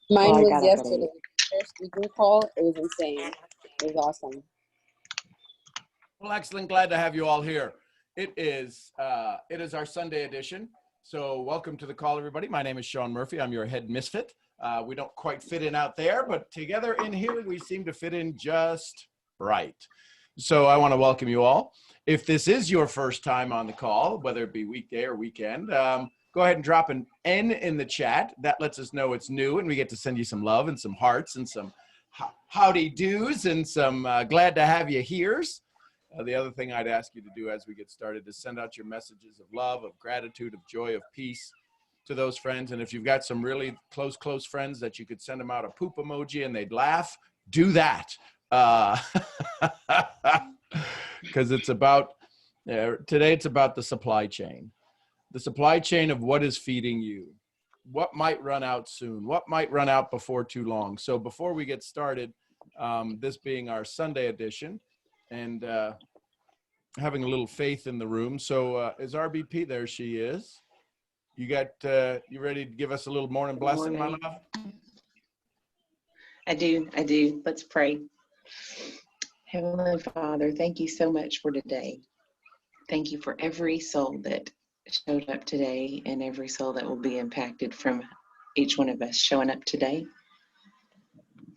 Mine Well, I was got up at 8. yesterday. First speaking call. It was insane. It was awesome. Well, excellent. Glad to have you all here. It is our Sunday edition. So welcome to the call, everybody. My name is Sean Murphy. I'm your head misfit. We don't quite fit in out there, but together in here, we seem to fit in just right. So I want to welcome you all. If this is your first time on the call, whether it be weekday or weekend, go ahead and drop an N in the chat. That lets us know it's new, and we get to send you some love and some hearts and some howdy do's and some glad to have you here's. The other thing I'd ask you to do as we get started is send out your messages of love, of gratitude, of joy, of peace to those friends. And if you've got some really close friends that you could send them out a poop emoji and they'd laugh, do that. Because it's about, today it's about the supply chain. The supply chain of what is feeding you. What might run out soon? What might run out before too long? So before we get started, this being our Sunday edition, and having a little faith in the room. So is RBP, there she is. You you ready to give us a little morning blessing, my love? I do. Let's pray. Heavenly Father, thank you so much for today. Thank you for every soul that showed up today and every soul that will be impacted from each one of us showing up today.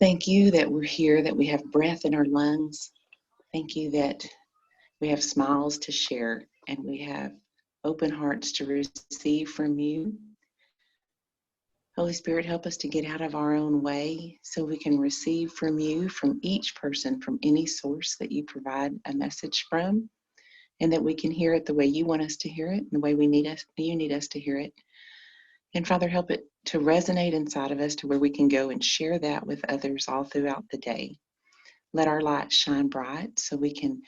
Thank you that we're here, that we have breath in our lungs. Thank you that we have smiles to share and we have open hearts to receive from you. Holy Spirit, help us to get out of our own way so we can receive from you, from each person, from any source that you provide a message from, and that we can hear it the way you want us to hear it, and the way you need us to hear it. And Father, help it to resonate inside of us to where we can go and share that with others all throughout the day. Let our light shine bright so we can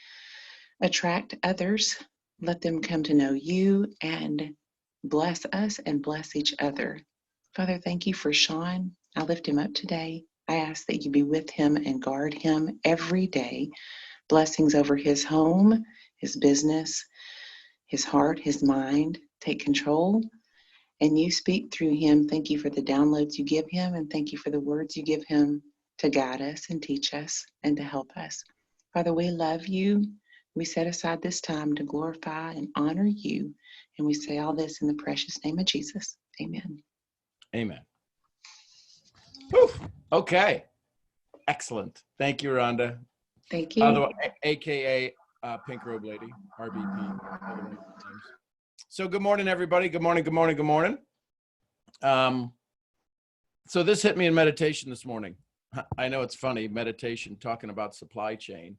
attract others. Let them come to know you and bless us and bless each other. Father, thank you for Sean. I lift him up today. I ask that you be with him and guard him every day. Blessings over his home, his business, his heart, his mind. Take control. And you speak through him. Thank you for the downloads you give him, and thank you for the words you give him to guide us and teach us and to help us. Father, we love you. We set aside this time to glorify and honor you. And we say all this in the precious name of Jesus. Amen. Amen. Whew. Okay. Excellent. Thank you, Rhonda. Thank you. AKA Pink Robe Lady, RBP. So good morning, everybody. Good morning. So this hit me in meditation this morning. I know it's funny, meditation, talking about supply chain.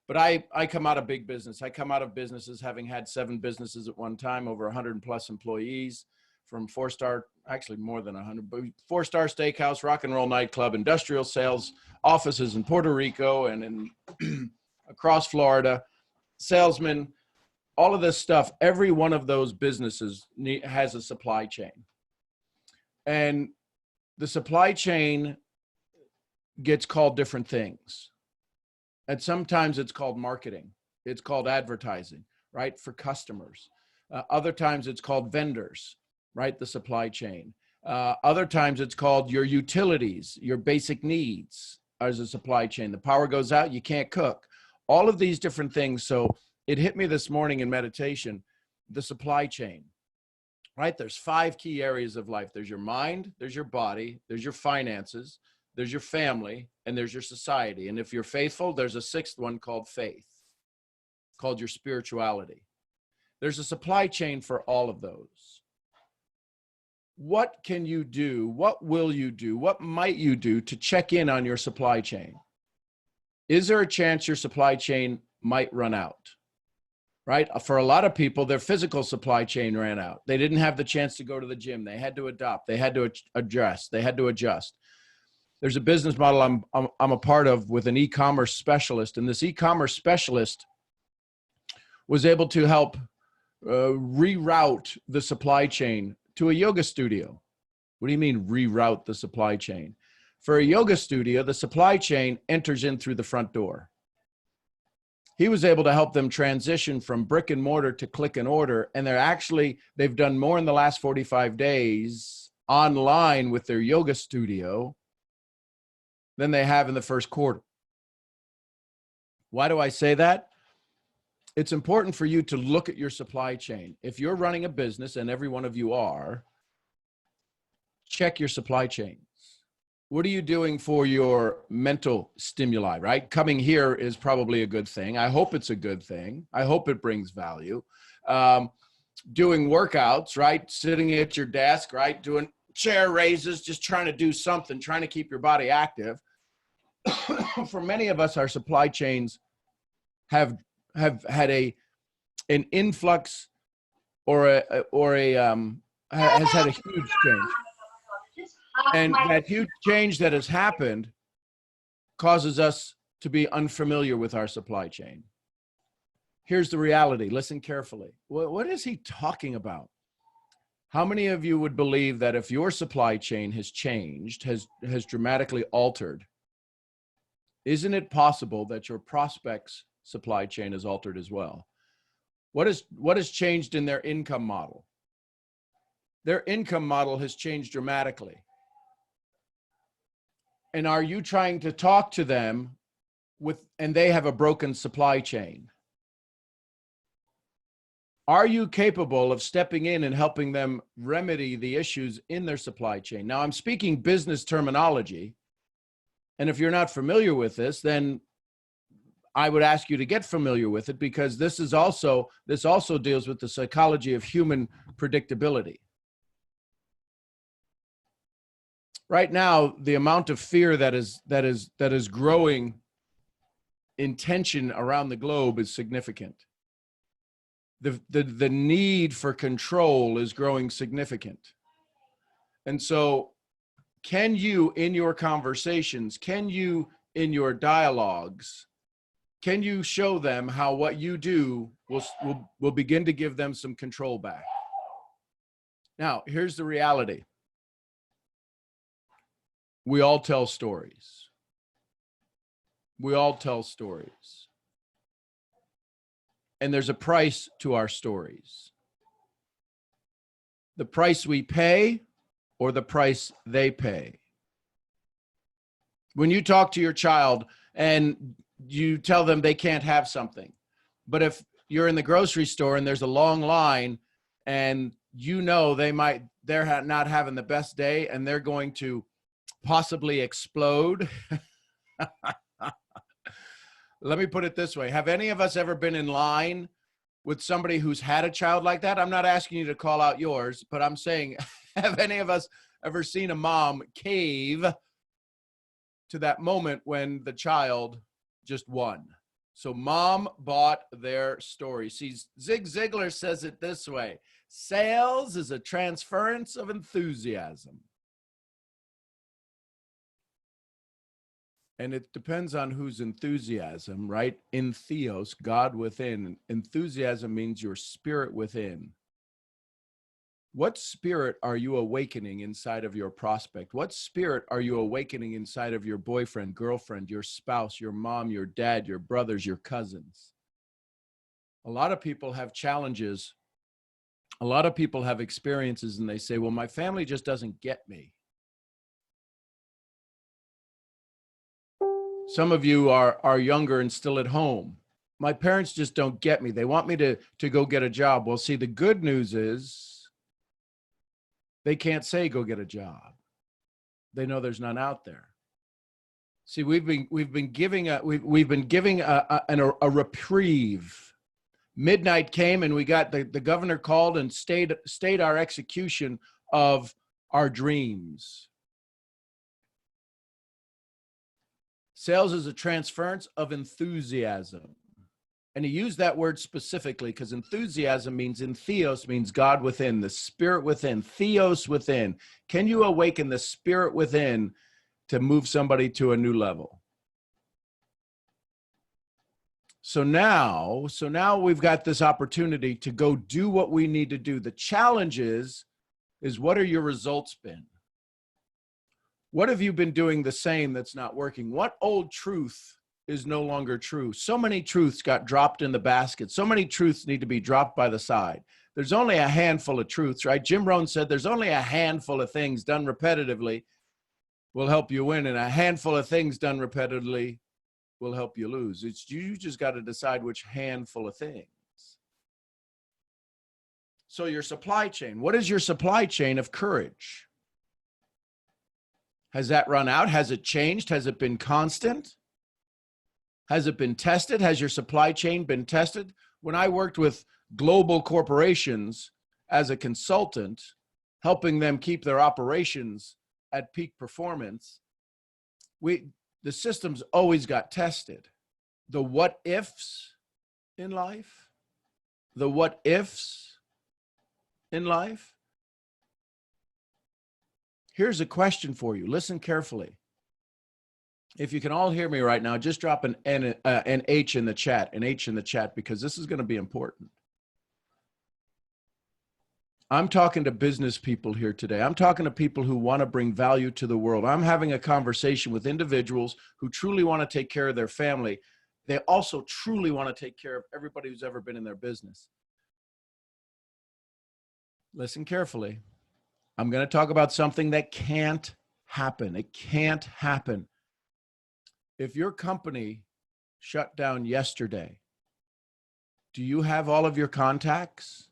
But I come out of big business. I come out of businesses having had 7 businesses at one time, over 100 plus employees, from 4-star, actually more than 100, but 4-star steakhouse, rock and roll nightclub, industrial sales offices in Puerto Rico and in across Florida, salesmen, all of this stuff. Every one of those businesses has a supply chain. And the supply chain gets called different things. And sometimes it's called marketing. It's called advertising, right, for customers. Other times it's called vendors, right, the supply chain. Other times it's called your utilities, your basic needs as a supply chain. The power goes out, you can't cook. All of these different things. So it hit me this morning in meditation, the supply chain, right? There's 5 key areas of life. There's your mind, there's your body, there's your finances, there's your family, and there's your society. And if you're faithful, there's a 6th one called faith, called your spirituality. There's a supply chain for all of those. What can you do? What will you do? What might you do to check in on your supply chain? Is there a chance your supply chain might run out? Right? For a lot of people, their physical supply chain ran out. They didn't have the chance to go to the gym. They had to adopt. They had to address. They had to adjust. There's a business model I'm a part of with an e-commerce specialist, and this e-commerce specialist was able to help reroute the supply chain to a yoga studio. What do you mean reroute the supply chain? For a yoga studio, the supply chain enters in through the front door. He was able to help them transition from brick and mortar to click and order. And they've done more in the last 45 days online with their yoga studio than they have in the first quarter. Why do I say that? It's important for you to look at your supply chain. If you're running a business, and every one of you are, check your supply chains. What are you doing for your mental stimuli, right? Coming here is probably a good thing. I hope it's a good thing. I hope it brings value. Doing workouts, right? Sitting at your desk, right? Doing chair raises, just trying to do something, trying to keep your body active. For many of us, our supply chains have had an influx has had a huge change. And that huge change that has happened causes us to be unfamiliar with our supply chain. Here's the reality. Listen carefully. What is he talking about? How many of you would believe that if your supply chain has changed, has dramatically altered, isn't it possible that your prospect's supply chain is altered as well? What has changed in their income model? Their income model has changed dramatically. And are you trying to talk to them and they have a broken supply chain? Are you capable of stepping in and helping them remedy the issues in their supply chain? Now, I'm speaking business terminology. And if you're not familiar with this, then I would ask you to get familiar with it, because this also deals with the psychology of human predictability. Right now, the amount of fear that is growing in tension around the globe is significant. The need for control is growing significant. And so can you, in your conversations, can you, in your dialogues, can you show them how what you do will begin to give them some control back? Now, here's the reality. We all tell stories. We all tell stories. And there's a price to our stories. The price we pay or the price they pay. When you talk to your child and you tell them they can't have something, but if you're in the grocery store and there's a long line and you know they're not having the best day and they're going to possibly explode. Let me put it this way. Have any of us ever been in line with somebody who's had a child like that? I'm not asking you to call out yours, but I'm saying, have any of us ever seen a mom cave to that moment when the child just won? So mom bought their story. See, Zig Ziglar says it this way: sales is a transference of enthusiasm. And it depends on whose enthusiasm, right? En-theos, God within. Enthusiasm means your spirit within. What spirit are you awakening inside of your prospect? What spirit are you awakening inside of your boyfriend, girlfriend, your spouse, your mom, your dad, your brothers, your cousins? A lot of people have challenges. A lot of people have experiences and they say, well, my family just doesn't get me. Some of you are younger and still at home. My parents just don't get me. They want me to go get a job. Well, see, the good news is they can't say go get a job. They know there's none out there. See, we've been giving a reprieve. Midnight came and we got the governor called and stayed our execution of our dreams. Sales is a transference of enthusiasm. And he used that word specifically because enthusiasm means en-theos, means God within, the spirit within, theos within. Can you awaken the spirit within to move somebody to a new level? So now we've got this opportunity to go do what we need to do. The challenge is what are your results been? What have you been doing the same that's not working? What old truth is no longer true? So many truths got dropped in the basket. So many truths need to be dropped by the side. there's only a handful of truths, right? Jim Rohn said there's only a handful of things done repetitively will help you win, and a handful of things done repetitively will help you lose. It's you just got to decide which handful of things. So your supply chain, what is your supply chain of courage? Has that run out? Has it changed? Has it been constant? Has it been tested? Has your supply chain been tested? When I worked with global corporations as a consultant, helping them keep their operations at peak performance, the systems always got tested. The what ifs in life, the what ifs in life. Here's a question for you. Listen carefully. If you can all hear me right now, just drop an H in the chat, because this is going to be important. I'm talking to business people here today. I'm talking to people who want to bring value to the world. I'm having a conversation with individuals who truly want to take care of their family. They also truly want to take care of everybody who's ever been in their business. Listen carefully. I'm going to talk about something that can't happen. It can't happen. If your company shut down yesterday, do you have all of your contacts?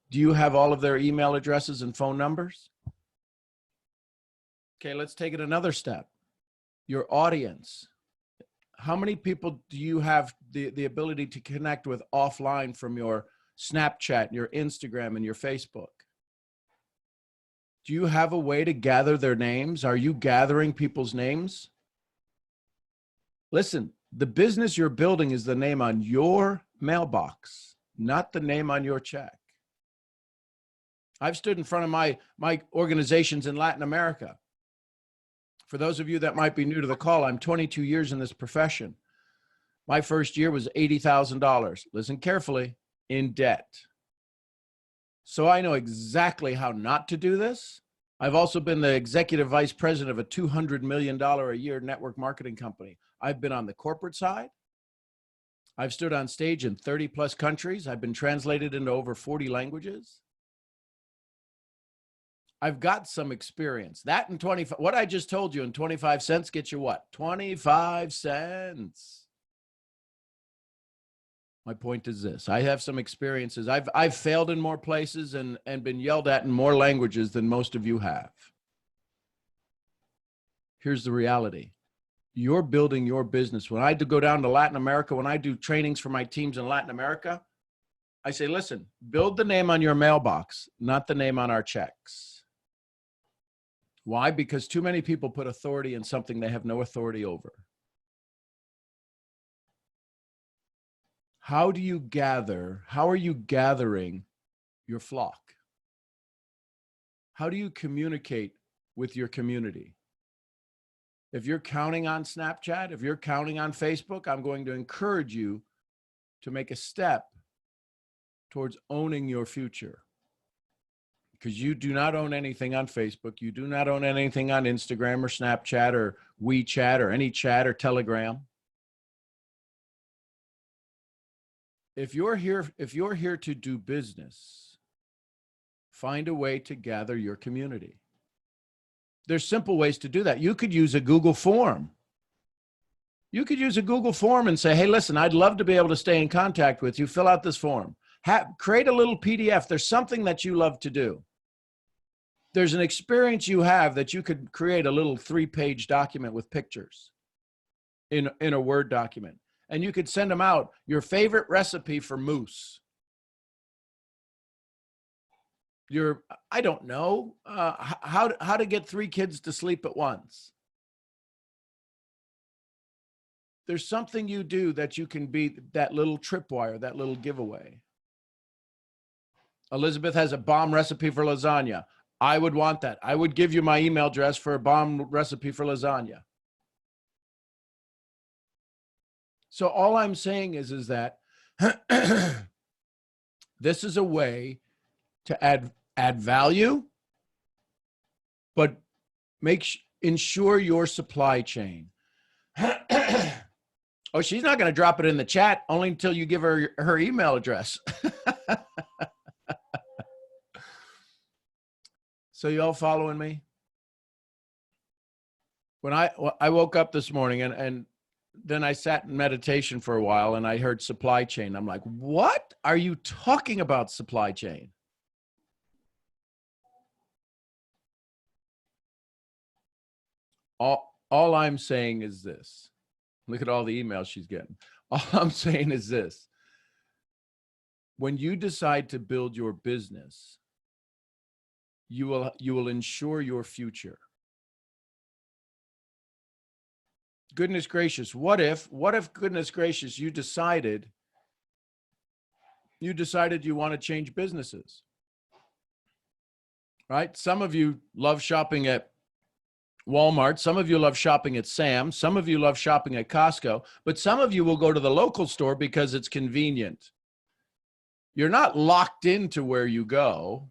Do you have all of their email addresses and phone numbers? Okay, let's take it another step. Your audience. How many people do you have the ability to connect with offline from your Snapchat, your Instagram, and your Facebook? Do you have a way to gather their names? Are you gathering people's names? Listen, the business you're building is the name on your mailbox, not the name on your check. I've stood in front of my organizations in Latin America. For those of you that might be new to the call, I'm 22 years in this profession. My first year was $80,000. Listen carefully, in debt. So I know exactly how not to do this. I've also been the executive vice president of a $200 million a year network marketing company. I've been on the corporate side. I've stood on stage in 30 plus countries. I've been translated into over 40 languages. I've got some experience. That and 25, what I just told you in 25 cents gets you what? 25 cents. My point is this. I have some experiences. I've failed in more places and been yelled at in more languages than most of you have. Here's the reality. You're building your business. When I go down to Latin America, when I do trainings for my teams in Latin America, I say, listen, build the name on your mailbox, not the name on our checks. Why? Because too many people put authority in something they have no authority over. How do you gather? How are you gathering your flock? How do you communicate with your community? If you're counting on Snapchat, if you're counting on Facebook, I'm going to encourage you to make a step towards owning your future. Because you do not own anything on Facebook. You do not own anything on Instagram or Snapchat or WeChat or any chat or Telegram. If you're here to do business, find a way to gather your community. There's simple ways to do that. You could use a Google form. You could use a Google form and say, hey, listen, I'd love to be able to stay in contact with you. Fill out this form. Create a little PDF. There's something that you love to do. There's an experience you have that you could create a little 3-page document with pictures in a Word document. And you could send them out, your favorite recipe for mousse. I don't know, how to get 3 kids to sleep at once. There's something you do that you can be that little tripwire, that little giveaway. Elizabeth has a bomb recipe for lasagna. I would want that. I would give you my email address for a bomb recipe for lasagna. So all I'm saying is that this is a way to add value, but ensure your supply chain. Oh, she's not going to drop it in the chat only until you give her email address. So you all following me? When I woke up this morning and then I sat in meditation for a while and I heard supply chain. I'm like, what are you talking about, supply chain? All I'm saying is this. Look at all the emails she's getting. All I'm saying is this. When you decide to build your business, you will ensure your future. Goodness gracious, what if goodness gracious, you decided you want to change businesses, right? Some of you love shopping at Walmart. Some of you love shopping at Sam's. Some of you love shopping at Costco, but some of you will go to the local store because it's convenient. You're not locked into where you go.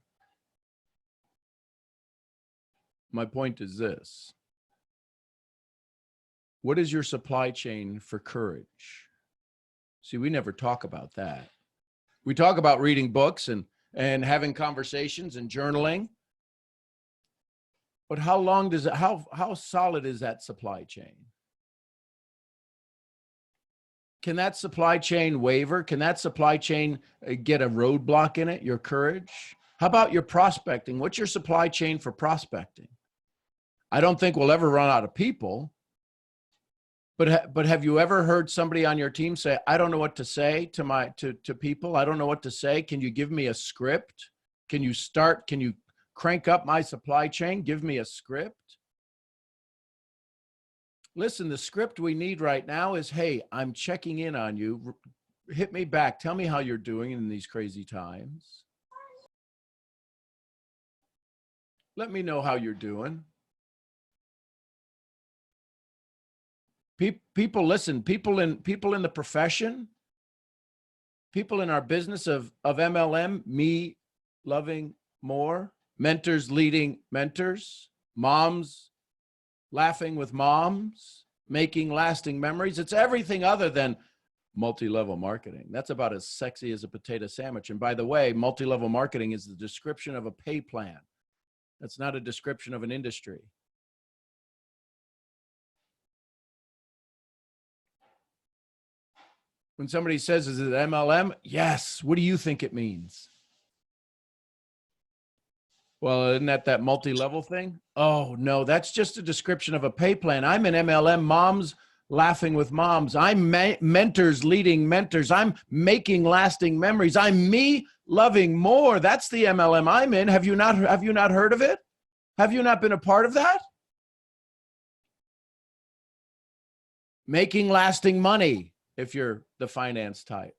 My point is this. What is your supply chain for courage? See, we never talk about that. We talk about reading books and having conversations and journaling. But how long does it, how solid is that supply chain? Can that supply chain waver? Can that supply chain get a roadblock in it, your courage? How about your prospecting? What's your supply chain for prospecting? I don't think we'll ever run out of people. But have you ever heard somebody on your team say, I don't know what to say to people. I don't know what to say. Can you give me a script? Can you crank up my supply chain? Give me a script. Listen, the script we need right now is, hey, I'm checking in on you. Hit me back. Tell me how you're doing in these crazy times. Let me know how you're doing. People, listen, people in the profession, people in our business of MLM, me loving more, mentors leading mentors, moms laughing with moms, making lasting memories. It's everything other than multi-level marketing. That's about as sexy as a potato sandwich. And by the way, multi-level marketing is the description of a pay plan. That's not a description of an industry. When somebody says, is it MLM? Yes. What do you think it means? Well, isn't that multi-level thing? Oh, no, that's just a description of a pay plan. I'm an MLM, moms laughing with moms. I'm mentors leading mentors. I'm making lasting memories. I'm me loving more. That's the MLM I'm in. Have you not heard of it? Have you not been a part of that? Making lasting money. If you're the finance type.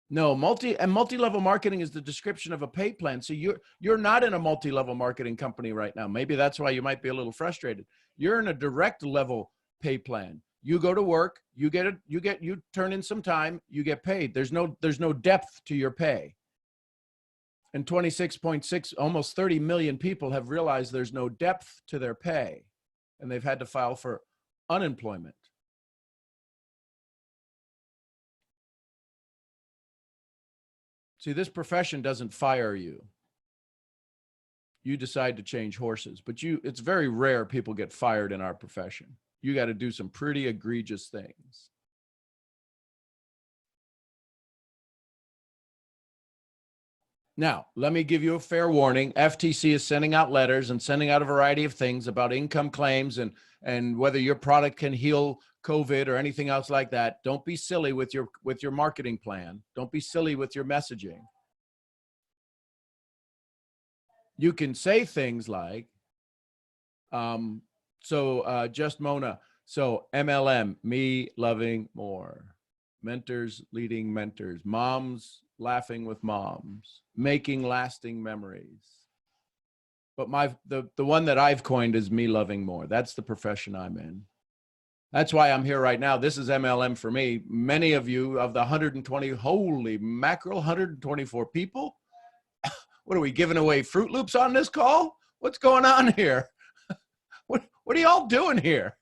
No, multi-level marketing is the description of a pay plan. So you're not in a multi-level marketing company right now. Maybe that's why you might be a little frustrated. You're in a direct level pay plan. You go to work, you turn in some time, you get paid. There's no depth to your pay. And 26.6, almost 30 million people have realized there's no depth to their pay, and they've had to file for unemployment. See, this profession doesn't fire you. You decide to change horses, but it's very rare people get fired in our profession. You got to do some pretty egregious things. Now, let me give you a fair warning. FTC is sending out letters and sending out a variety of things about income claims and whether your product can heal COVID or anything else like that. Don't be silly with your marketing plan. Don't be silly with your messaging. You can say things like, just Mona. So MLM, me loving more, mentors leading mentors, moms laughing with moms, making lasting memories. But the one that I've coined is me loving more. That's the profession I'm in. That's why I'm here right now. This is MLM for me. Many of you of the 120, holy mackerel, 124 people. What are we giving away Fruit Loops on this call? What's going on here? What are y'all doing here?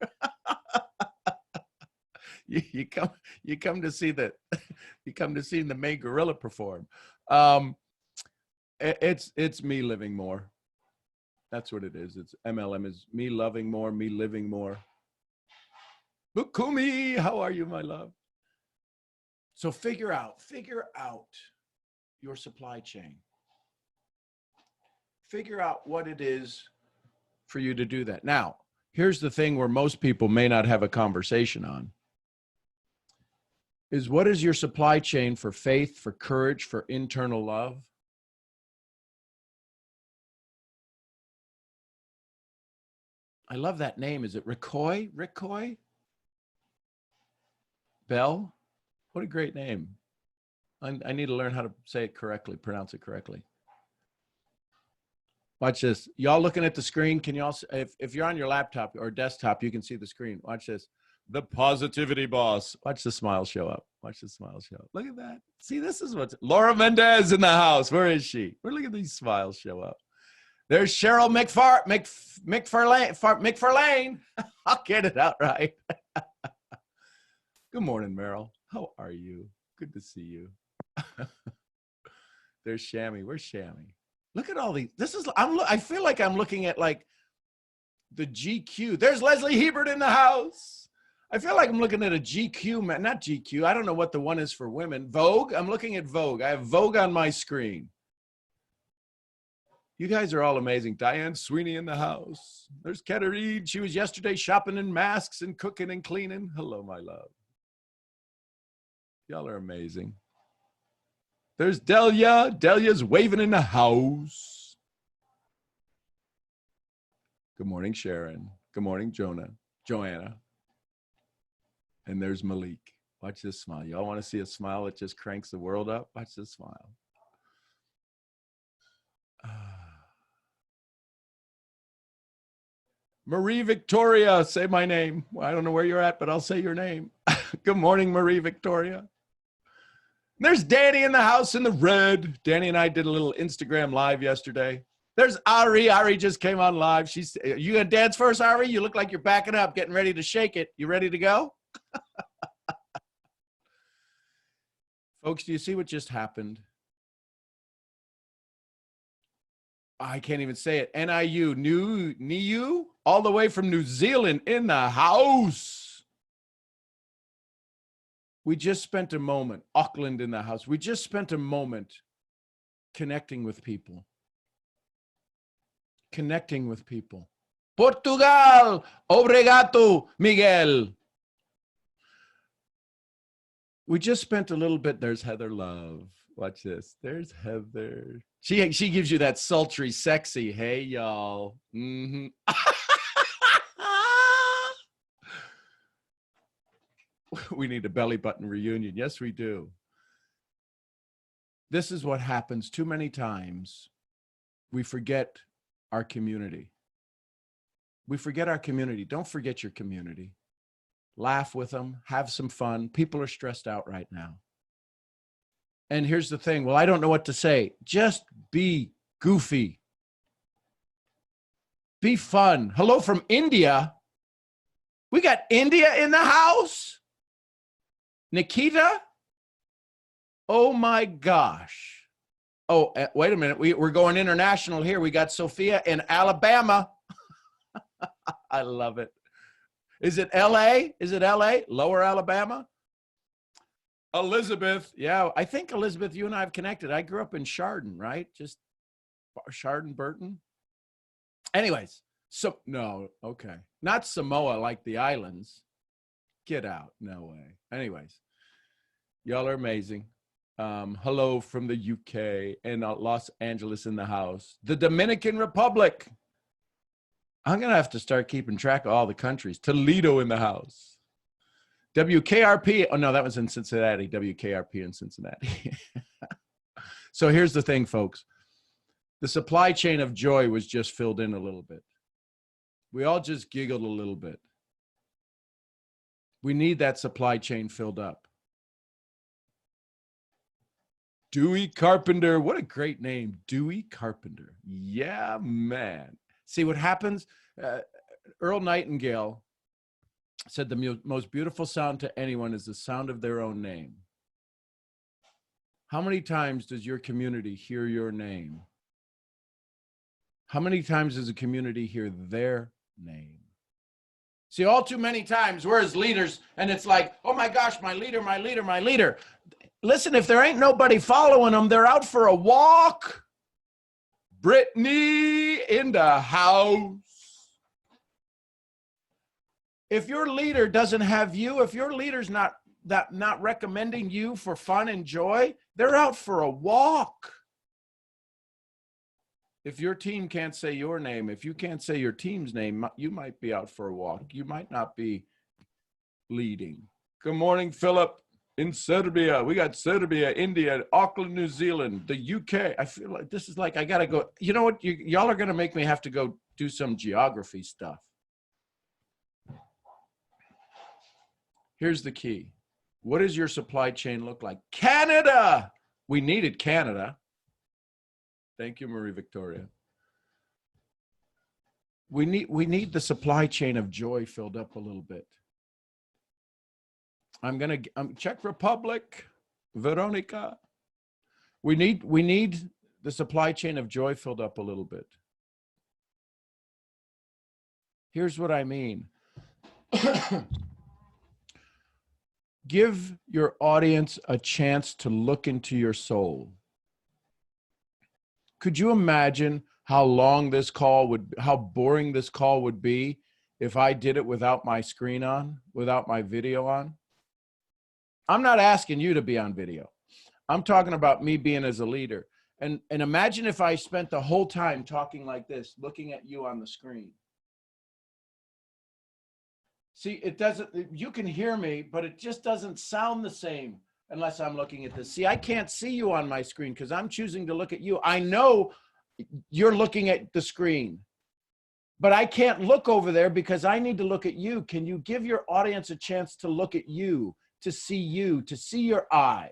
you come to see the May gorilla perform. It's me living more. That's what it is. It's MLM is me loving more, me living more. Bukumi, how are you, my love? So figure out your supply chain. Figure out what it is for you to do that. Now, here's the thing where most people may not have a conversation on is what is your supply chain for faith, for courage, for internal love? I love that name. Is it Rickoy? Rickoy? Bell? What a great name. I need to learn how to say it correctly, pronounce it correctly. Watch this. Y'all looking at the screen, can y'all, if you're on your laptop or desktop, you can see the screen. Watch this. The positivity boss. Watch the smile show up. Watch the smile show up. Look at that. See, this is what's, Laura Mendez in the house. Where is she? Look at these smiles show up. There's Cheryl McFarlane. I'll get it out right. Good morning, Meryl. How are you? Good to see you. There's Shammy. Where's Shammy? Look at all these. This is, I feel like I'm looking at like the GQ. There's Leslie Hebert in the house. I feel like I'm looking at a GQ, man, not GQ. I don't know what the one is for women. Vogue. I'm looking at Vogue. I have Vogue on my screen. You guys are all amazing. Diane Sweeney in the house. There's Keta Reed. She was yesterday shopping in masks and cooking and cleaning. Hello, my love. Y'all are amazing. There's Delia. Delia's waving in the house. Good morning, Sharon. Good morning, Joanna. And there's Malik. Watch this smile. Y'all want to see a smile that just cranks the world up? Watch this smile. Marie Victoria, say my name. Well, I don't know where you're at, but I'll say your name. Good morning, Marie Victoria. There's Danny in the house in the red. Danny and I did a little Instagram live yesterday. There's Ari. Ari just came on live. You gonna dance first, Ari? You look like you're backing up, getting ready to shake it. You ready to go? Folks, do you see what just happened? I can't even say it. NIU, all the way from New Zealand in the house. We just spent a moment, Auckland in the house. We just spent a moment connecting with people. Connecting with people. Portugal, obrigado, Miguel. We just spent a little bit. There's Heather Love. Watch this. There's Heather. She gives you that sultry, sexy, hey, y'all. Mm-hmm. We need a belly button reunion. Yes, we do. This is what happens too many times. We forget our community. We forget our community. Don't forget your community. Laugh with them. Have some fun. People are stressed out right now. And here's the thing. Well, I don't know what to say. Just be goofy. Be fun. Hello from India. We got India in the house. Nikita? Oh my gosh. Oh, wait a minute. We're going international here. We got Sophia in Alabama. I love it. Is it LA? Is it LA? Lower Alabama? Elizabeth. Yeah, I think Elizabeth, you and I have connected. I grew up in Chardon, right? Just Chardon, Burton. Anyways, so no, okay. Not Samoa like the islands. Get out. No way. Anyways, y'all are amazing. Hello from the UK and Los Angeles in the house. The Dominican Republic. I'm going to have to start keeping track of all the countries. Toledo in the house. WKRP. Oh, no, that was in Cincinnati. WKRP in Cincinnati. So here's the thing, folks. The supply chain of joy was just filled in a little bit. We all just giggled a little bit. We need that supply chain filled up. Dewey Carpenter. What a great name. Dewey Carpenter. Yeah, man. See what happens? Earl Nightingale said the most beautiful sound to anyone is the sound of their own name. How many times does your community hear your name? How many times does a community hear their name? See, all too many times we're as leaders and it's like, oh my gosh, my leader, my leader, my leader. Listen, if there ain't nobody following them, they're out for a walk. Brittany in the house. If your leader doesn't have you, if your leader's not recommending you for fun and joy, they're out for a walk. If your team can't say your name, if you can't say your team's name, you might be out for a walk. You might not be leading. Good morning, Philip. In Serbia, we got Serbia, India, Auckland, New Zealand, the UK. I feel like this is like, I got to go. You know what? Y'all are going to make me have to go do some geography stuff. Here's the key. What does your supply chain look like? Canada. We needed Canada. Thank you, Marie Victoria. We need the supply chain of joy filled up a little bit. Czech Republic, Veronica. We need the supply chain of joy filled up a little bit. Here's what I mean. Give your audience a chance to look into your soul. Could you imagine how long this call how boring this call would be if I did it without my screen on, without my video on? I'm not asking you to be on video. I'm talking about me being as a leader. And imagine if I spent the whole time talking like this, looking at you on the screen. See, you can hear me, but it just doesn't sound the same unless I'm looking at this. See, I can't see you on my screen because I'm choosing to look at you. I know you're looking at the screen, but I can't look over there because I need to look at you. Can you give your audience a chance to look at you, to see your eyes?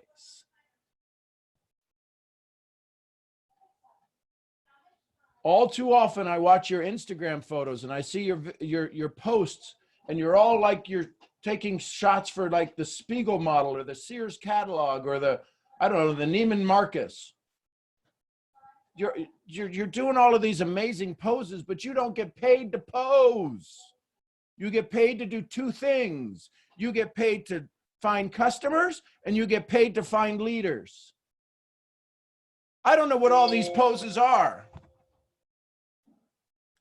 All too often I watch your Instagram photos and I see your posts and you're all like you're taking shots for like the Spiegel model or the Sears catalog or the Neiman Marcus. You're doing all of these amazing poses, but you don't get paid to pose. You get paid to do two things. You get paid to find customers and you get paid to find leaders. I don't know what all these poses are.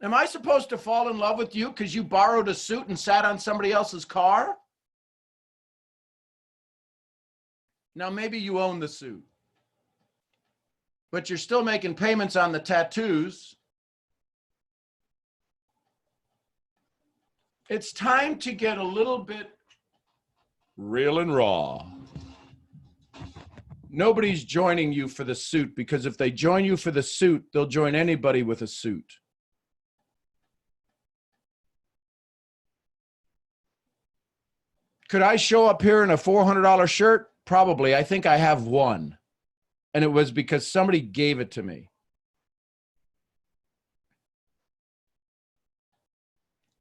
Am I supposed to fall in love with you because you borrowed a suit and sat on somebody else's car? Now, maybe you own the suit, but you're still making payments on the tattoos. It's time to get a little bit real and raw. Nobody's joining you for the suit because if they join you for the suit, they'll join anybody with a suit. Could I show up here in a $400 shirt? Probably. I think I have one. And it was because somebody gave it to me.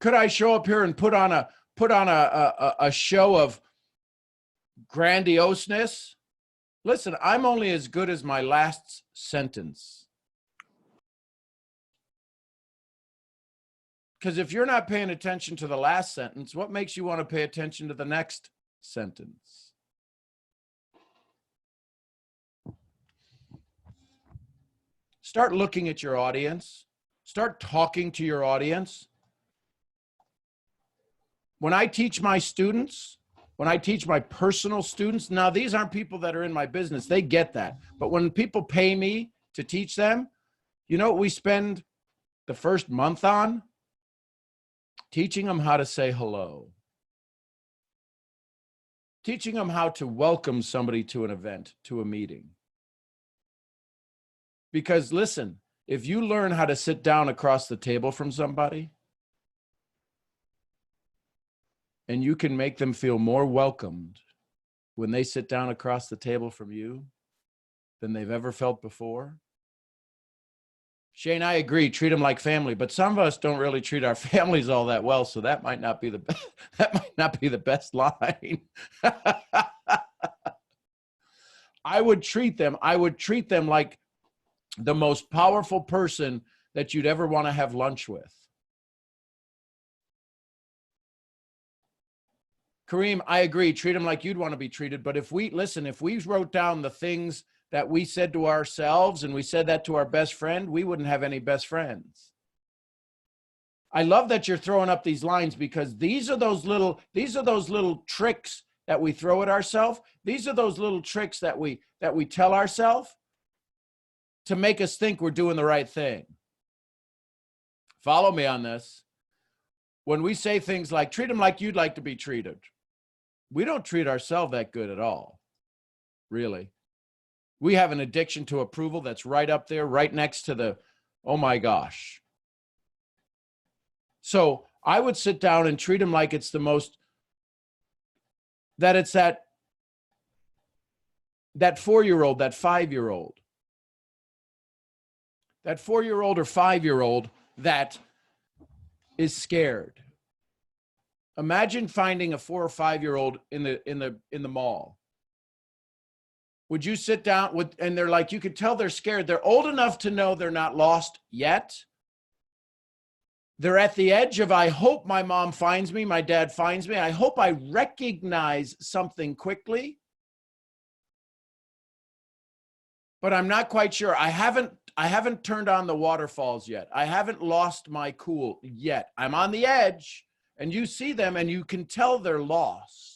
Could I show up here and put on a show of grandioseness? Listen, I'm only as good as my last sentence. Because if you're not paying attention to the last sentence, what makes you want to pay attention to the next sentence? Start looking at your audience. Start talking to your audience. When I teach my students, when I teach my personal students, now these aren't people that are in my business. They get that. But when people pay me to teach them, you know what we spend the first month on? Teaching them how to say hello. Teaching them how to welcome somebody to an event, to a meeting. Because listen, if you learn how to sit down across the table from somebody, and you can make them feel more welcomed when they sit down across the table from you than they've ever felt before. Shane, I agree, treat them like family, but some of us don't really treat our families all that well, so that might not be the best, that might not be the best line. I would treat them like the most powerful person that you'd ever want to have lunch with? Kareem, I agree. Treat them like you'd want to be treated. But if we wrote down the things that we said to ourselves and we said that to our best friend, we wouldn't have any best friends. I love that you're throwing up these lines, because these are those little tricks that we throw at ourselves. These are those little tricks that we tell ourselves to make us think we're doing the right thing. Follow me on this. When we say things like, treat them like you'd like to be treated, we don't treat ourselves that good at all, really. We have an addiction to approval that's right up there, right next to the, oh my gosh. So I would sit down and treat them like it's the most, that it's that 4-year-old, that 5-year-old, that 4-year-old or 5-year-old that is scared. Imagine finding a 4 or 5-year-old in the mall. Would you sit down with, and they're like, you could tell they're scared. They're old enough to know they're not lost yet. They're at the edge of, I hope my mom finds me, my dad finds me. I hope I recognize something quickly. But I'm not quite sure. I haven't turned on the waterfalls yet. I haven't lost my cool yet. I'm on the edge, and you see them and you can tell they're lost.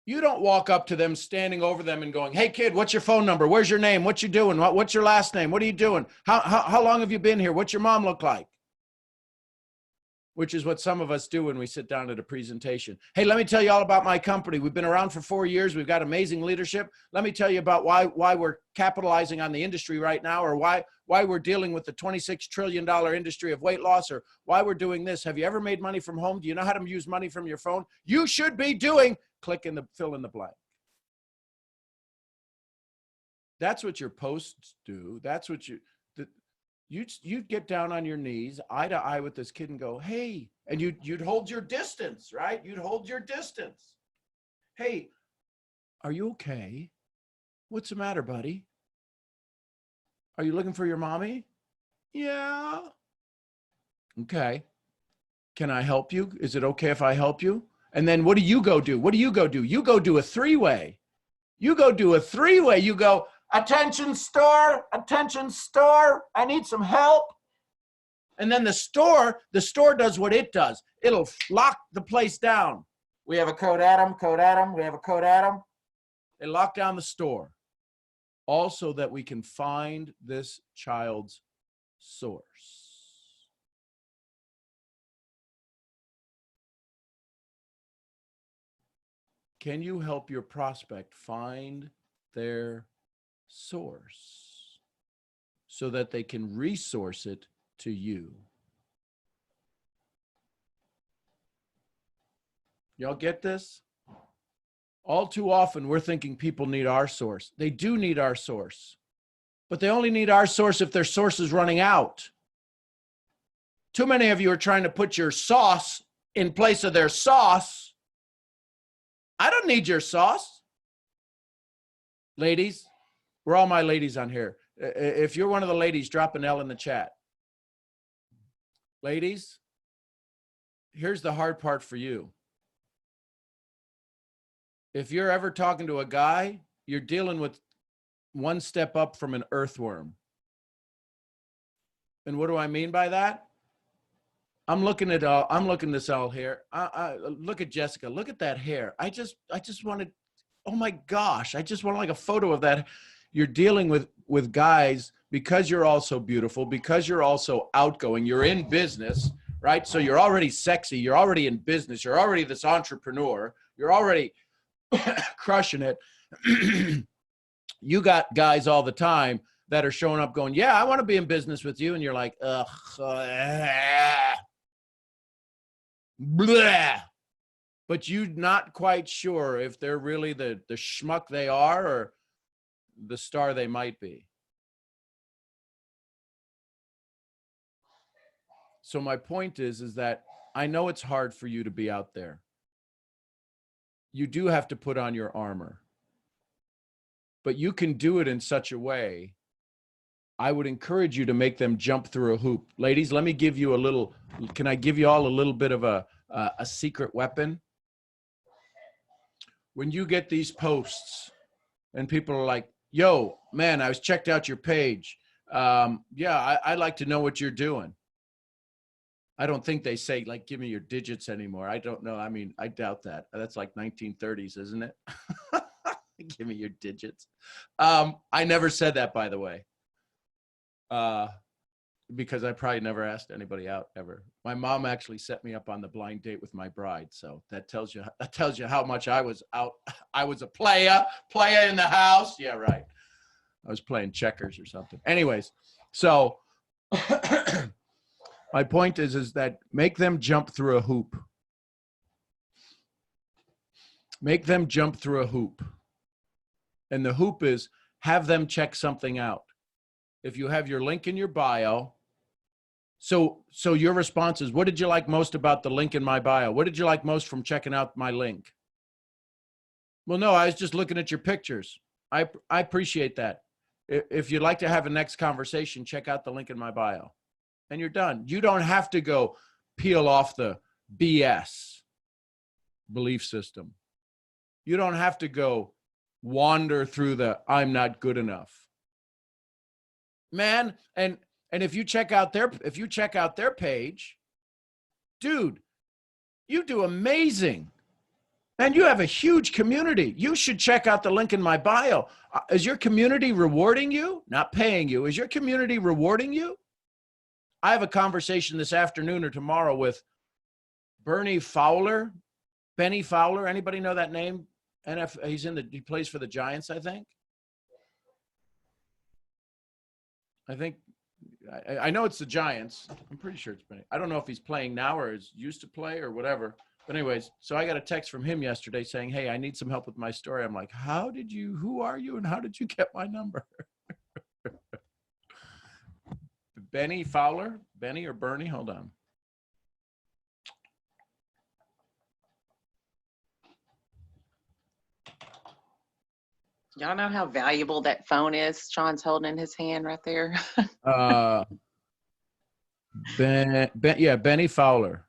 You don't walk up to them, standing over them and going, hey kid, what's your phone number? Where's your name? What you doing? What's your last name? What are you doing? How long have you been here? What's your mom look like? Which is what some of us do when we sit down at a presentation. Hey, let me tell you all about my company. We've been around for 4 years. We've got amazing leadership. Let me tell you about why we're capitalizing on the industry right now, or why we're dealing with the $26 trillion industry of weight loss, or why we're doing this. Have you ever made money from home? Do you know how to use money from your phone? You should be doing, fill in the blank. That's what your posts do. That's what you'd get down on your knees, eye to eye with this kid and go, hey, and you'd hold your distance, right? You'd hold your distance. Hey, are you okay? What's the matter, buddy? Are you looking for your mommy? Yeah. Okay. Can I help you? Is it okay if I help you? And then what do you go do? What do you go do? You go do a 3-way. You go do a 3-way. You go, attention store, I need some help. And then the store does what it does. It'll lock the place down. We have a code Adam, we have a code Adam. They lock down the store. Also that we can find this child's source. Can you help your prospect find their source so that they can resource it to you? Y'all get this? All too often we're thinking people need our source. They do need our source, but they only need our source if their source is running out. Too many of you are trying to put your sauce in place of their sauce. I don't need your sauce. Ladies, we're all my ladies on here. If you're one of the ladies, drop an L in the chat. Ladies, here's the hard part for you. If you're ever talking to a guy, you're dealing with one step up from an earthworm. And what do I mean by that? I'm looking this all here. Look at Jessica. Look at that hair. I just wanted, oh my gosh, I just want like a photo of that. You're dealing with guys because you're also beautiful, because you're also outgoing, you're in business, right? So you're already sexy, you're already in business, you're already this entrepreneur, you're already crushing it. You got guys all the time that are showing up going, yeah, I want to be in business with you. And you're like, ugh, blah. But you're not quite sure if they're really the schmuck they are or the star they might be. So my point is that I know it's hard for you to be out there. You do have to put on your armor, but you can do it in such a way. I would encourage you to make them jump through a hoop. Ladies, let me give you a little, can I give you all a little bit of a secret weapon? When you get these posts and people are like, yo, man, I was checked out your page. Yeah, I'd like to know what you're doing. I don't think they say, like, give me your digits anymore. I don't know. I mean, I doubt that. That's like 1930s, isn't it? Give me your digits. I never said that, by the way. Because I probably never asked anybody out ever. My mom actually set me up on the blind date with my bride. So that tells you how much I was out. I was a player in the house. Yeah, right. I was playing checkers or something. Anyways, so my point is that make them jump through a hoop. Make them jump through a hoop. And the hoop is have them check something out. If you have your link in your bio, so your response is, what did you like most about the link in my bio? What did you like most from checking out my link? Well, no, I was just looking at your pictures. I appreciate that. If you'd like to have a next conversation, check out the link in my bio. And you're done. You don't have to go peel off the BS belief system. You don't have to go wander through the I'm not good enough. Man, and if you check out their page, dude, you do amazing. And you have a huge community. You should check out the link in my bio. Is your community rewarding you? Not paying you. Is your community rewarding you? I have a conversation this afternoon or tomorrow with Benny Fowler. Anybody know that name? He plays for the Giants, I think. I know it's the Giants. I'm pretty sure it's Benny. I don't know if he's playing now or is used to play or whatever. But anyways, so I got a text from him yesterday saying, hey, I need some help with my story. I'm like, who are you and how did you get my number? Benny Fowler? Benny or Bernie? Hold on. Y'all know how valuable that phone is Sean's holding in his hand right there? Benny Fowler.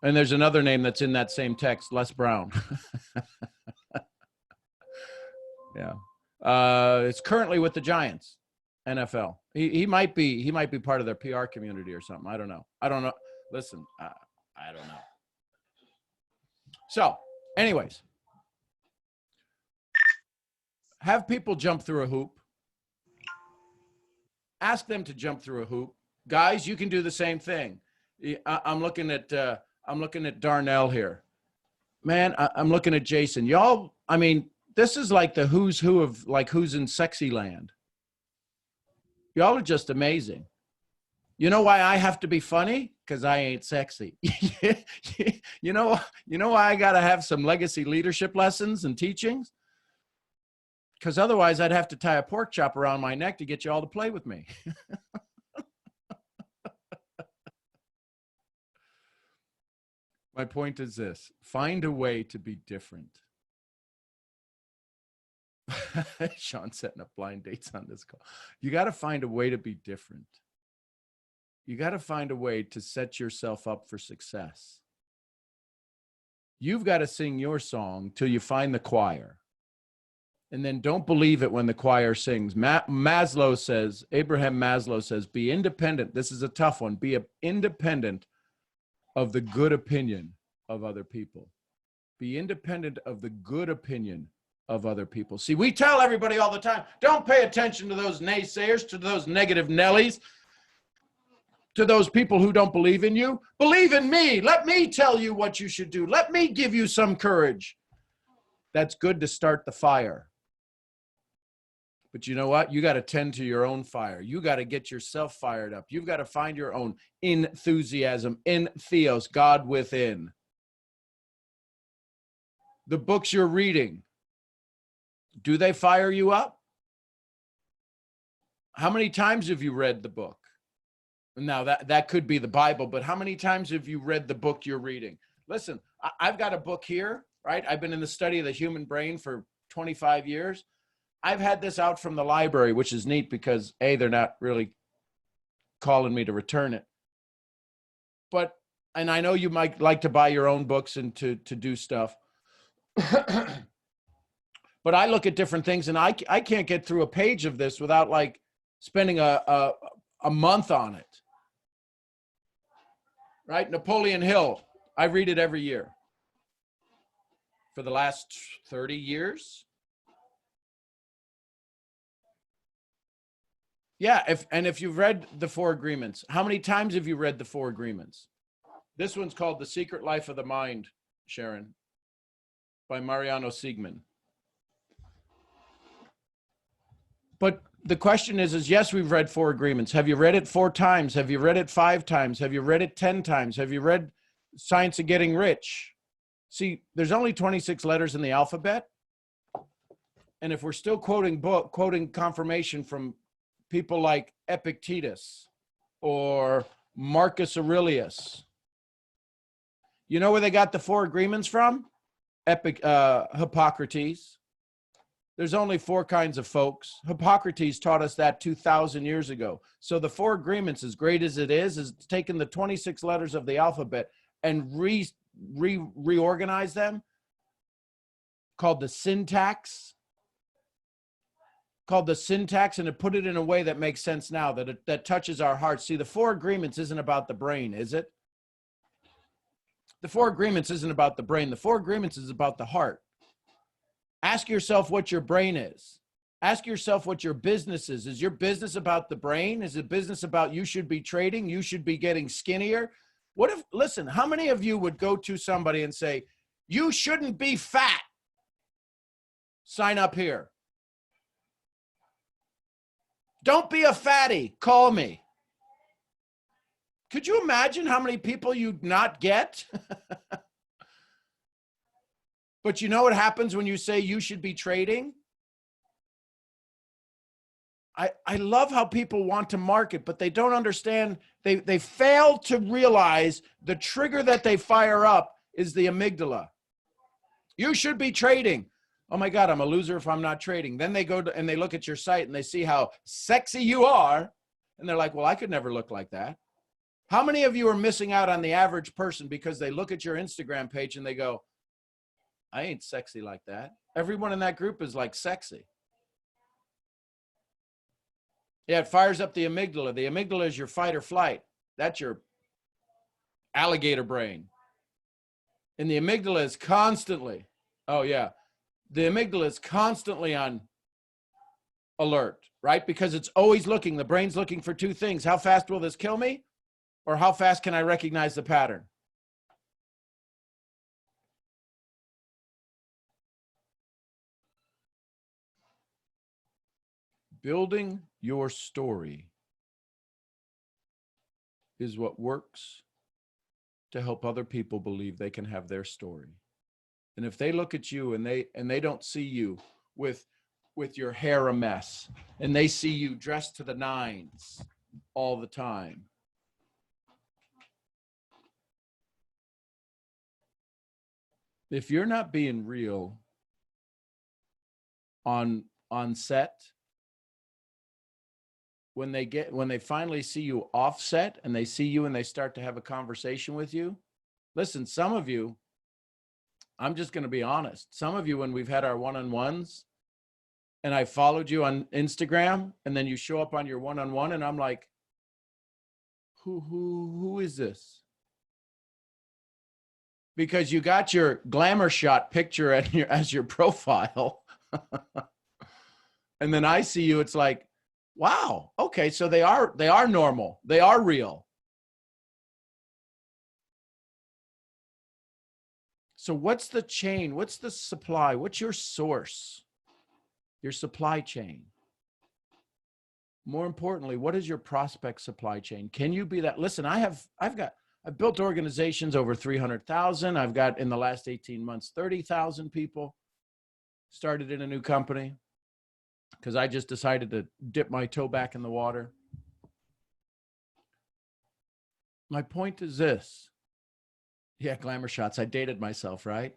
And there's another name that's in that same text, Les Brown. Yeah. It's currently with the Giants, NFL. He might be part of their PR community or something. I don't know. Listen, I don't know. So, anyways, have people jump through a hoop. Ask them to jump through a hoop. Guys, you can do the same thing. I'm looking at Darnell here. Man, I'm looking at Jason. Y'all, I mean, this is like the who's who of like who's in sexy land. Y'all are just amazing. You know why I have to be funny? Because I ain't sexy. You know why I got to have some legacy leadership lessons and teachings? Because otherwise I'd have to tie a pork chop around my neck to get you all to play with me. My point is this: find a way to be different. Sean setting up blind dates on this call. You got to find a way to be different. You got to find a way to set yourself up for success. You've got to sing your song till you find the choir. And then don't believe it when the choir sings. Abraham Maslow says, be independent. This is a tough one. Be independent of the good opinion of other people. Be independent of the good opinion of other people. See, we tell everybody all the time, don't pay attention to those naysayers, to those negative Nellies, to those people who don't believe in you. Believe in me. Let me tell you what you should do. Let me give you some courage. That's good to start the fire. But you know what? You got to tend to your own fire. You got to get yourself fired up. You've got to find your own enthusiasm, en-theos, God within. The books you're reading, do they fire you up? How many times have you read the book? Now, that could be the Bible, but how many times have you read the book you're reading? Listen, I've got a book here, right? I've been in the study of the human brain for 25 years. I've had this out from the library, which is neat because A, they're not really calling me to return it. But, and I know you might like to buy your own books and to do stuff. But I look at different things, and I can't get through a page of this without like spending a month on it. Right? Napoleon Hill. I read it every year for the last 30 years. Yeah, if you've read the Four Agreements, how many times have you read the Four Agreements? This one's called The Secret Life of the Mind, Sharon, by Mariano Siegman. But the question is yes, we've read Four Agreements. Have you read it 4 times? Have you read it 5 times? Have you read it 10 times? Have you read Science of Getting Rich? See, there's only 26 letters in the alphabet. And if we're still quoting confirmation from people like Epictetus or Marcus Aurelius, you know where they got the Four Agreements from? Hippocrates. There's only 4 kinds of folks. Hippocrates taught us that 2,000 years ago. So the Four Agreements, as great as it is taking the 26 letters of the alphabet and reorganize them, called the syntax, and to put it in a way that makes sense now, that touches our hearts. See, the Four Agreements isn't about the brain, is it? The Four Agreements isn't about the brain. The Four Agreements is about the heart. Ask yourself what your brain is. Ask yourself what your business is. Is your business about the brain? Is it business about you should be trading? You should be getting skinnier? What if, listen, how many of you would go to somebody and say, you shouldn't be fat? Sign up here. Don't be a fatty. Call me. Could you imagine how many people you'd not get? But you know what happens when you say you should be trading? I love how people want to market, but they don't understand. They fail to realize the trigger that they fire up is the amygdala. You should be trading. Oh my God, I'm a loser if I'm not trading. Then they go to, and they look at your site and they see how sexy you are. And they're like, well, I could never look like that. How many of you are missing out on the average person because they look at your Instagram page and they go, I ain't sexy like that. Everyone in that group is like sexy. Yeah, it fires up the amygdala. The amygdala is your fight or flight. That's your alligator brain. And the amygdala is constantly, oh yeah, the amygdala is constantly on alert, right? Because it's always looking, the brain's looking for 2 things. How fast will this kill me? Or how fast can I recognize the pattern? Building your story is what works to help other people believe they can have their story. And if they look at you and they don't see you with your hair a mess, and they see you dressed to the nines all the time, if you're not being real on set, when they finally see you offset and they see you and they start to have a conversation with you, listen, some of you, I'm just going to be honest. Some of you, when we've had our one-on-ones and I followed you on Instagram and then you show up on your one-on-one and I'm like, who is this? Because you got your glamour shot picture as your profile. And then I see you, it's like, wow, okay, so they are normal. They are real. So what's the chain? What's the supply? What's your source? Your supply chain. More importantly, what is your prospect supply chain? Can you be that? Listen, I've built organizations over 300,000. I've got, in the last 18 months, 30,000 people. Started in a new company because I just decided to dip my toe back in the water. My point is this. Yeah, glamour shots. I dated myself, right?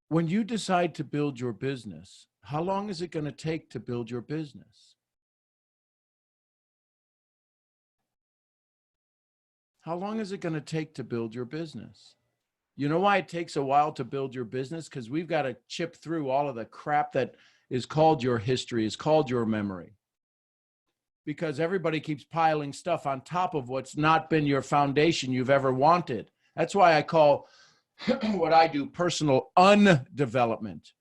when you decide to build your business, how long is it going to take to build your business? How long is it going to take to build your business? You know why it takes a while to build your business? Because we've got to chip through all of the crap that is called your history, is called your memory. Because everybody keeps piling stuff on top of what's not been your foundation you've ever wanted. That's why I call what I do personal undevelopment.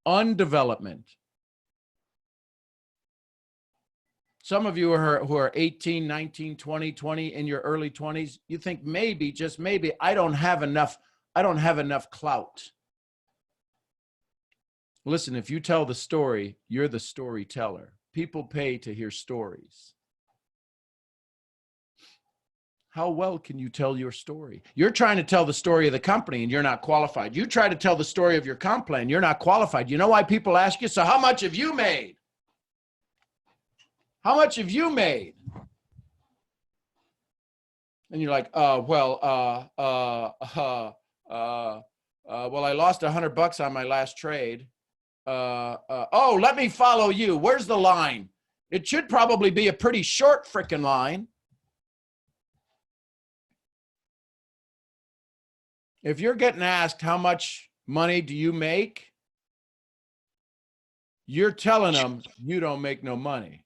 Undevelopment. Some of you who are 18, 19, 20 in your early 20s, you think maybe, just maybe, I don't have enough clout. Listen, if you tell the story, you're the storyteller. People pay to hear stories. How well can you tell your story? You're trying to tell the story of the company and you're not qualified. You try to tell the story of your comp plan, you're not qualified. You know why people ask you, so how much have you made? How much have you made? And you're like, well, I lost $100 on my last trade. Oh, let me follow you. Where's the line? It should probably be a pretty short frickin' line. If you're getting asked how much money do you make, you're telling them you don't make no money.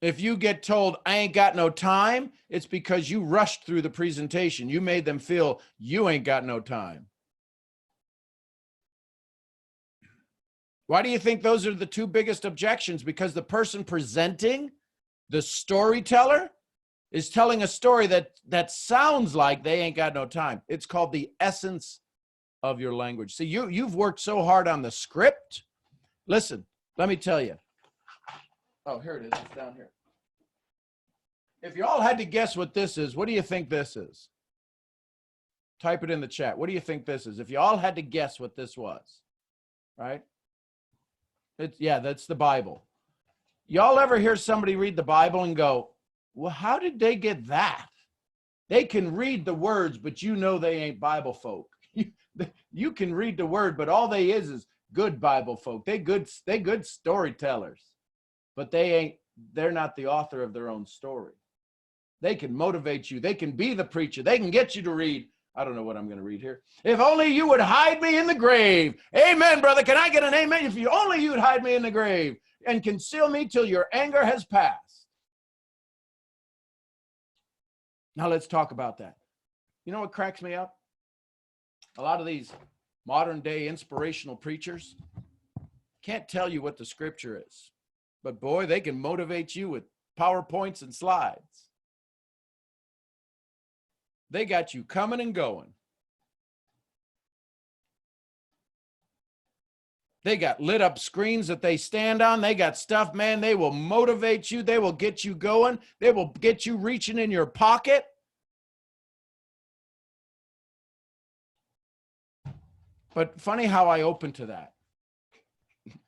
If you get told, I ain't got no time, it's because you rushed through the presentation. You made them feel you ain't got no time. Why do you think those are the two biggest objections? Because the person presenting, the storyteller, is telling a story that sounds like they ain't got no time. It's called the essence of your language. See, you've worked so hard on the script. Listen, let me tell you. Oh, here it is. It's down here. If you all had to guess what this is, what do you think this is? Type it in the chat. What do you think this is? If you all had to guess what this was, right? Yeah, that's the Bible. Y'all ever hear somebody read the Bible and go, well, how did they get that? They can read the words, but you know they ain't Bible folk. You can read the word, but all they is good Bible folk. They good storytellers, but they're not the author of their own story. They can motivate you. They can be the preacher. They can get you to read. I don't know what I'm going to read here. If only you would hide me in the grave. Amen, brother. Can I get an amen? If you only you'd hide me in the grave and conceal me till your anger has passed. Now let's talk about that. You know what cracks me up? A lot of these modern day inspirational preachers can't tell you what the scripture is, but boy, they can motivate you with PowerPoints and slides. They got you coming and going. They got lit up screens that they stand on. They got stuff, man. They will motivate you. They will get you going. They will get you reaching in your pocket. But funny how I opened to that.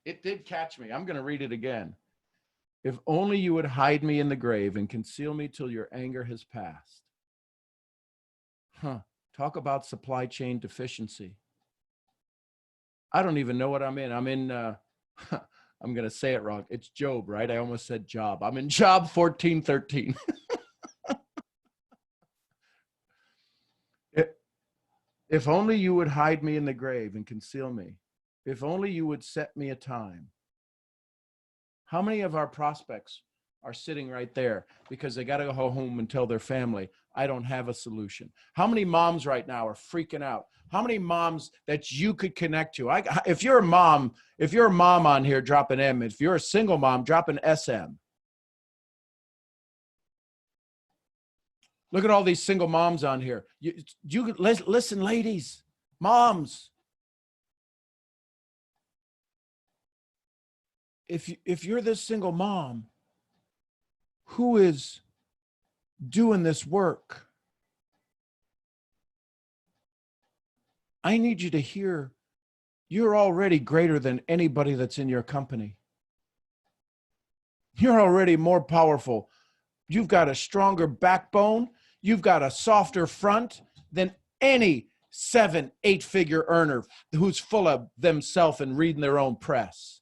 It did catch me. I'm going to read it again. If only you would hide me in the grave and conceal me till your anger has passed. Talk about supply chain deficiency. I don't even know what I'm in. I'm in, I'm going to say it wrong. It's Job, right? I almost said job. I'm in Job 14:13. If only you would hide me in the grave and conceal me. If only you would set me a time. How many of our prospects are sitting right there because they got to go home and tell their family, I don't have a solution? How many moms right now are freaking out? How many moms that you could connect to? If you're a mom on here, drop an M. If you're a single mom, drop an SM. Look at all these single moms on here. You listen, ladies, moms. If you're this single mom who is doing this work, I need you to hear you're already greater than anybody that's in your company. You're already more powerful. You've got a stronger backbone. You've got a softer front than any 7, 8-figure earner who's full of themselves and reading their own press.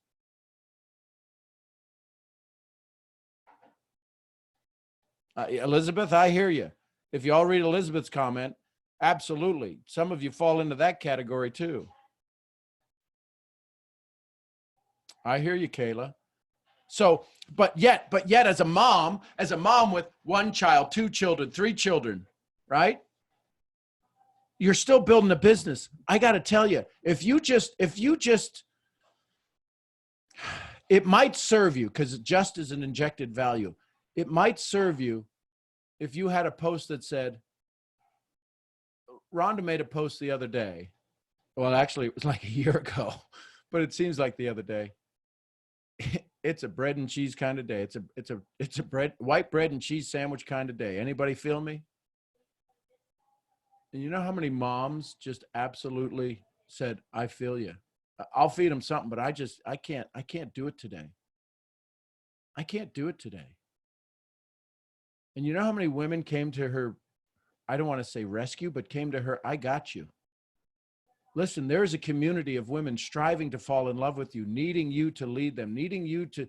Elizabeth, I hear you. If you all read Elizabeth's comment, absolutely. Some of you fall into that category too. I hear you, Kayla. So, but yet as a mom with 1 child, 2 children, 3 children, right? You're still building a business. I got to tell you, if you just, it might serve you, because just is an injected value. It might serve you if you had a post that said, Rhonda made a post the other day. Well, actually, it was like a year ago, but it seems like the other day. It's a bread and cheese kind of day. It's a white bread and cheese sandwich kind of day. Anybody feel me? And you know how many moms just absolutely said, I feel you. I'll feed them something, but I can't do it today. I can't do it today. And you know how many women came to her, I don't want to say rescue, but came to her, I got you. Listen, there is a community of women striving to fall in love with you, needing you to lead them, needing you to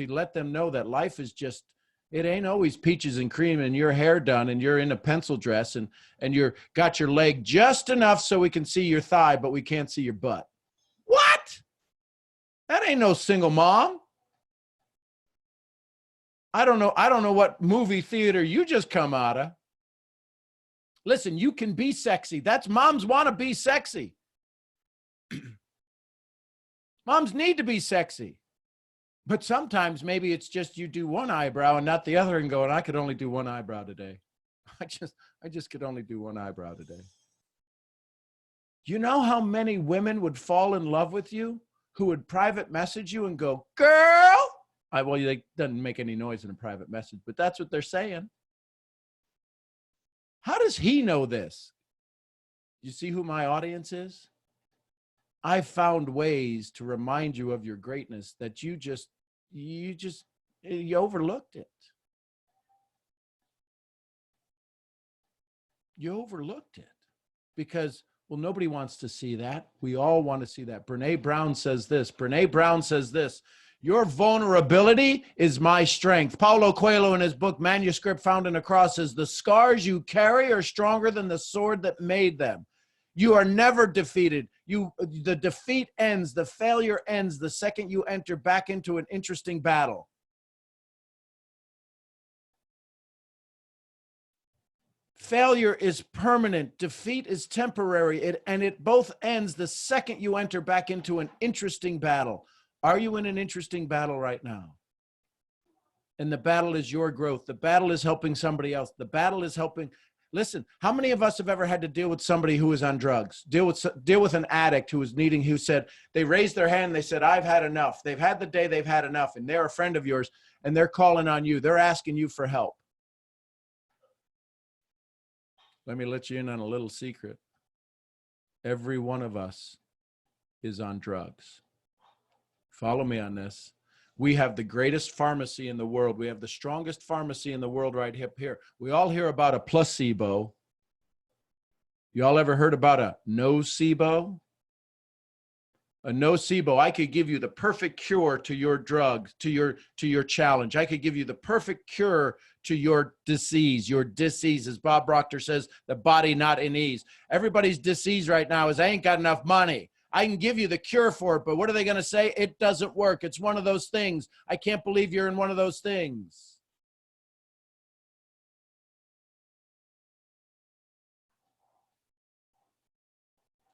let them know that life is just, it ain't always peaches and cream and your hair done and you're in a pencil dress and you're got your leg just enough so we can see your thigh, but we can't see your butt. What? That ain't no single mom. I don't know what movie theater you just come out of. Listen, you can be sexy. That's moms want to be sexy. Moms need to be sexy. But sometimes maybe it's just you do one eyebrow and not the other and go, and I could only do one eyebrow today. I just could only do one eyebrow today. You know how many women would fall in love with you who would private message you and go, girl? Well, they doesn't make any noise in a private message, but that's what they're saying. How does he know this? You see who my audience is? I found ways to remind you of your greatness that you overlooked it. You overlooked it because, well, nobody wants to see that. We all want to see that. Brene Brown says this, your vulnerability is my strength. Paulo Coelho in his book, Manuscript Found in a Cross, says the scars you carry are stronger than the sword that made them. You are never defeated. The defeat ends, the failure ends the second you enter back into an interesting battle. Failure is permanent. Defeat is temporary. And it both ends the second you enter back into an interesting battle. Are you in an interesting battle right now? And the battle is your growth. The battle is helping somebody else. The battle is helping. Listen, how many of us have ever had to deal with somebody who is on drugs, deal with an addict who said, they raised their hand and they said, I've had enough. They've had the day they've had enough, and they're a friend of yours and they're calling on you. They're asking you for help. Let me let you in on a little secret. Every one of us is on drugs. Follow me on this. We have the greatest pharmacy in the world. We have the strongest pharmacy in the world right here. We all hear about a placebo. You all ever heard about a nocebo? A nocebo, I could give you the perfect cure to your drug, to your challenge. I could give you the perfect cure to your disease. Your disease, as Bob Proctor says, the body not in ease. Everybody's disease right now is I ain't got enough money. I can give you the cure for it, but what are they going to say? It doesn't work. It's one of those things. I can't believe you're in one of those things.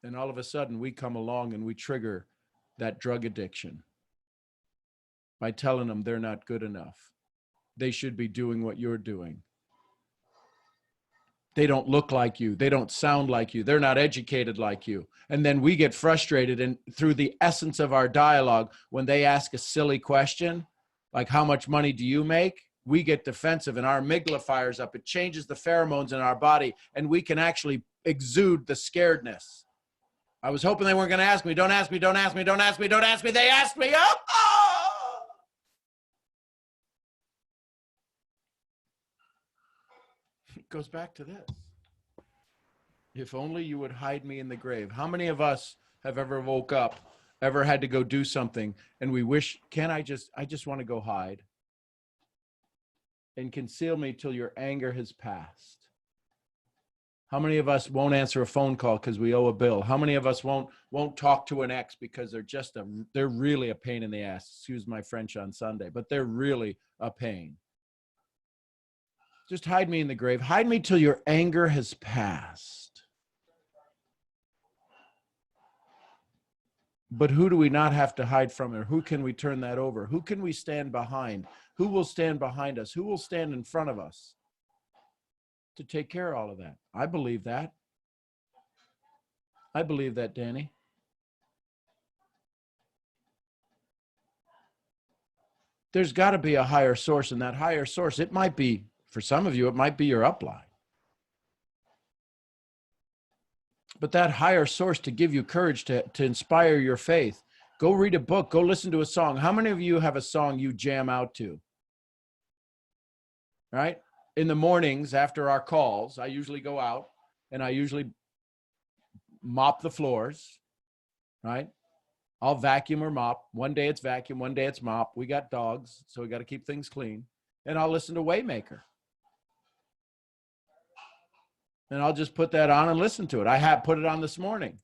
And all of a sudden we come along and we trigger that drug addiction by telling them they're not good enough. They should be doing what you're doing. They don't look like you. They don't sound like you. They're not educated like you. And then we get frustrated, and through the essence of our dialogue, when they ask a silly question, like how much money do you make? We get defensive and our amygdala fires up. It changes the pheromones in our body and we can actually exude the scaredness. I was hoping they weren't going to ask me. Don't ask me, don't ask me, don't ask me, don't ask me. They asked me. Oh! goes back to this. If only you would hide me in the grave. How many of us have ever woke up, ever had to go do something, and we wish, I just want to go hide and conceal me till your anger has passed? How many of us won't answer a phone call because we owe a bill? How many of us won't talk to an ex because they're really a pain in the ass? Excuse my French on Sunday, but they're really a pain. Just hide me in the grave. Hide me till your anger has passed. But who do we not have to hide from, or who can we turn that over? Who can we stand behind? Who will stand behind us? Who will stand in front of us to take care of all of that? I believe that. I believe that, Danny. There's got to be a higher source, and that higher source, it might be, for some of you, it might be your upline. But that higher source to give you courage, to inspire your faith. Go read a book. Go listen to a song. How many of you have a song you jam out to? Right? In the mornings after our calls, I usually go out and I usually mop the floors, right? I'll vacuum or mop. One day it's vacuum, one day it's mop. We got dogs, so we got to keep things clean. And I'll listen to Waymaker. And I'll just put that on and listen to it. I have put it on this morning.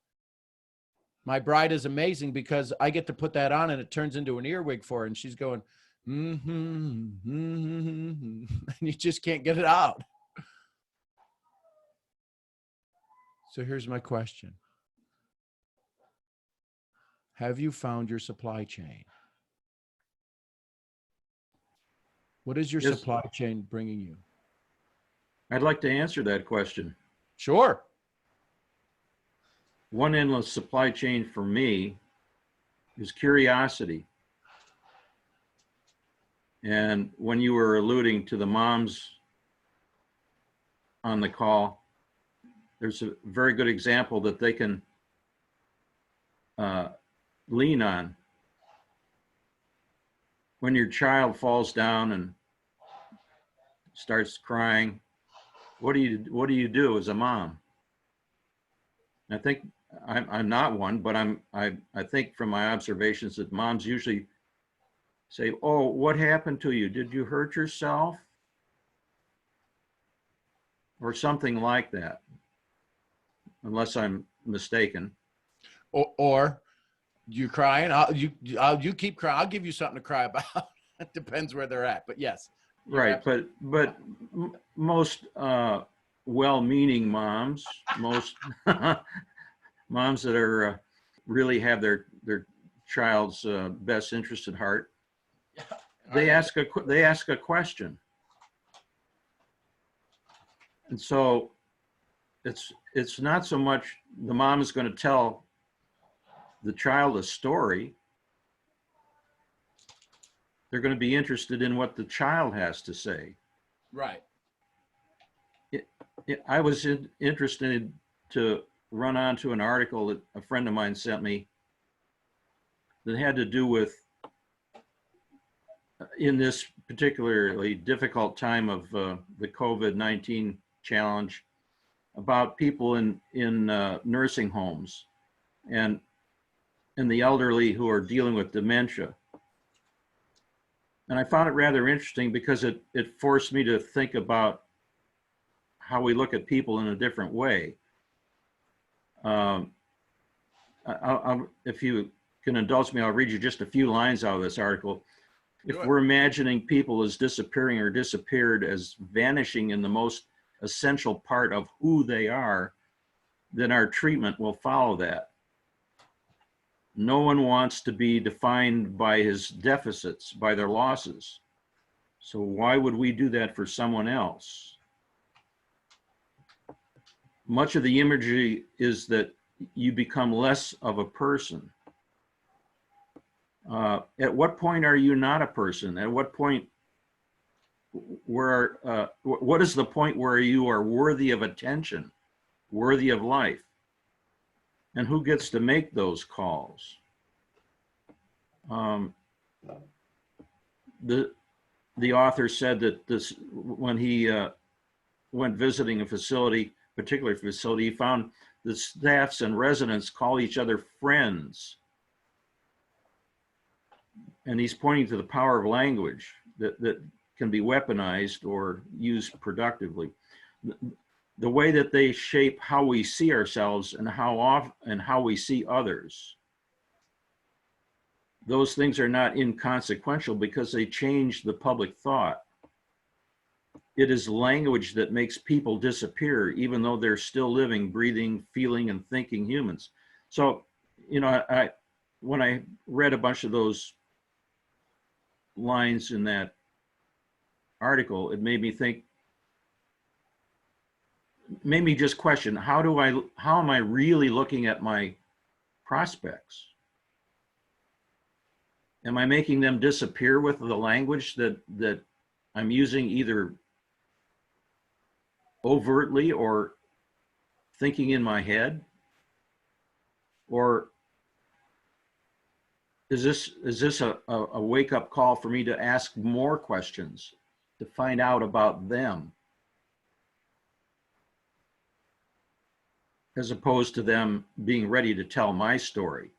My bride is amazing because I get to put that on and it turns into an earwig for her. And she's going, and you just can't get it out. So here's my question. Have you found your supply chain? What is your supply chain bringing you? I'd like to answer that question. Sure. One endless supply chain for me is curiosity. And when you were alluding to the moms on the call, there's a very good example that they can lean on. When your child falls down and starts crying, what do you do as a mom? I think I'm not one, but I think from my observations that moms usually say, "Oh, what happened to you? Did you hurt yourself?" Or something like that, unless I'm mistaken. Or you crying? You keep crying. I'll give you something to cry about. It depends where they're at, but yes. Right, but most well-meaning moms, most moms that are really have their child's best interest at heart, they ask a question, and so it's not so much the mom is going to tell the child a story. They're going to be interested in what the child has to say. Right. I was interested to run onto an article that a friend of mine sent me that had to do with, in this particularly difficult time of the COVID-19 challenge, about people in nursing homes and the elderly who are dealing with dementia. And I found it rather interesting because it forced me to think about how we look at people in a different way. If you can indulge me, I'll read you just a few lines out of this article. If we're imagining people as disappearing or disappeared as vanishing in the most essential part of who they are, then our treatment will follow that. No one wants to be defined by his deficits, by their losses. So why would we do that for someone else? Much of the imagery is that you become less of a person. At what point are you not a person? At what point, what is the point where you are worthy of attention, worthy of life? And who gets to make those calls? The author said that when he went visiting a facility, particular facility, he found the staffs and residents call each other friends. And he's pointing to the power of language that can be weaponized or used productively. The way that they shape how we see ourselves and how we see others. Those things are not inconsequential because they change the public thought. It is language that makes people disappear, even though they're still living, breathing, feeling, and thinking humans. So, you know, when I read a bunch of those lines in that article, it made me think, made me just question, how am I really looking at my prospects? Am I making them disappear with the language that I'm using, either overtly or thinking in my head? Or is this a wake-up call for me to ask more questions, to find out about them, as opposed to them being ready to tell my story?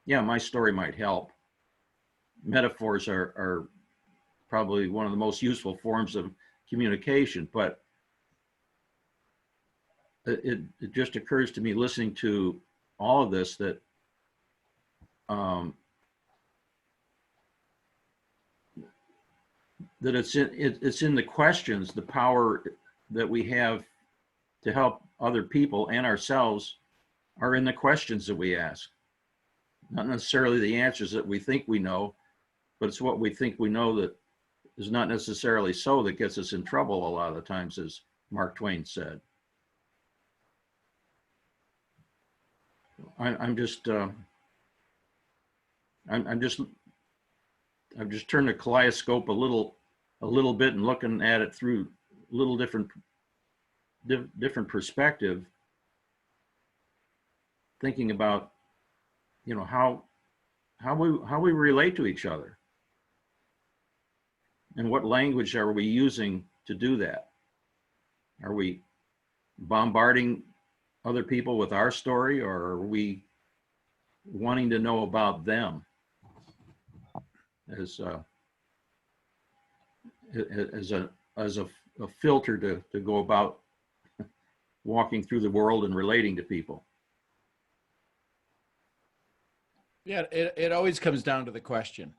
Yeah, my story might help. Metaphors are probably one of the most useful forms of communication, but it just occurs to me, listening to all of this, that that it's in the questions, the power that we have to help other people and ourselves are in the questions that we ask. Not necessarily the answers that we think we know, but it's what we think we know that is not necessarily so that gets us in trouble a lot of the times, as Mark Twain said. I've just turned the kaleidoscope a little bit and looking at it through a little different perspective, thinking about, you know, how we relate to each other, and what language are we using to do that? Are we bombarding other people with our story, or are we wanting to know about them as a filter to go about walking through the world and relating to people? Yeah, it always comes down to the question,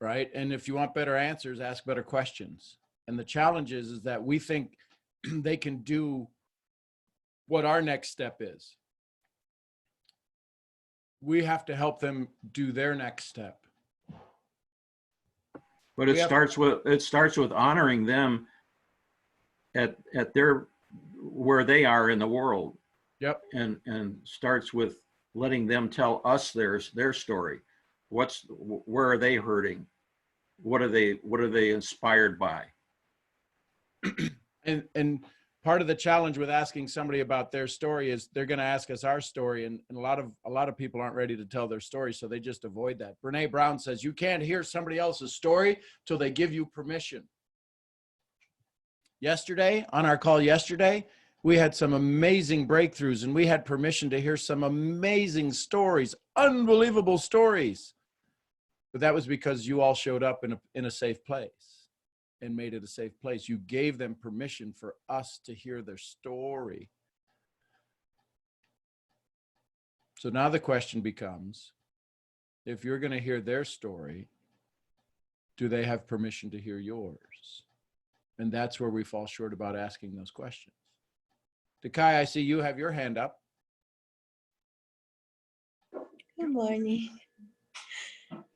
right? And if you want better answers, ask better questions. And the challenge is that we think they can do what our next step is. We have to help them do their next step. But it starts with honoring them at their, where they are in the world. Yep. And starts with letting them tell us their story. Where are they hurting? What are they inspired by? And part of the challenge with asking somebody about their story is they're going to ask us our story, and a lot of people aren't ready to tell their story, so they just avoid that. Brene Brown says you can't hear somebody else's story till they give you permission. Yesterday, on our call yesterday, we had some amazing breakthroughs, and we had permission to hear some amazing stories, unbelievable stories. But that was because you all showed up in a safe place and made it a safe place. You gave them permission for us to hear their story. So now the question becomes, if you're going to hear their story, do they have permission to hear yours? And that's where we fall short about asking those questions. Dekai, I see you have your hand up. Good morning.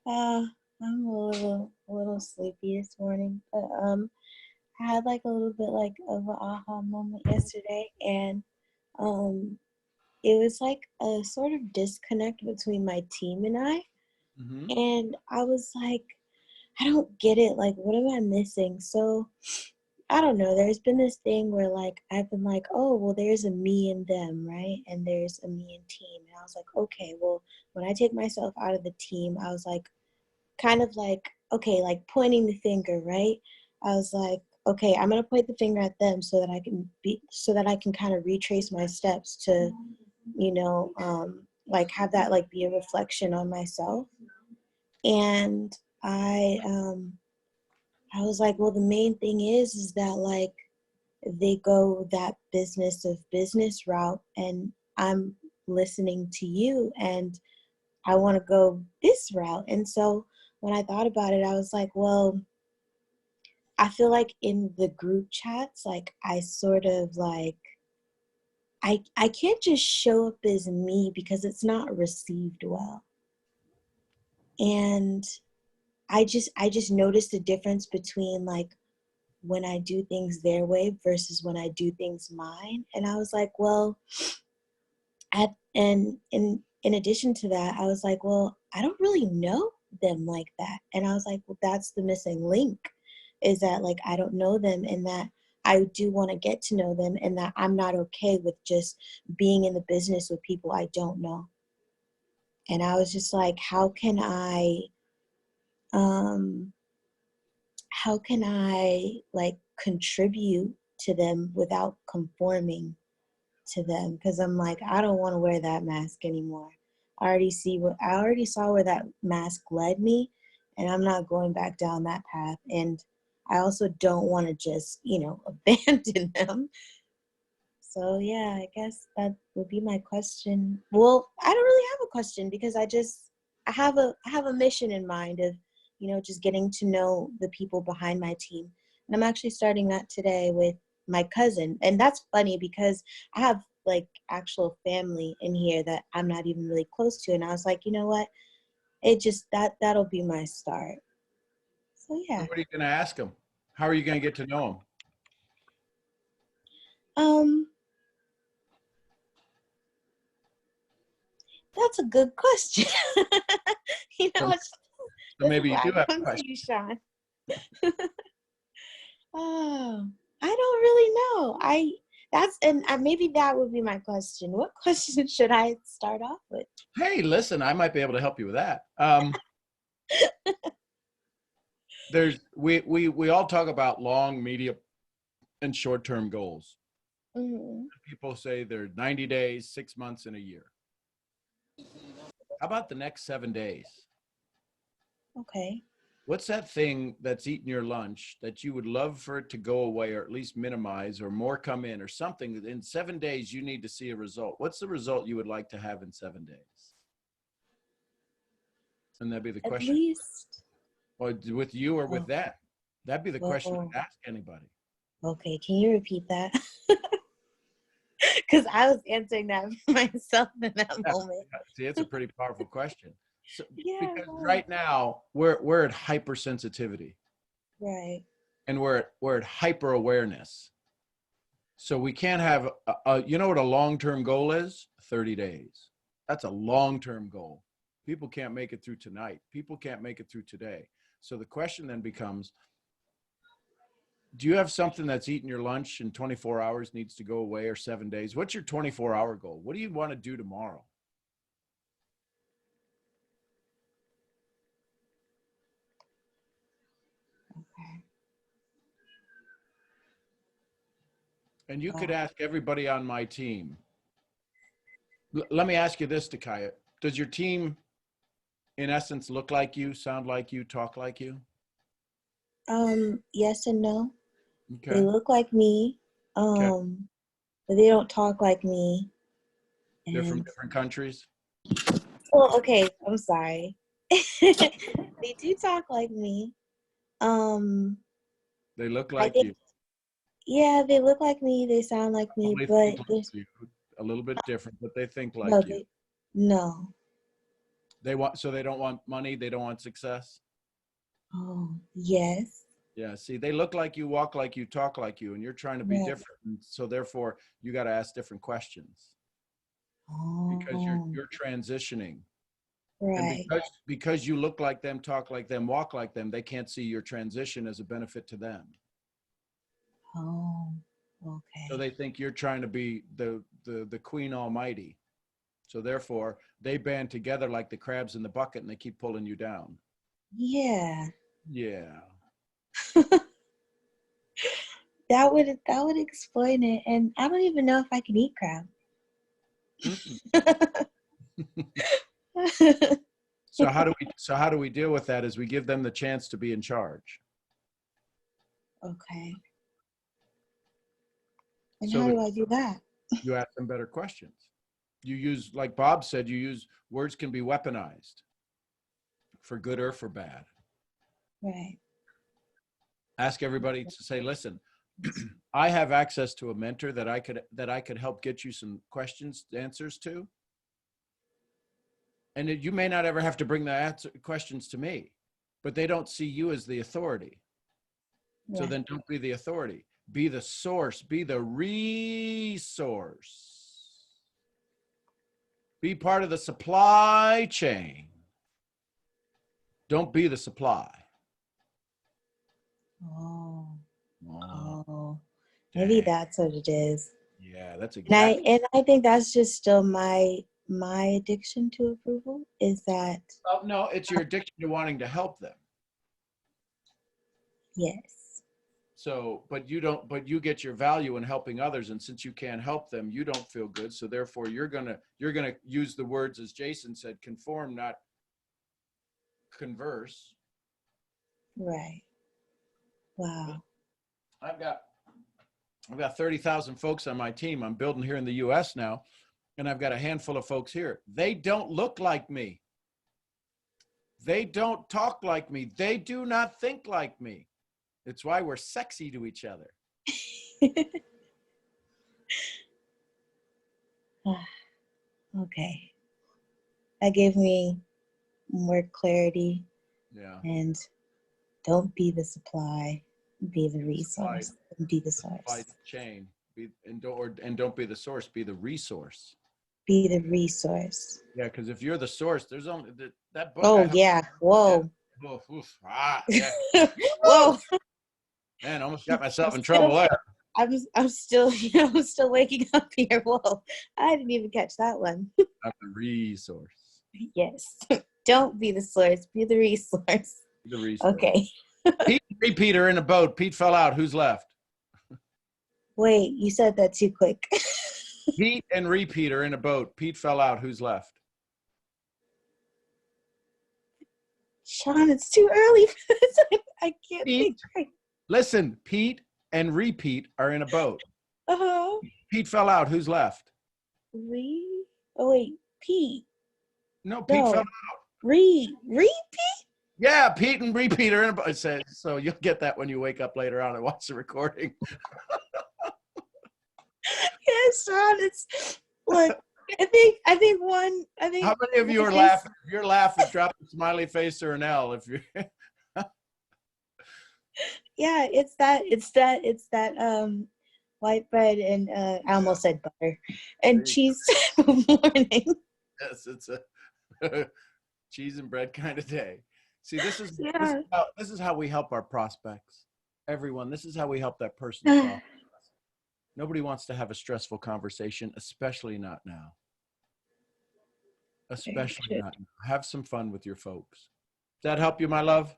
I'm a little sleepy this morning, but I had like a little bit like of an aha moment yesterday, and it was like a sort of disconnect between my team and I. Mm-hmm. And I was like, I don't get it. Like, what am I missing? So I don't know. There's been this thing where like I've been like, oh, well, there's a me and them, right? And there's a me and team. And I was like, okay, well, when I take myself out of the team, I was like, kind of like, okay, like pointing the finger, right? I was like, okay, I'm gonna point the finger at them so that I can kind of retrace my steps to, you know, like have that like be a reflection on myself. And I was like, well, the main thing is that like they go that business of business route, and I'm listening to you, and I want to go this route. And so when I thought about it, I was like, well, I feel like in the group chats, like I sort of like I can't just show up as me because it's not received well. And I just noticed the difference between like when I do things their way versus when I do things mine. And I was like, well, and in addition to that, I was like, well, I don't really know them like that. And I was like, well, that's the missing link, is that like I don't know them, and that I do want to get to know them, and that I'm not okay with just being in the business with people I don't know. And I was just like, um how can I like contribute to them without conforming to them? Because I'm like, I don't want to wear that mask anymore. I already saw where that mask led me, and I'm not going back down that path. And I also don't want to just, you know, abandon them. So yeah, I guess that would be my question. Well, I don't really have a question because I have a mission in mind of, you know, just getting to know the people behind my team. And I'm actually starting that today with my cousin. And that's funny because I have like actual family in here that I'm not even really close to. And I was like, you know what? It just that'll be my start. So So yeah. what are you going to ask them? How are you going to get to know them? Um that's a good question. You know, So, it's so this is maybe you why do I have a come question. to you, Sean. Oh, I don't really know. Maybe that would be my question. What question should I start off with? Hey, listen, I might be able to help you with that. We all talk about long, medium, and short-term goals. Mm, People say they're 90 days, 6 months, and a year. How about the next 7 days? okay. What's that thing that's eating your lunch that you would love for it to go away, or at least minimize, or more come in, or something that in 7 days you need to see a result? What's the result you would like to have in 7 days? And that'd be the At question. least. Or with you or with Oh, that. That'd be the question oh, I'd ask anybody. okay. Can you repeat that? Because I was answering that for myself in that Yeah, moment. yeah. See, it's a pretty powerful question. So, Yeah, because right. right now we're at hypersensitivity, Right. and we're at hyper awareness. So we can't have you know what a long-term goal is? 30 days. That's a long-term goal. People can't make it through tonight. People can't make it through today. So the question then becomes, do you have something that's eating your lunch in 24 hours needs to go away, or 7 days? What's your 24-hour goal? What do you want to do tomorrow? Okay. And you could Wow. ask everybody on my team. Let me ask you this, Takaya. Does your team, in essence, look like you, sound like you, talk like you? Yes and no. They Okay. look like me. Okay. But they don't talk like me. They're from And different countries. well, okay, I'm sorry. They do talk like me. Um, They look I like think, you. yeah, they look like me, they sound like me, Probably but think like there's you. A little bit different, but they think no, like you. no. So they don't want money. They don't want success. Oh, yes. Yeah. See, they look like you, walk like you, talk like you, and you're trying to be Right. different. And so therefore, you got to ask different questions because Oh, you're transitioning. And right. because you look like them, talk like them, walk like them, they can't see your transition as a benefit to them. Oh, So okay. they think you're trying to be the Queen Almighty. So therefore, they band together like the crabs in the bucket, and they keep pulling you down. Yeah. Yeah. That would explain it. And I don't even know if I can eat crab. So how do we deal with that? Is we give them the chance to be in charge. Okay. And So how do I do that? you ask them better questions. You use, like Bob said, words can be weaponized for good or for bad. Right. Ask everybody to say, listen, I have access to a mentor that I could help get you some answers to. And you may not ever have to bring the questions to me, but they don't see you as the authority. So Right. then don't be the authority. Be the source. Be the resource. Be part of the supply chain. Don't be the supply. Oh. Oh, Oh. Maybe dang. that's what it is. Yeah, that's And exactly. I think that's just still my addiction to approval is that Oh, no, it's your addiction to wanting to help them. yes. So, but you get your value in helping others. And since you can't help them, you don't feel good. So therefore you're going to use the words, as Jason said, conform, not converse. Right. Wow. I've got 30,000 folks on my team. I'm building here in the US now. And I've got a handful of folks here. They don't look like me. They don't talk like me. They do not think like me. It's why we're sexy to each other. Okay. That gave me more clarity. Yeah. And don't be the supply, be the resource, and be the Supply source. chain. Don't be the source, be the resource. Be the resource. Yeah, because if you're the source, there's only that book. Oh, yeah. Whoa. Yeah. Yeah. Whoa. Man, almost got myself in trouble there. I'm still, I'm still waking up here. Whoa. I didn't even catch that one. I'm the resource. Yes. Don't be the source, be the resource. The resource. Okay. Pete and Repeat are in a boat. Pete fell out. Who's left? Wait, you said that too quick. Pete and Repeat are in a boat. Pete fell out. Who's left? Sean, it's too early for this. I can't Pete. think. Listen, Pete and Repeat are in a boat. Uh-huh. Pete fell out. Who's left? Oh, wait. Pete. No, Pete fell out. Repeat? Yeah, Pete and Repeat are in a boat. So you'll get that when you wake up later on and watch the recording. Yes, Sean, it's look. I think How many of you are laughing? If you're laughing, drop a smiley face or an L. If you yeah, it's that white bread and I almost said butter and cheese type of morning. Yes, it's a cheese and bread kind of day. See, this is how we help our prospects. Everyone, this is how we help that person talk. Nobody wants to have a stressful conversation, especially not now. Especially not now. Have some fun with your folks. Does that help you, my love?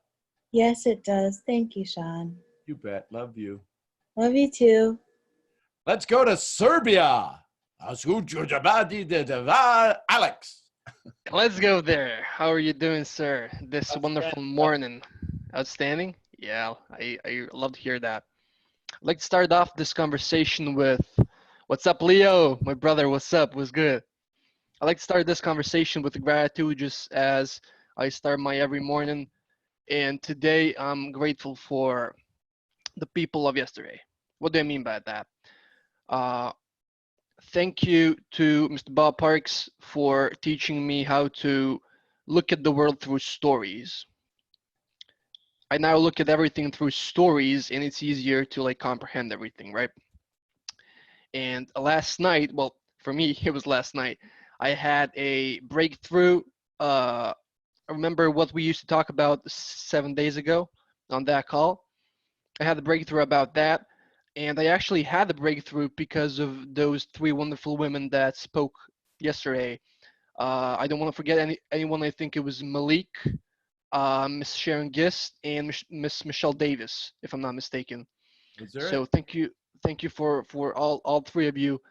Yes, it does. Thank you, Sean. You bet. Love you. Love you too. Let's go to Serbia. Alex. Let's go there. How are you doing, sir? This wonderful morning. Outstanding? Yeah, I love to hear that. I'd like to start off this conversation with, what's up, Leo? My brother, what's up? What's good? I'd like to start this conversation with gratitude just as I start my every morning. And today I'm grateful for the people of yesterday. What do I mean by that? Thank you to Mr. Bob Parks for teaching me how to look at the world through stories. I now look at everything through stories, and it's easier to like comprehend everything, right? And last night, well, for me, it was last night, I had a breakthrough. I remember what we used to talk about 7 days ago on that call. I had the breakthrough about that. And I actually had the breakthrough because of those three wonderful women that spoke yesterday. I don't want to forget anyone. I think it was Malik, Miss Sharon Gist, and Miss Michelle Davis, if I'm not mistaken. Was there So thank you for all three of you.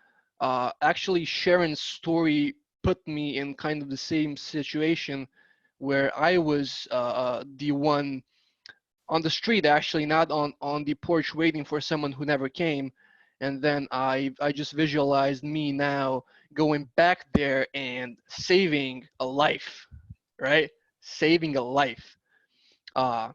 Actually, Sharon's story put me in kind of the same situation where I was the one on the street, actually, not on the porch waiting for someone who never came. And then I just visualized me now going back there and saving a life, right? Saving a life. Uh,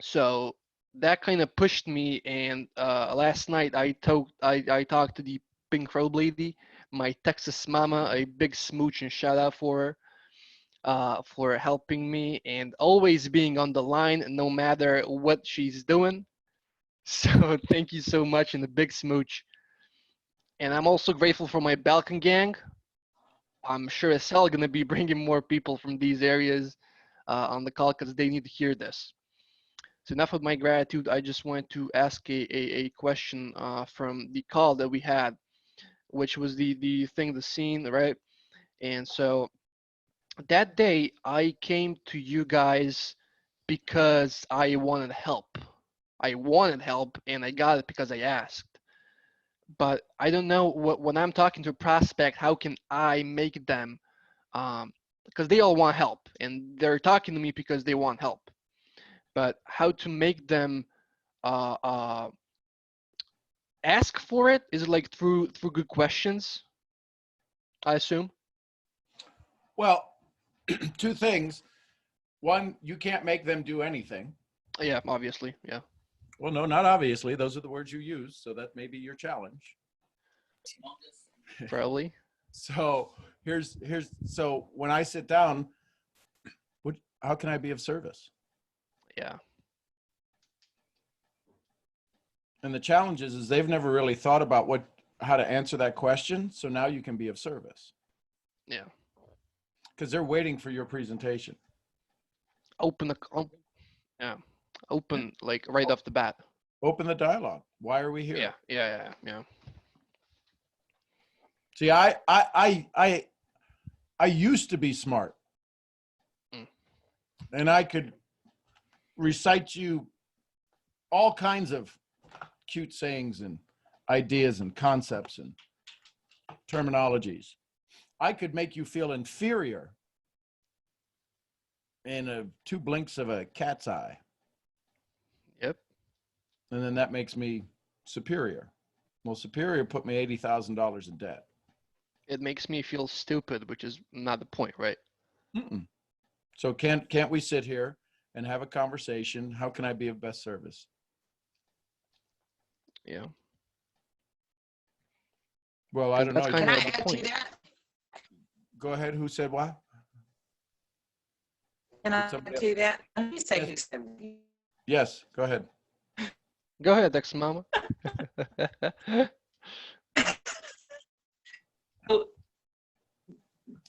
so that kind of pushed me. And last night I talked to the pink robe lady, my Texas mama, a big smooch and shout out for helping me and always being on the line no matter what she's doing. So thank you so much and a big smooch. And I'm also grateful for my Balkan gang. I'm sure as hell gonna be bringing more people from these areas on the call because they need to hear this. So enough of my gratitude. I just want to ask a question from the call that we had, which was the thing, the scene, right? And so that day I came to you guys because I wanted help. I wanted help and I got it because I asked. But I don't know when I'm talking to a prospect, how can I make them because they all want help and they're talking to me because they want help. But how to make them uh, uh, ask for it? Is it like through good questions? I assume. well, two things. One, you can't make them do anything. Yeah, obviously. Yeah. Well, no, not obviously. Those are the words you use, so that may be your challenge. Probably. So so when I sit down, how can I be of service? Yeah. And the challenge is they've never really thought about how to answer that question. So now you can be of service Yeah. because they're waiting for your presentation. Open the yeah. Open like right off the bat. Open the dialogue. Why are we here? Yeah. Yeah. Yeah. Yeah. See, I used to be smart, Mm. and I could recite you all kinds of cute sayings and ideas and concepts and terminologies. I could make you feel inferior in two blinks of a cat's eye. Yep. And then that makes me superior. Well, superior put me $80,000 in debt. It makes me feel stupid, which is not the point, right? Mm-mm. So can't we sit here and have a conversation? How can I be of best service? Yeah. Well, I don't know. That's Can kind I of the add to point. that? Go ahead. Who said what? Can I Somebody add to that? Let me say who said. Yes, go ahead. Go ahead, ex mama.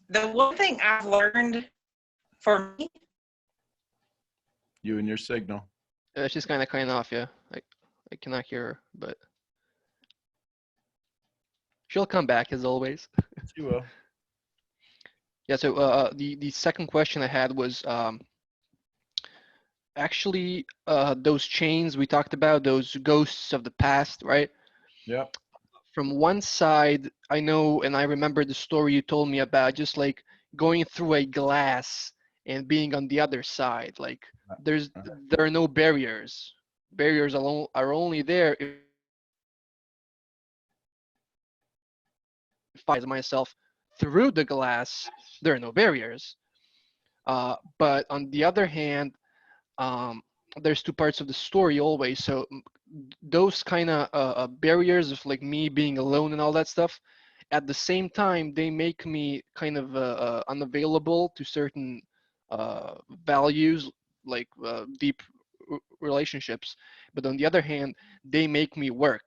The one thing I've learned for me, You and your signal. She's kind of off, yeah. I cannot hear her, but she'll come back as always. She will. Yeah. So the second question I had was actually those chains we talked about, those ghosts of the past, right? Yep. From one side, I know and I remember the story you told me about just like going through a glass and being on the other side. Like there are no barriers. Barriers alone are only there if I find myself through the glass. There are no barriers. But on the other hand, um, there's two parts of the story always. So those kind of barriers of like me being alone and all that stuff, at the same time, they make me kind of unavailable to certain values, like deep relationships. But on the other hand, they make me work.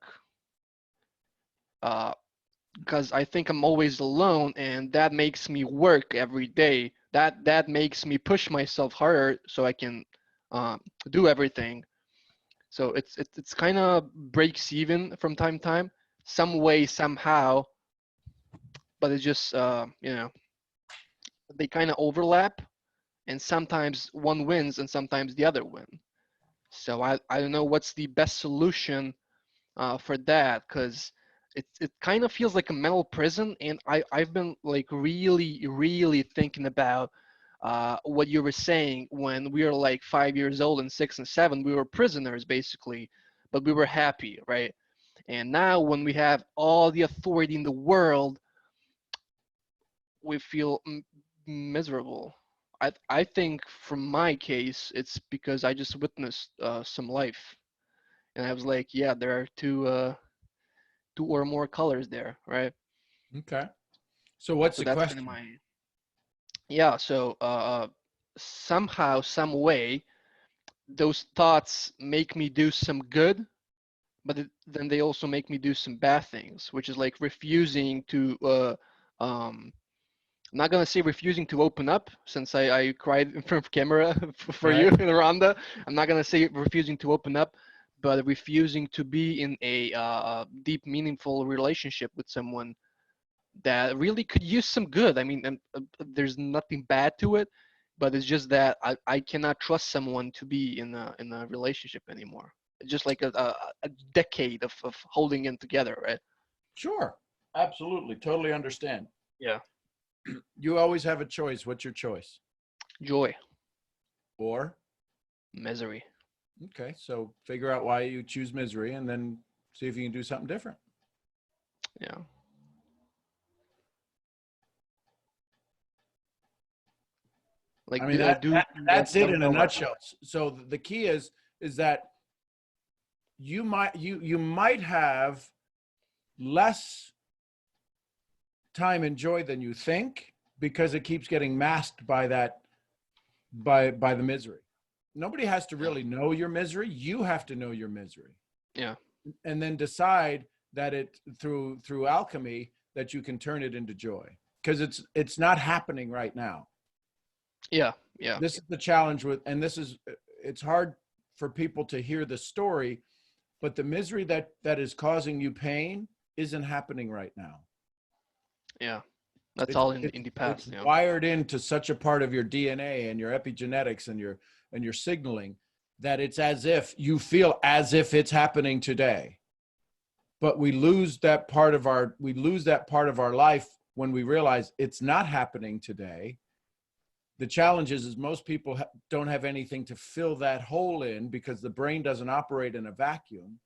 Because I think I'm always alone, and that makes me work every day. That makes me push myself harder so I can do everything. So it's kind of breaks even from time to time, some way somehow. But it's just they kind of overlap, and sometimes one wins and sometimes the other win. So I don't know what's the best solution for that, because it kind of feels like a mental prison, and I've been like really thinking about what you were saying. When we were like 5 years old and 6 and 7, we were prisoners basically, but we were happy, right? And now when we have all the authority in the world, we feel miserable. I think from my case, it's because I just witnessed some life, and I was like, yeah, there are two or more colors there, right? Okay. So what's So the that's kind of question? my, yeah. So somehow, some way, those thoughts make me do some good, but then they also make me do some bad things, which is like refusing to um I'm not gonna say refusing to open up, since I cried in front of camera for you Right. in Rwanda. I'm not gonna say refusing to open up, but refusing to be in a deep, meaningful relationship with someone that really could use some good. I mean, there's nothing bad to it, but it's just that I cannot trust someone to be in a relationship anymore. It's just like a decade of holding in together, right? Sure. Absolutely. Totally understand. Yeah. You always have a choice. What's your choice? Joy, Or, misery. okay, so figure out why you choose misery and then see if you can do something different. Yeah. I Like mean, that's it in a nutshell. So the key is that you might have less time and joy than you think, because it keeps getting masked by that, by the misery. Nobody has to really know your misery. You have to know your misery, Yeah. and then decide that it through alchemy that you can turn it into joy, because it's not happening right now. Yeah. Yeah. This is the challenge with, and it's hard for people to hear the story, but the misery that is causing you pain isn't happening right now. Yeah. That's It's all in the it's past. Yeah. wired into such a part of your DNA and your epigenetics and your signaling, that it's as if you feel as if it's happening today. But we lose that part of our life when we realize it's not happening today. The challenge is most people don't have anything to fill that hole in, because the brain doesn't operate in a vacuum.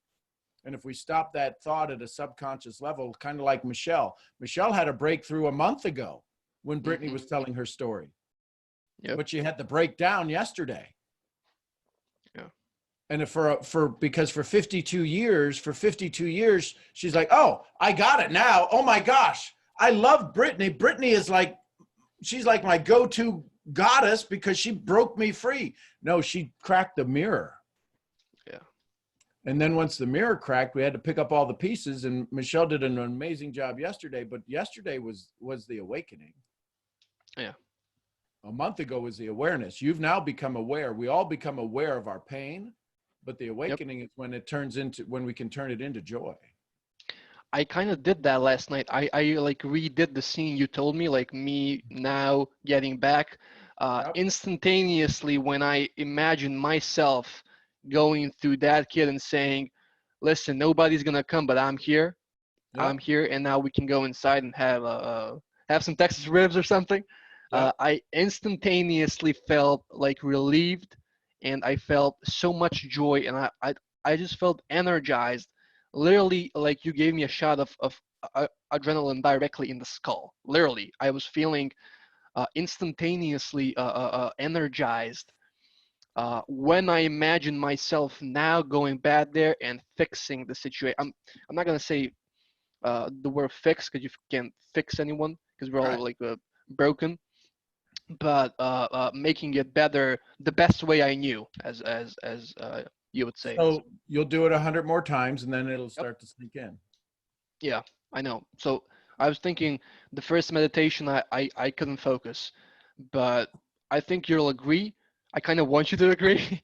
And if we stop that thought at a subconscious level, kind of like Michelle had a breakthrough a month ago when Brittany was telling her story. Yep. But she had the breakdown yesterday. Yeah. And because for 52 years, she's like, oh, I got it now. Oh my gosh, I love Brittany. Brittany is like, she's like my go-to goddess because she broke me free. No, she cracked the mirror. Yeah. And then once the mirror cracked, we had to pick up all the pieces, and Michelle did an amazing job yesterday, but yesterday was the awakening. Yeah. A month ago was the awareness. You've now become aware. We all become aware of our pain, but the awakening is when when we can turn it into joy. I kind of did that last night. I like redid the scene you told me, like me now getting back Yep. instantaneously when I imagine myself going through that kid and saying, listen, nobody's gonna come, but I'm here. Yep. I'm here, and now we can go inside and have some Texas ribs or something. Yep. I instantaneously felt like relieved, and I felt so much joy, and I just felt energized. Literally, like you gave me a shot of adrenaline directly in the skull. Literally, I was feeling instantaneously energized when I imagine myself now going back there and fixing the situation. I'm not gonna say the word fix, because you can't fix anyone, because we're all Right. like broken, but making it better the best way I knew, as you would say. So you'll do it 100 more times, and then it'll Yep. start to sink in. Yeah, I know. So I was thinking the first meditation I couldn't focus, but I think you'll agree. I kind of want you to agree.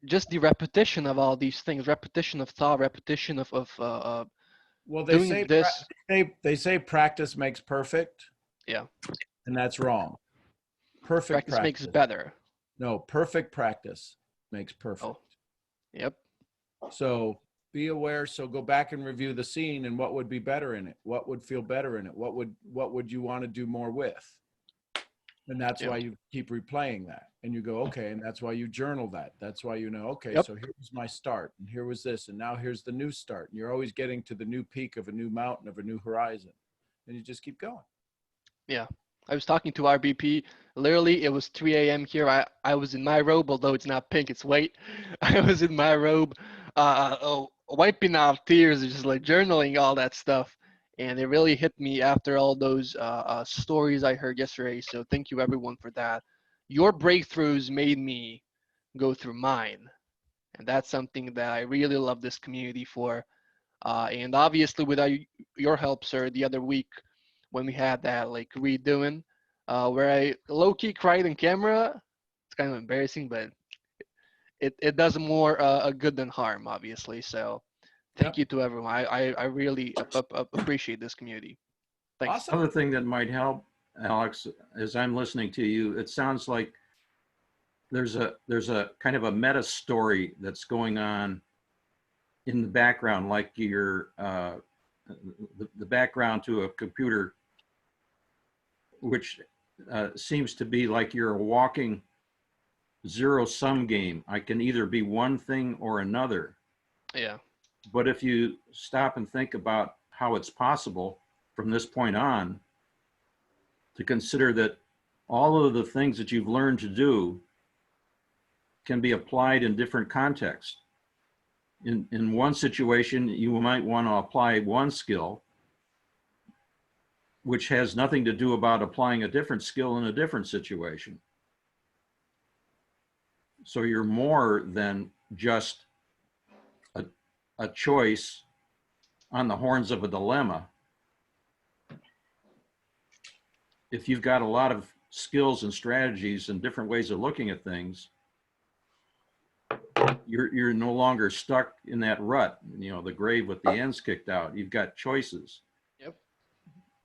Just the repetition of all these things, repetition of thought, repetition of Well, doing this. they say practice makes perfect, Yeah, and that's wrong. Perfect practice makes practice. better. No, perfect practice makes perfect. Oh, Yep. So be aware. So go back and review the scene and what would be better in it. What would feel better in it? What would you want to do more with? And that's Yep. why you keep replaying that. And you go, okay, and that's why you journal that. That's why you know, okay, Yep. so here was my start, and here was this, and now here's the new start. And you're always getting to the new peak of a new mountain, of a new horizon. And you just keep going. Yeah. I was talking to RBP. Literally, it was 3 a.m. here. I was in my robe, although it's not pink, it's white. I was in my robe, wiping off tears, just like journaling all that stuff. And it really hit me after all those stories I heard yesterday. So thank you, everyone, for that. Your breakthroughs made me go through mine. And that's something that I really love this community for. And obviously, without your help, sir, the other week when we had that like redoing, where I low-key cried on camera, it's kind of embarrassing, but it does more good than harm, obviously. So thank you to everyone. I really appreciate this community. Thanks. Awesome. Another thing that might help, Alex, as I'm listening to you, it sounds like there's a kind of a meta story that's going on in the background, like your the background to a computer, which seems to be like you're a walking zero-sum game. I can either be one thing or another. Yeah. But if you stop and think about how it's possible from this point on to consider that all of the things that you've learned to do can be applied in different contexts. In one situation, you might want to apply one skill, which has nothing to do about applying a different skill in a different situation. So you're more than just a choice on the horns of a dilemma. If you've got a lot of skills and strategies and different ways of looking at things, you're no longer stuck in that rut, you know, the grave with the ends kicked out. You've got choices. Yep.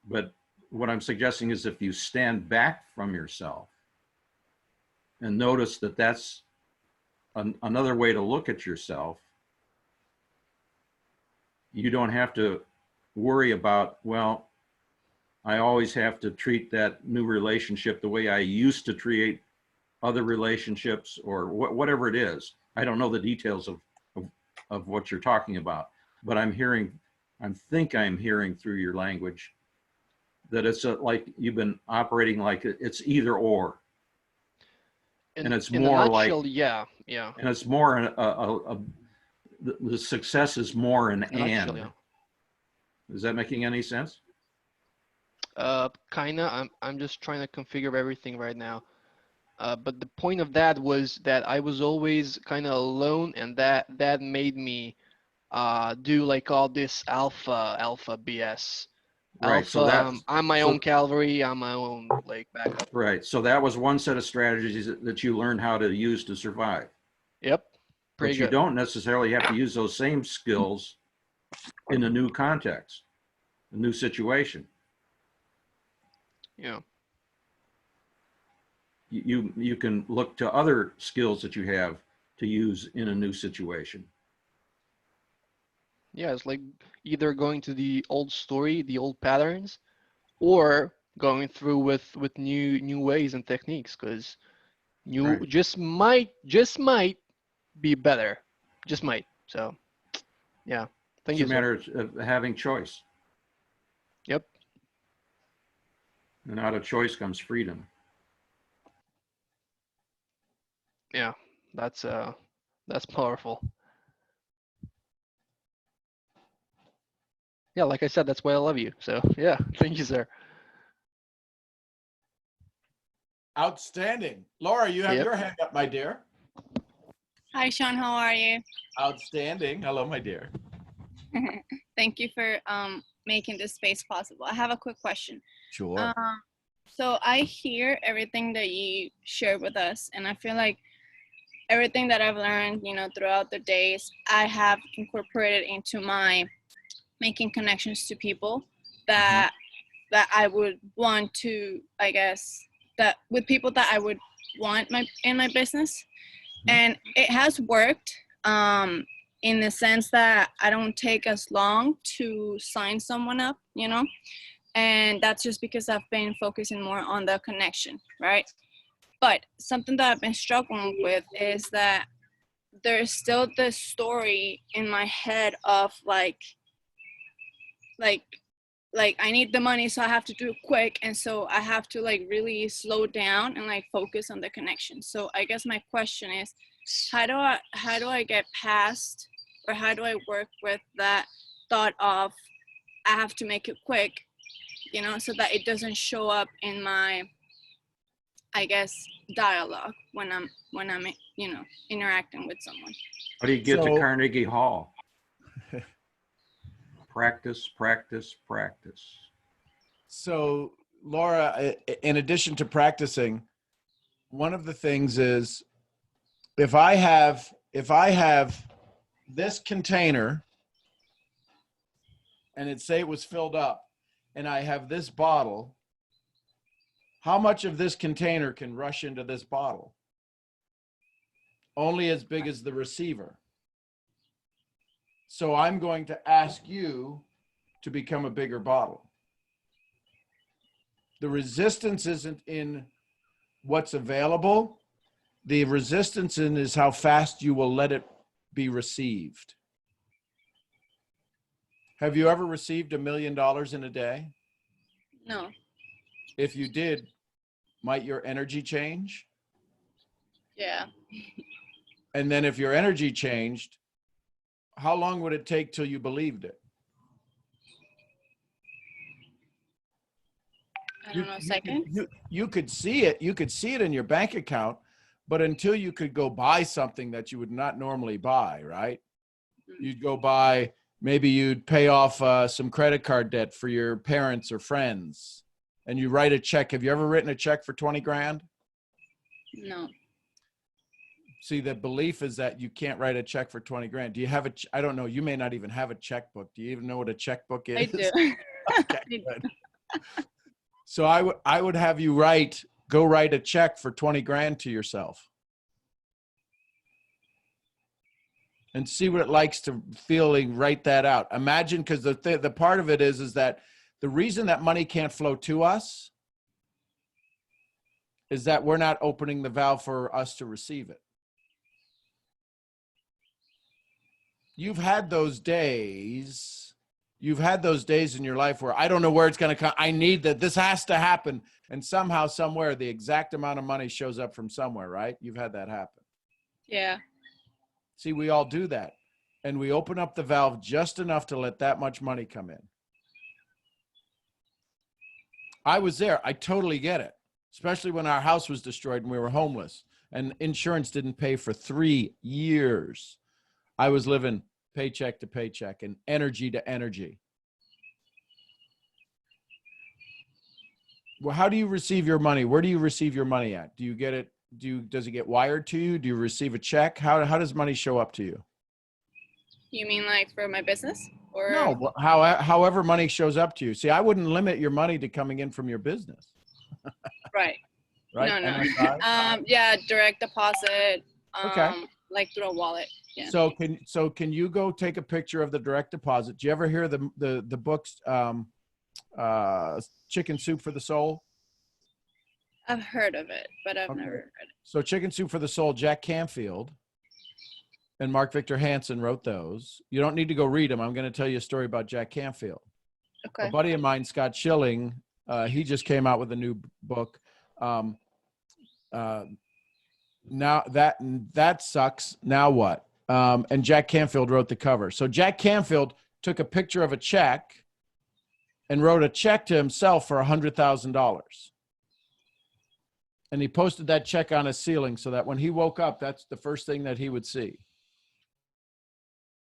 But what I'm suggesting is if you stand back from yourself and notice that that's another way to look at yourself, you don't have to worry about, well, I always have to treat that new relationship the way I used to treat other relationships, or whatever it is. I don't know the details of what you're talking about, but I think I'm hearing through your language that it's like you've been operating like it's either or. And it's more like, yeah. And it's more the success is more an and. Yeah. Is that making any sense? Kinda. I'm just trying to configure everything right now. But the point of that was that I was always kind of alone, and that made me do like all this alpha BS. Right. So that's I'm my own cavalry. I'm my own like backup. right. So that was one set of strategies that you learned how to use to survive. Yep. But you don't necessarily have to use those same skills in a new context, a new situation. Yeah. You can look to other skills that you have to use in a new situation. Yeah, it's like either going to the old story, the old patterns, or going through with new ways and techniques, because you just might be better, just might. So yeah, thank you. It's a matter of having choice. Yep. And out of choice comes freedom. Yeah, that's powerful. Yeah, like I said, that's why I love you. So yeah, thank you, sir. Outstanding. Laura, you have your hand up, my dear. Hi, Sean. How are you? Outstanding. Hello, my dear. Thank you for making this space possible. I have a quick question. Sure. So I hear everything that you shared with us, and I feel like everything that I've learned, you know, throughout the days, I have incorporated into my making connections to people that I would want to, I guess, that with people that I would want in my business. And it has worked. in the sense that I don't take as long to sign someone up, you know, and that's just because I've been focusing more on the connection, right? But something that I've been struggling with is that there's still this story in my head of like I need the money, so I have to do it quick, and so I have to like really slow down and like focus on the connection. So I guess my question is, how do I get past, or how do I work with that thought of I have to make it quick, you know, so that it doesn't show up in my, I guess, dialogue when I'm you know, interacting with someone. How do you get to So- Carnegie Hall? Practice, practice, practice. So, Laura, in addition to practicing, one of the things is if I have this container and it say it was filled up, and I have this bottle, how much of this container can rush into this bottle? Only as big as the receiver. So I'm going to ask you to become a bigger bottle. The resistance isn't in what's available. The resistance in is how fast you will let it be received. Have you ever received $1 million in a day? No. If you did, might your energy change? Yeah. And then if your energy changed, how long would it take till you believed it? I don't know, second. You could see it. You could see it in your bank account, but until you could go buy something that you would not normally buy, right? You'd go buy, maybe you'd pay off some credit card debt for your parents or friends, and you write a check. Have you ever written a check for 20 grand? No. See, the belief is that you can't write a check for 20 grand. Do you have I don't know. You may not even have a checkbook. Do you even know what a checkbook is? I do. Okay, good. So I would have you go write a check for 20 grand to yourself and see what it likes to write that out. Imagine, because the part of it is that the reason that money can't flow to us is that we're not opening the valve for us to receive it. You've had those days in your life where I don't know where it's going to come. I need that. This has to happen. And somehow, somewhere, the exact amount of money shows up from somewhere, right? You've had that happen. Yeah. See, we all do that. And we open up the valve just enough to let that much money come in. I was there. I totally get it. Especially when our house was destroyed and we were homeless and insurance didn't pay for 3 years. I was living paycheck to paycheck and energy to energy. Well, how do you receive your money? Where do you receive your money at? Do you get it? Does it get wired to you? Do you receive a check? How does money show up to you? You mean like for my business? Or No, however money shows up to you. See, I wouldn't limit your money to coming in from your business. right. Right? No. MSI? Yeah, direct deposit. Okay. Like through a wallet. Yeah. So can you go take a picture of the direct deposit? Do you ever hear the books Chicken Soup for the Soul? I've heard of it, but I've Okay. never read it. So Chicken Soup for the Soul, Jack Canfield and Mark Victor Hansen wrote those. You don't need to go read them. I'm going to tell you a story about Jack Canfield. Okay. A buddy of mine, Scott Schilling, he just came out with a new book. Now that sucks. Now what? And Jack Canfield wrote the cover. So Jack Canfield took a picture of a check and wrote a check to himself for $100,000. And he posted that check on his ceiling so that when he woke up, that's the first thing that he would see.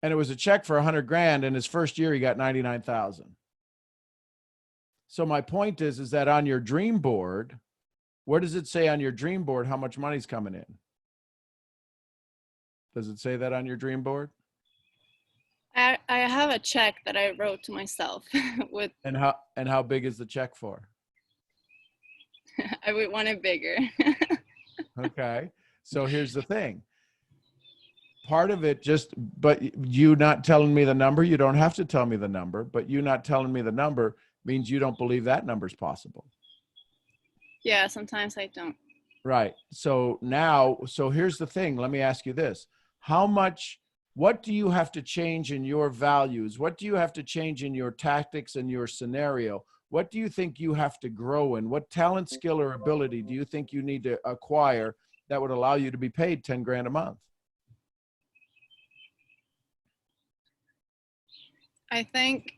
And it was a check for 100 grand. In his first year, he got 99,000. So my point is that on your dream board, where does it say on your dream board how much money's coming in? Does it say that on your dream board? I have a check that I wrote to myself with. And how big is the check for? I would want it bigger. Okay. So here's the thing. part of it but you not telling me the number, you don't have to tell me the number, but you not telling me the number means you don't believe that number's possible. Yeah, sometimes I don't. Right. So here's the thing. Let me ask you this. What do you have to change in your values? What do you have to change in your tactics and your scenario? What do you think you have to grow in? What talent, skill, or ability do you think you need to acquire that would allow you to be paid 10 grand a month? I think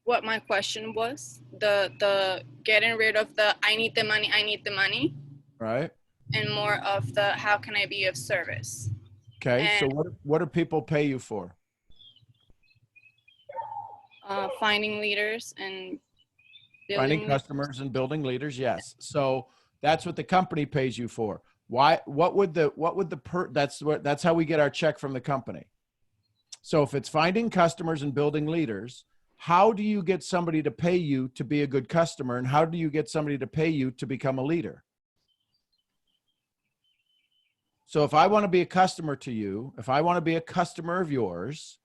what my question was, the getting rid of the I need the money, Right. and more of the how can I be of service. Okay. And So what do people pay you for? finding leaders and Finding customers and building leaders. Yes. So that's what the company pays you for. Why? That's how we get our check from the company. So if it's finding customers and building leaders, how do you get somebody to pay you to be a good customer? And how do you get somebody to pay you to become a leader? So if I want to be a customer to you, if I want to be a customer of yours,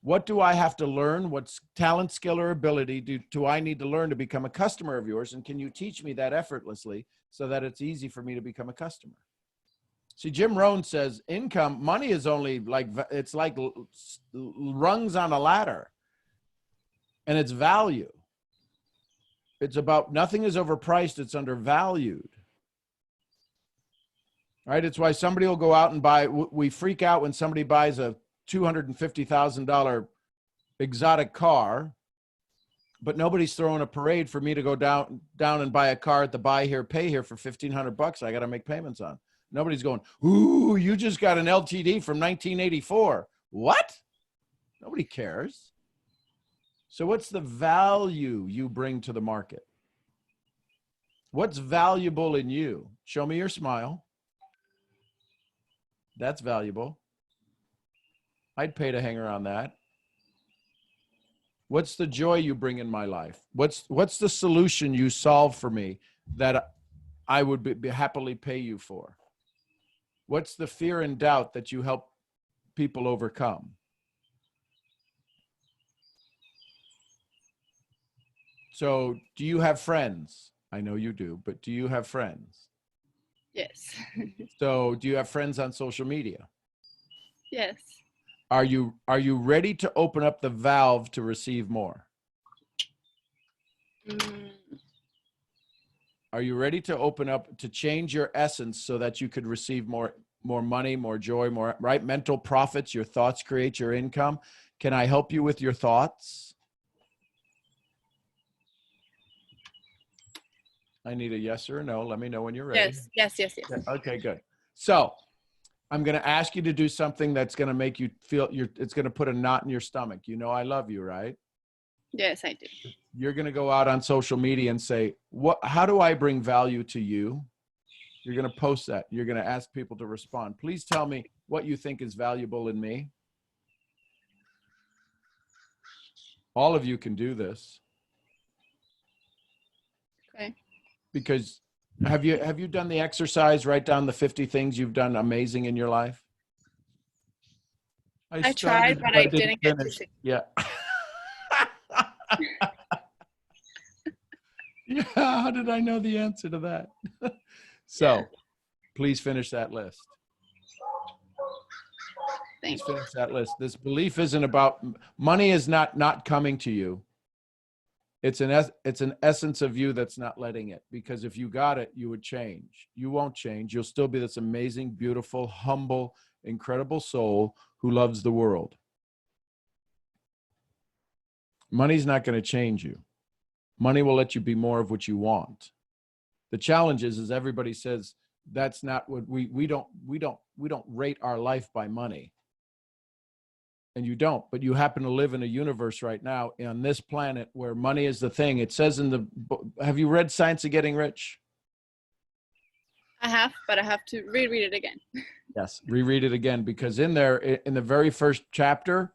what do I have to learn? What talent, skill, or ability do I need to learn to become a customer of yours? And can you teach me that effortlessly so that it's easy for me to become a customer? See, Jim Rohn says money is only it's like rungs on a ladder, and it's value. It's about nothing is overpriced. It's undervalued. Right? It's why somebody will go out and we freak out when somebody buys a $250,000 exotic car, but nobody's throwing a parade for me to go down and buy a car at the buy here, pay here for $1,500 I got to make payments on. Nobody's going, ooh, you just got an LTD from 1984. What? Nobody cares. So what's the value you bring to the market? What's valuable in you? Show me your smile. That's valuable. I'd pay to hang around that. What's the joy you bring in my life? What's the solution you solve for me that I would be happily pay you for? What's the fear and doubt that you help people overcome? So do you have friends? I know you do, but do you have friends? Yes. So do you have friends on social media? Yes. Are you ready to open up the valve to receive more? Are you ready to open up, to change your essence so that you could receive more money, more joy, more, right? Mental profits, your thoughts create your income. Can I help you with your thoughts? I need a yes or a no. Let me know when you're ready. Yes. Okay, good. So I'm going to ask you to do something that's going to make you feel it's going to put a knot in your stomach. You know, I love you, right? Yes, I do. You're going to go out on social media and say, how do I bring value to you? You're going to post that. You're going to ask people to respond. Please tell me what you think is valuable in me. All of you can do this. Okay. Because have you done the exercise, write down the 50 things you've done amazing in your life? I tried, but I didn't get to. Yeah. Yeah, how did I know the answer to that? So, please finish that list. Please finish that list. This belief isn't about money is not coming to you. It's an essence of you that's not letting it, because if you got it, you would change. You won't change. You'll still be this amazing, beautiful, humble, incredible soul who loves the world. Money's not going to change you. Money will let you be more of what you want. The challenge is everybody says that's not what we don't rate our life by money. And you don't, but you happen to live in a universe right now on this planet where money is the thing. It says in the book, have you read Science of Getting Rich? I have, but I have to reread it again. Yes, reread it again, because in there, in the very first chapter,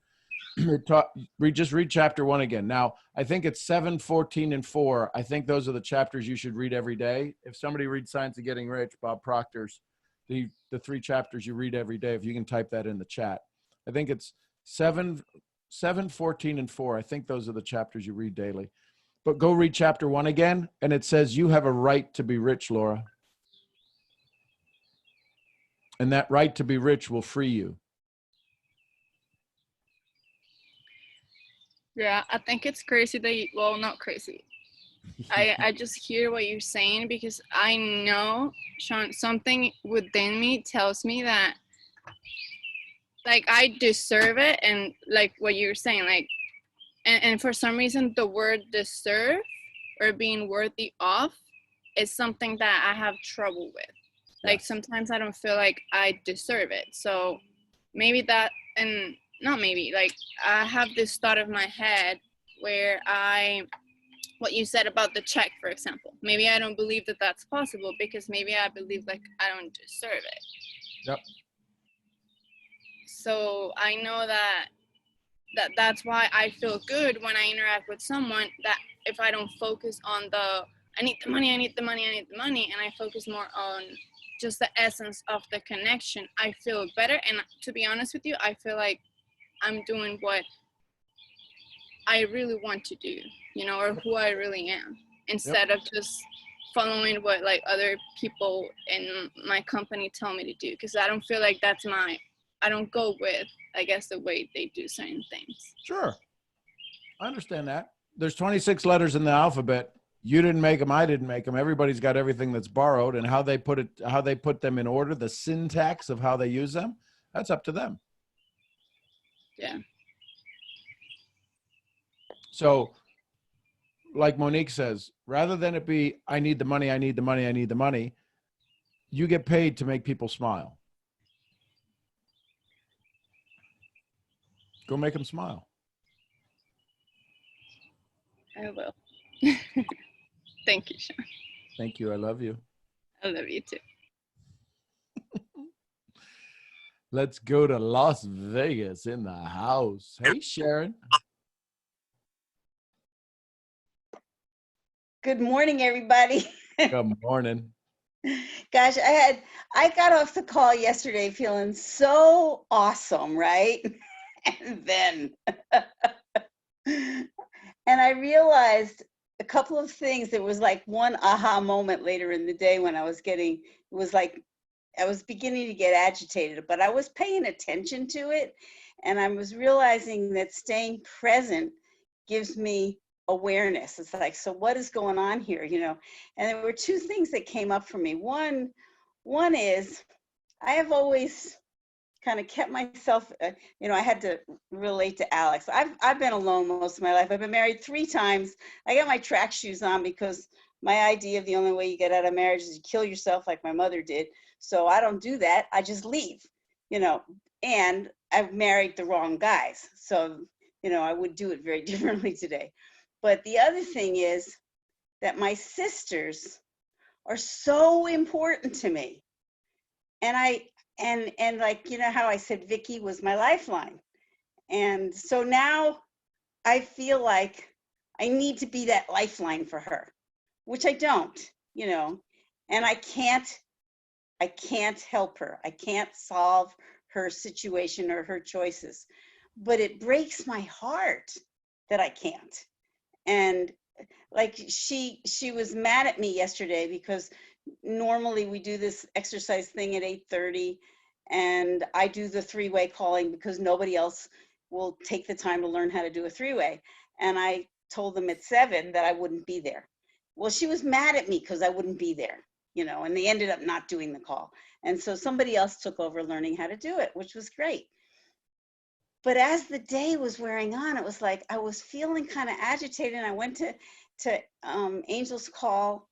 just read chapter 1 again. Now, I think it's 7, 14, and 4. I think those are the chapters you should read every day. If somebody reads Science of Getting Rich, Bob Proctor's, the 3 chapters you read every day, if you can type that in the chat. I think it's 7, 14, and 4. I think those are the chapters you read daily. But go read chapter 1 again, and it says you have a right to be rich, Laura. And that right to be rich will free you. Yeah, I think it's crazy that you, well, not crazy. I just hear what you're saying because I know, Sean, something within me tells me that like I deserve it, and like what you're saying, like and for some reason the word deserve or being worthy of is something that I have trouble with. Like sometimes I don't feel like I deserve it. So maybe that, and not maybe, like I have this thought of my head where what you said about the check, for example, maybe I don't believe that that's possible because maybe I believe like I don't deserve it. Yep. So I know that's why I feel good when I interact with someone, that if I don't focus on the I need the money, and I focus more on just the essence of the connection, I feel better. And to be honest with you, I feel like I'm doing what I really want to do, or who I really am, instead of just following what like other people in my company tell me to do, because I don't feel like I don't go with, I guess, the way they do certain things. Sure. I understand that. There's 26 letters in the alphabet. You didn't make them. I didn't make them. Everybody's got everything that's borrowed, and how they put them in order, the syntax of how they use them, that's up to them. Yeah. So like Monique says, rather than it be, I need the money, I need the money, I need the money, you get paid to make people smile. Go make them smile. I will. Thank you, Sean. Thank you. I love you. I love you too. Let's go to Las Vegas in the house. Hey, Sharon. Good morning, everybody. Good morning. Gosh, I got off the call yesterday feeling so awesome, right? And then, and I realized a couple of things. There was like one aha moment later in the day when I was beginning to get agitated, but I was paying attention to it. And I was realizing that staying present gives me awareness. It's like, so what is going on here, And there were 2 things that came up for me. One is I have always kind of kept myself, I had to relate to Alex. I've been alone most of my life. I've been married 3 times. I got my track shoes on because my idea of the only way you get out of marriage is to kill yourself like my mother did. So I don't do that. I just leave, and I've married the wrong guys. So, I would do it very differently today. But the other thing is that my sisters are so important to me. And and like, how I said Vicky was my lifeline. And so now I feel like I need to be that lifeline for her, which I don't, and I can't help her. I can't solve her situation or her choices, but it breaks my heart that I can't. And like she was mad at me yesterday because normally we do this exercise thing at 8:30, and I do the 3-way calling because nobody else will take the time to learn how to do a 3-way. And I told them at 7 that I wouldn't be there. Well, she was mad at me because I wouldn't be there, and they ended up not doing the call. And so somebody else took over learning how to do it, which was great. But as the day was wearing on, it was like I was feeling kind of agitated. And I went to Angel's call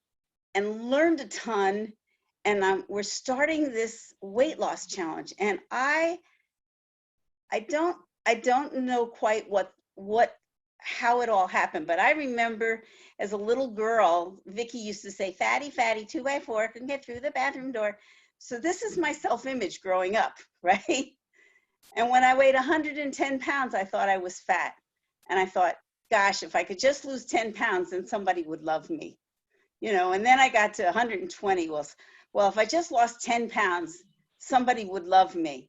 and learned a ton. And we're starting this weight loss challenge. And I don't know quite how it all happened, but I remember as a little girl, Vicky used to say, "Fatty, fatty, 2x4 can get through the bathroom door." So this is my self-image growing up, right? And when I weighed 110 pounds, I thought I was fat. And I thought, gosh, if I could just lose 10 pounds, then somebody would love me. You know, and then I got to 120. Well, if I just lost 10 pounds, somebody would love me.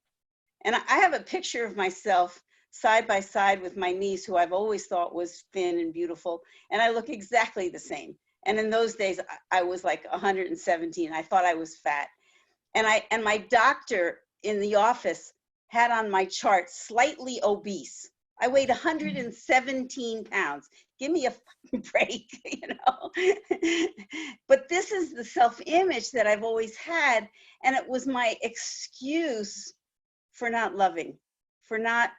And I have a picture of myself side by side with my niece, who I've always thought was thin and beautiful. And I look exactly the same. And in those days, I was like 117. I thought I was fat. And my doctor in the office had on my chart slightly obese. I weighed 117 pounds. Give me a break, you know. But this is the self-image that I've always had. And it was my excuse for not loving, for not,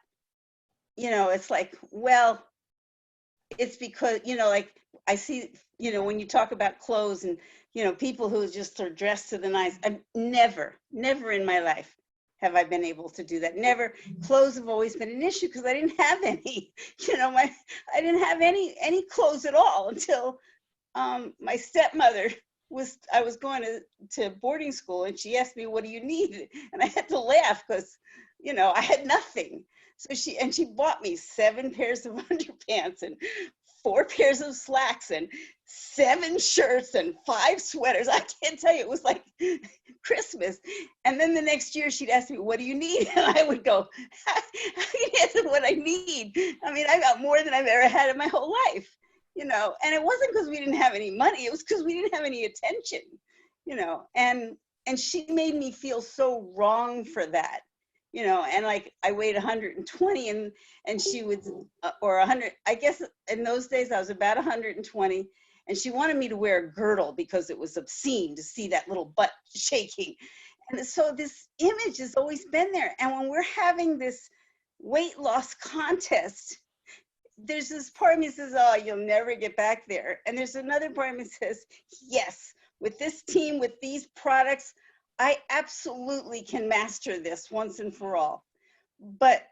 you know, it's like, well, it's because, you know, like I see, you know, when you talk about clothes and, you know, people who just are dressed to the nines, I've never in my life have I been able to do that. Never. Clothes have always been an issue because I didn't have any, you know, I didn't have any clothes at all until my stepmother I was going to boarding school, and she asked me, what do you need? And I had to laugh because, you know, I had nothing. So she bought me 7 pairs of underpants and 4 pairs of slacks and 7 shirts and 5 sweaters. I can't tell you, it was like Christmas. And then the next year she'd ask me, what do you need? And I would go, how can you answer what I need? I mean, I got more than I've ever had in my whole life, you know. And it wasn't because we didn't have any money, it was because we didn't have any attention, you know. And she made me feel so wrong for that. You know, and like I weighed 120 and she would, or 100, I guess in those days I was about 120, and she wanted me to wear a girdle because it was obscene to see that little butt shaking. And so this image has always been there. And when we're having this weight loss contest, there's this part of me that says, oh, you'll never get back there. And there's another part of me that says, yes, with this team, with these products, I absolutely can master this once and for all. But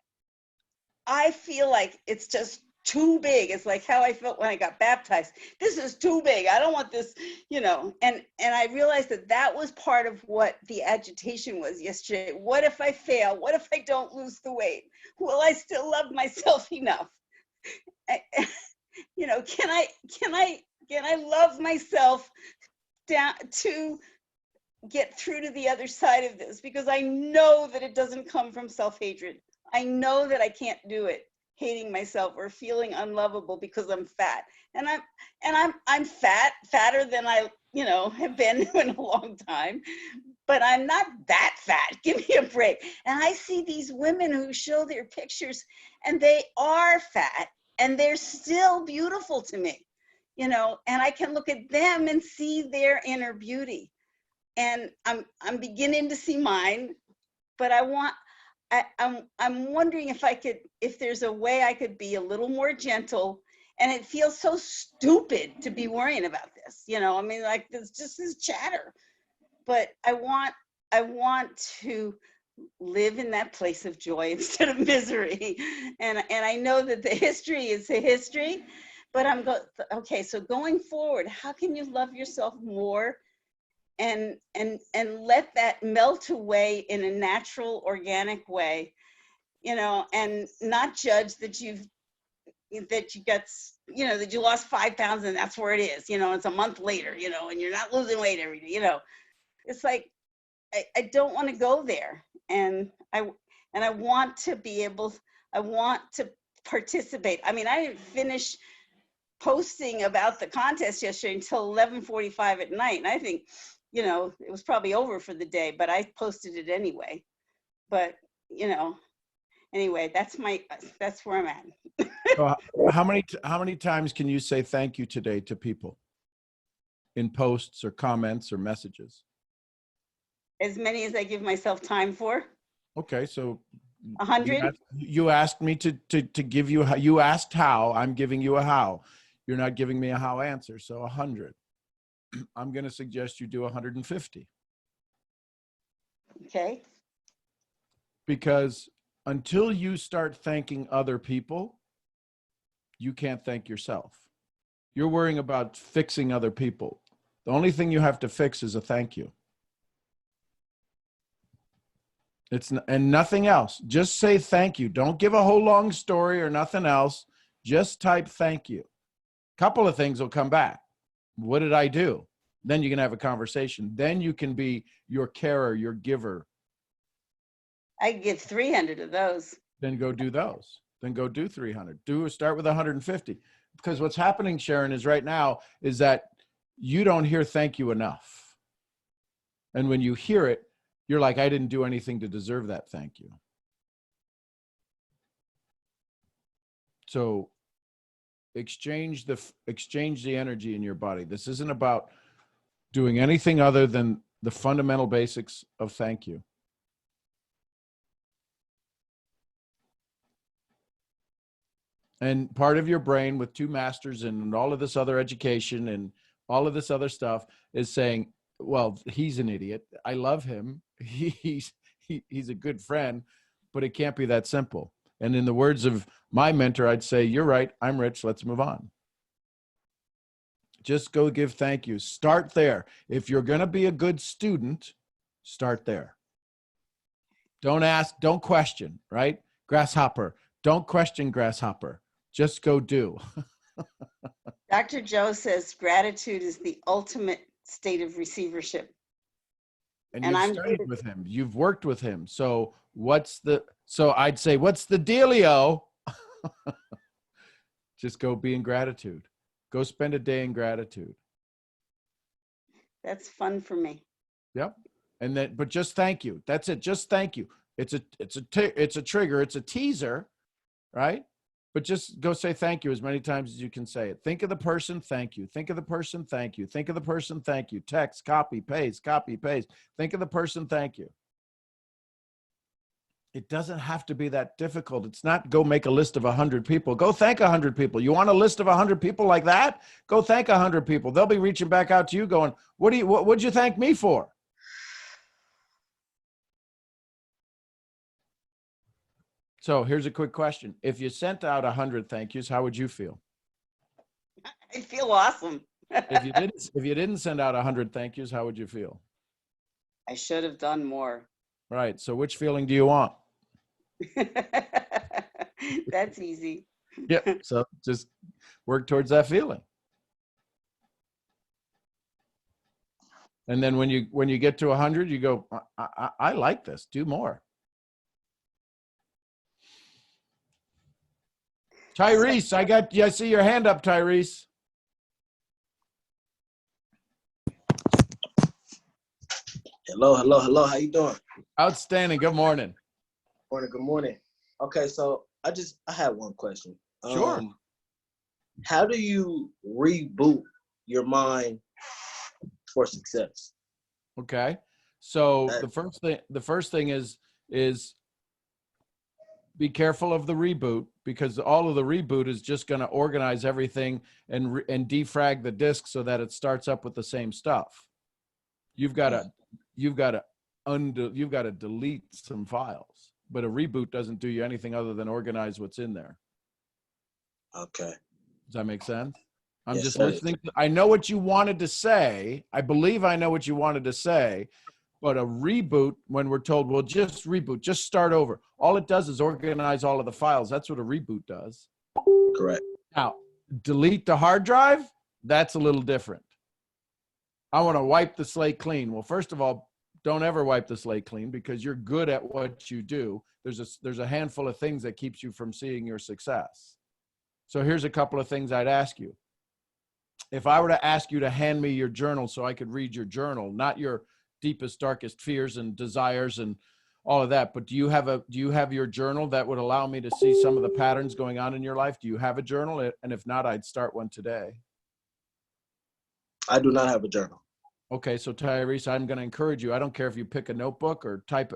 I feel like it's just too big. It's like how I felt when I got baptized. This is too big. I don't want this, you know. And I realized that was part of what the agitation was yesterday. What if I fail? What if I don't lose the weight? Will I still love myself enough? You know, can I love myself down to get through to the other side of this? Because I know that it doesn't come from self-hatred. I know that I can't do it hating myself or feeling unlovable because I'm fat. And I'm fatter than I, you know, have been in a long time, but I'm not that fat. Give me a break. And I see these women who show their pictures and they are fat and they're still beautiful to me, you know, and I can look at them and see their inner beauty. And I'm beginning to see mine, but I'm wondering if there's a way I could be a little more gentle. And it feels so stupid to be worrying about this, you know. I mean, like there's just this chatter, but I want to live in that place of joy instead of misery. And I know that the history is the history, but okay. So going forward, how can you love yourself more? And let that melt away in a natural, organic way, you know, and not judge that you got, you know, that you lost 5 pounds and that's where it is, you know, it's a month later, you know, and you're not losing weight every day, you know. It's like, I don't want to go there. And I want to be able, I want to participate. I mean, I didn't finish posting about the contest yesterday until 11:45 at night. And I think, you know, it was probably over for the day, but I posted it anyway. But, you know, anyway, that's where I'm at. So how many times can you say thank you today to people in posts or comments or messages? As many as I give myself time for. Okay, so 100. You asked me to give you how. You asked how. I'm giving you a how. You're not giving me a how answer. So 100. I'm going to suggest you do 150. Okay. Because until you start thanking other people, you can't thank yourself. You're worrying about fixing other people. The only thing you have to fix is a thank you. And nothing else. Just say thank you. Don't give a whole long story or nothing else. Just type thank you. Couple of things will come back. What did I do? Then you can have a conversation. Then you can be your carer, your giver. I give 300 of those. Then go do those. Then go do 300. Start with 150. Because what's happening, Sharon, is right now is that you don't hear thank you enough. And when you hear it, you're like, I didn't do anything to deserve that thank you. So exchange the energy in your body. This isn't about doing anything other than the fundamental basics of thank you. And part of your brain with 2 masters and all of this other education and all of this other stuff is saying, well, he's an idiot. I love him. He's a good friend, but it can't be that simple. And in the words of my mentor, I'd say, you're right. I'm rich. Let's move on. Just go give thank you. Start there. If you're going to be a good student, start there. Don't ask, don't question, right? Grasshopper. Don't question, grasshopper. Just go do. Dr. Joe says gratitude is the ultimate state of receivership. And you've studied with him. You've worked with him. So I'd say, what's the dealio? Just go be in gratitude. Go spend a day in gratitude. That's fun for me. Yep. And then, but just thank you. That's it. Just thank you. It's a trigger. It's a teaser, right? But just go say thank you as many times as you can say it. Think of the person, thank you. Think of the person, thank you. Think of the person, thank you. Text, copy, paste, copy, paste. Think of the person, thank you. It doesn't have to be that difficult. It's not go make a list of 100 people. Go thank 100 people. You want a list of 100 people like that? Go thank 100 people. They'll be reaching back out to you going, what'd you thank me for? So here's a quick question. If you sent out 100 thank yous, how would you feel? I feel awesome. If you didn't send out 100 thank yous, how would you feel? I should have done more. Right. So which feeling do you want? That's easy. Yep. So just work towards that feeling. And then when you get to 100, you go, I like this. Do more. Tyrese, I see your hand up, Tyrese. Hello. How you doing? Outstanding. Good morning. Good morning. Okay, so I have one question. Sure. How do you reboot your mind for success? Okay. So the first thing is be careful of the reboot, because all of the reboot is just going to organize everything and defrag the disk so that it starts up with the same stuff. You've got to delete some files, but a reboot doesn't do you anything other than organize what's in there. Okay. Does that make sense? I'm Yes, just sir. listening. I know what you wanted to say. I believe I know what you wanted to say, but a reboot, when we're told, well, just reboot, just start over. All it does is organize all of the files. That's what a reboot does. Correct. Now, delete the hard drive, that's a little different. I want to wipe the slate clean. Well, first of all, don't ever wipe the slate clean, because you're good at what you do. There's a handful of things that keeps you from seeing your success. So here's a couple of things I'd ask you. If I were to ask you to hand me your journal so I could read your journal, not your deepest, darkest fears and desires and all of that, but do you have your journal that would allow me to see some of the patterns going on in your life? Do you have a journal? And if not, I'd start one today. I do not have a journal. Okay, so Tyrese, I'm going to encourage you. I don't care if you pick a notebook or type.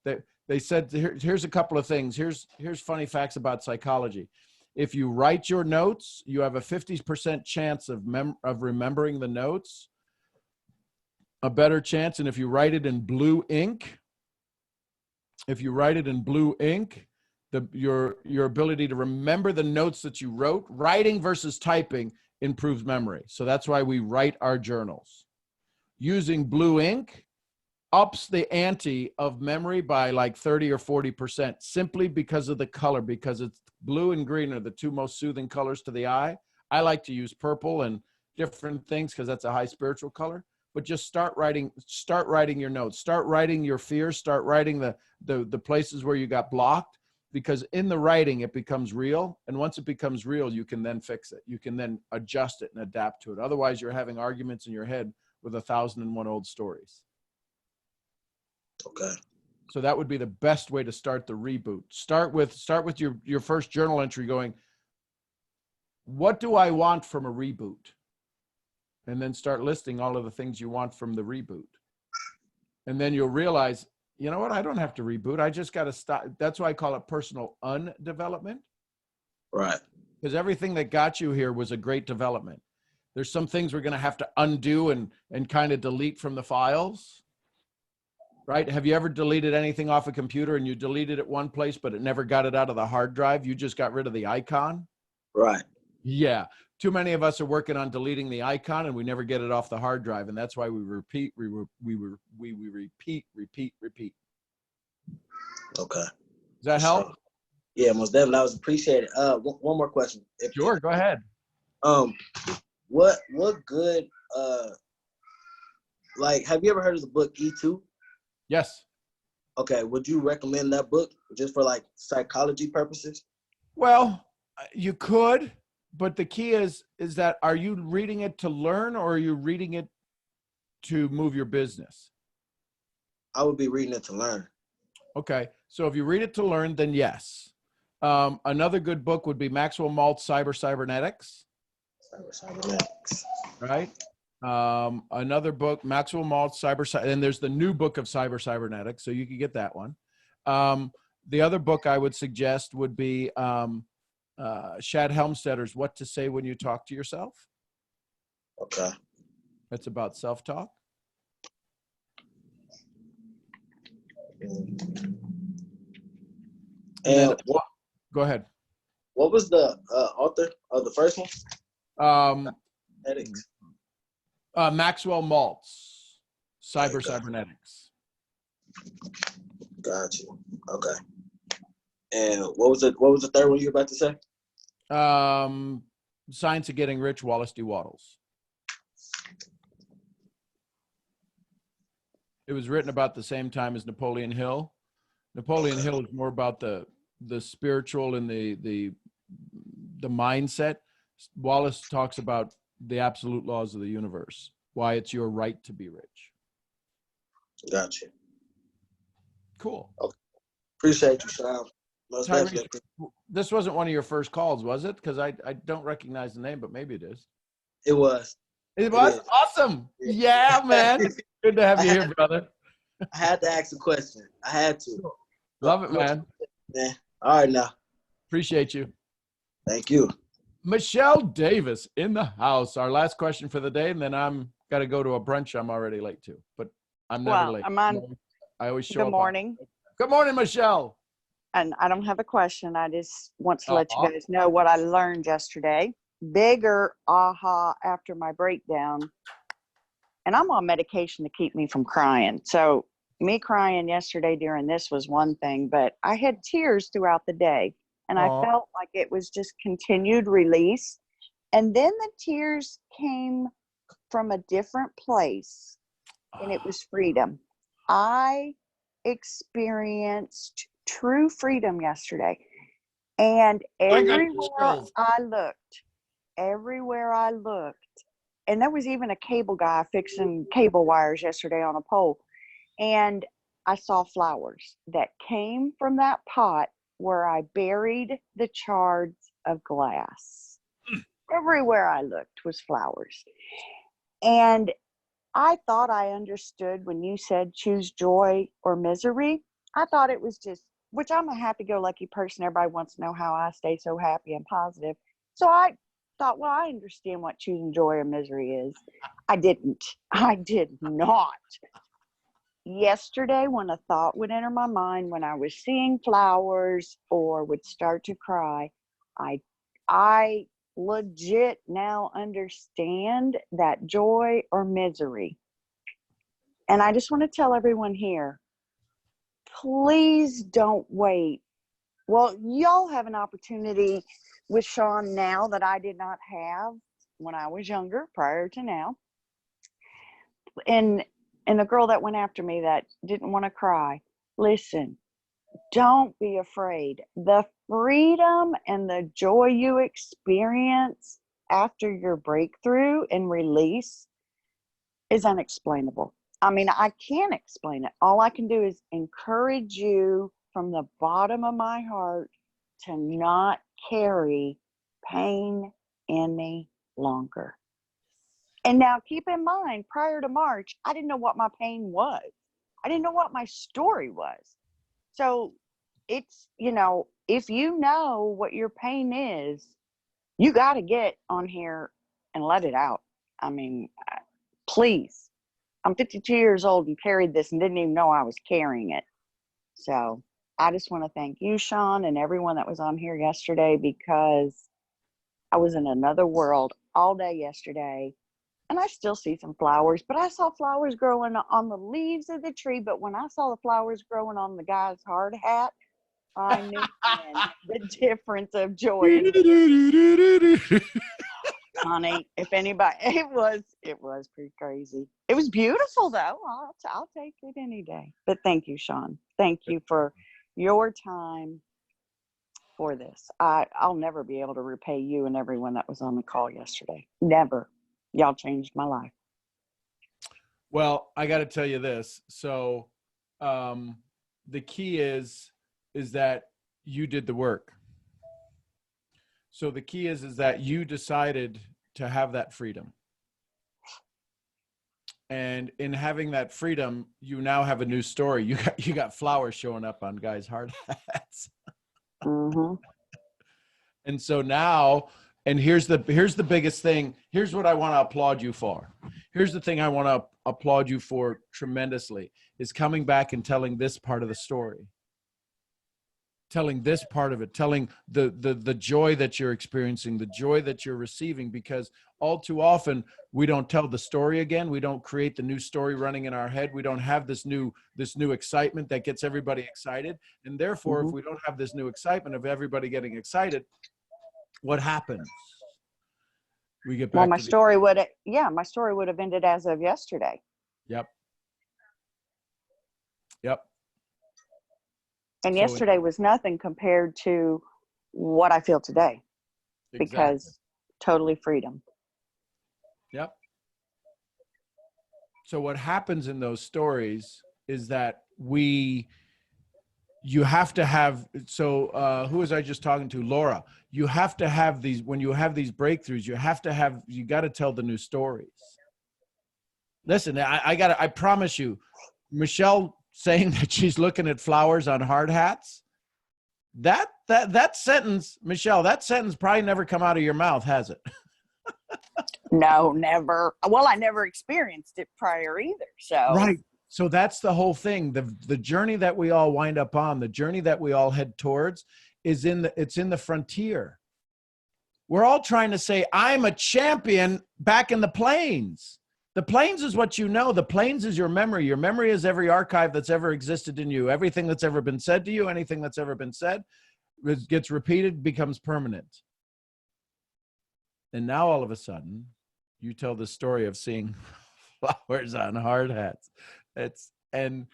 They said here's a couple of things. Here's funny facts about psychology. If you write your notes, you have a 50% chance of remembering the notes, a better chance. And if you write it in blue ink, your ability to remember the notes that you wrote, writing versus typing, improves memory. So that's why we write our journals. Using blue ink ups the ante of memory by like 30 or 40%, simply because of the color, because it's blue and green are the two most soothing colors to the eye. I like to use purple and different things because that's a high spiritual color. But just start writing your notes, start writing your fears, start writing the places where you got blocked, because in the writing it becomes real. And once it becomes real, you can then fix it. You can then adjust it and adapt to it. Otherwise, you're having arguments in your head with 1,001 old stories. Okay. So that would be the best way to start the reboot. Start with your first journal entry going, what do I want from a reboot? And then start listing all of the things you want from the reboot. And then you'll realize, you know what? I don't have to reboot. I just got to stop. That's why I call it personal undevelopment. Right. Because everything that got you here was a great development. There's some things we're going to have to undo and kind of delete from the files. Right? Have you ever deleted anything off a computer and you deleted it one place, but it never got it out of the hard drive? You just got rid of the icon? Right. Yeah. Too many of us are working on deleting the icon and we never get it off the hard drive. And that's why we repeat. Okay. Does that help? Yeah, most definitely. I was appreciated. One more question. Sure, go ahead. What good, like, have you ever heard of the book E2? Yes. Okay, would you recommend that book just for like psychology purposes? Well, you could, but the key is that, are you reading it to learn or are you reading it to move your business? I would be reading it to learn. Okay, so if you read it to learn, then yes. Another good book would be Maxwell Maltz Cybernetics. Cybernetics. Right? Another book, Maxwell Maltz and there's the new book of Cybernetics, so you could get that one. The other book I would suggest would be Shad Helmstedter's What to Say When You Talk to Yourself. Okay. That's about self-talk. And go ahead. What was the author of the first one? Maxwell Maltz, Cybernetics. Got you. Okay. And what was the third one you were about to say? Science of Getting Rich, Wallace D. Wattles. It was written about the same time as Napoleon Hill. Napoleon Hill is more about the spiritual and the mindset. Wallace talks about the absolute laws of the universe, why it's your right to be rich. Gotcha. Cool. Okay. Appreciate you, Sean. This wasn't one of your first calls, was it? Because I don't recognize the name, but maybe it is. It was. It was? Awesome. Yeah, man. Good to have you here, brother. I had to ask a question. I had to. Love it, man. Yeah. All right, now. Appreciate you. Thank you. Michelle Davis in the house. Our last question for the day, and then I'm got to go to a brunch I'm already late to. But I'm never late. I'm on. I always show up. Good morning. Good morning, Michelle. And I don't have a question. I just want to let you guys know what I learned yesterday. Bigger aha after my breakdown. And I'm on medication to keep me from crying. So me crying yesterday during this was one thing, but I had tears throughout the day. And I felt like it was just continued release. And then the tears came from a different place, and it was freedom. I experienced true freedom yesterday. And everywhere I looked, and there was even a cable guy fixing cable wires yesterday on a pole, and I saw flowers that came from that pot where I buried the shards of glass. Everywhere I looked was flowers. And I thought I understood when you said choose joy or misery. I thought it was just, which I'm a happy-go-lucky person. Everybody wants to know how I stay so happy and positive. So I thought, well, I understand what choosing joy or misery is. I didn't. I did not. Yesterday, when a thought would enter my mind, when I was seeing flowers or would start to cry, I legit now understand that joy or misery. And I just want to tell everyone here, please don't wait. Well, y'all have an opportunity with Sean now that I did not have when I was younger, prior to now. And the girl that went after me that didn't want to cry, listen, don't be afraid. The freedom and the joy you experience after your breakthrough and release is unexplainable. I mean, I can't explain it. All I can do is encourage you from the bottom of my heart to not carry pain any longer. And now keep in mind, prior to March, I didn't know what my pain was. I didn't know what my story was. So it's, you know, if you know what your pain is, you got to get on here and let it out. I mean, please. I'm 52 years old and carried this and didn't even know I was carrying it. So I just want to thank you, Sean, and everyone that was on here yesterday, because I was in another world all day yesterday. And I still see some flowers, but I saw flowers growing on the leaves of the tree. But when I saw the flowers growing on the guy's hard hat, I knew then the difference of joy. Honey, if anybody, it was pretty crazy. It was beautiful though. I'll take it any day. But thank you, Sean. Thank you for your time for this. I'll never be able to repay you and everyone that was on the call yesterday. Never. Y'all changed my life. Well, I got to tell you this. So the key is that you did the work. So the key is that you decided to have that freedom. And in having that freedom, you now have a new story. You got flowers showing up on guys' hard hats. Mm-hmm. And so now, and here's the biggest thing. Here's what I want to applaud you for. Here's the thing I want to applaud you for tremendously, is coming back and telling this part of the story. Telling this part of it, telling the joy that you're experiencing, the joy that you're receiving, because all too often we don't tell the story again. We don't create the new story running in our head. We don't have this new excitement that gets everybody excited. And therefore, if we don't have this new excitement of everybody getting excited, what happens? We get back. Well, my story would have ended as of yesterday. Yep. And yesterday was nothing compared to what I feel today. Exactly. Because totally freedom. Yep. So what happens in those stories is that you have to have, who was I just talking to? Laura. You have to have these, when you have these breakthroughs, you got to tell the new stories. Listen, I promise you, Michelle saying that she's looking at flowers on hard hats, that sentence, Michelle, that sentence probably never come out of your mouth, has it? No, never. Well, I never experienced it prior either. So right. So that's the whole thing. The journey that we all wind up on, the journey that we all head towards, it's in the frontier. We're all trying to say, I'm a champion back in the plains. The plains is what you know. The plains is your memory. Your memory is every archive that's ever existed in you. Everything that's ever been said to you, anything that's ever been said, gets repeated, becomes permanent. And now all of a sudden, you tell the story of seeing flowers on hard hats. And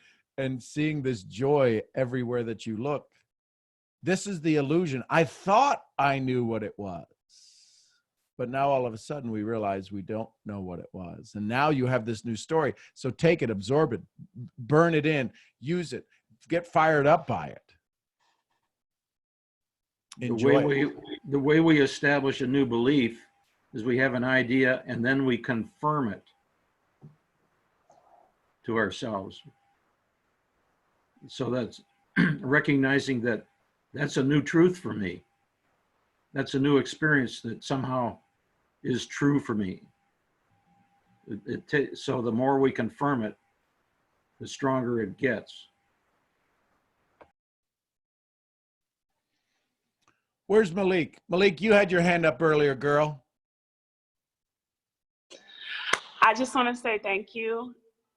seeing this joy everywhere that you look. This is the illusion. I thought I knew what it was. But now all of a sudden we realize we don't know what it was. And now you have this new story. So take it, absorb it, burn it in, use it, get fired up by it. Enjoy the way we establish a new belief is we have an idea and then we confirm it to ourselves. So that's recognizing that that's a new truth for me. That's a new experience that somehow is true for me. So the more we confirm it, the stronger it gets. Where's Malik? Malik, you had your hand up earlier, girl. I just want to say thank you.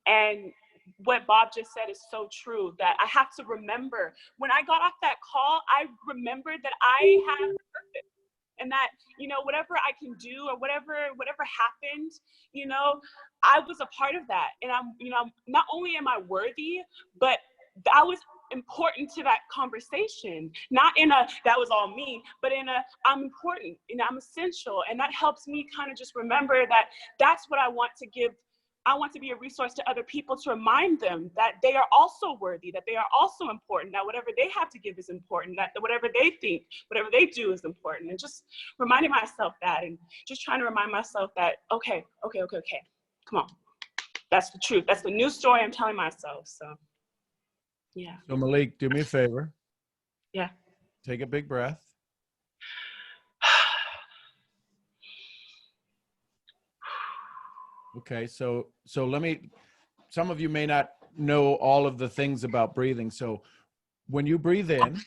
And what Bob just said is so true, that I have to remember. When I got off that call, I remembered that I have purpose, and that, you know, whatever I can do, or whatever happened, you know, I was a part of that. And I'm, you know, not only am I worthy, but I was important to that conversation, not in a that was all me, but in a I'm important and I'm essential. And that helps me kind of just remember that that's what I want to give. I want to be a resource to other people, to remind them that they are also worthy, that they are also important, that whatever they have to give is important, that whatever they think, whatever they do is important. And just reminding myself that, and just trying to remind myself that, okay, come on. That's the truth. That's the new story I'm telling myself. So, yeah. So Malik, do me a favor. Yeah. Take a big breath. Okay, so let me, some of you may not know all of the things about breathing. So when you breathe in,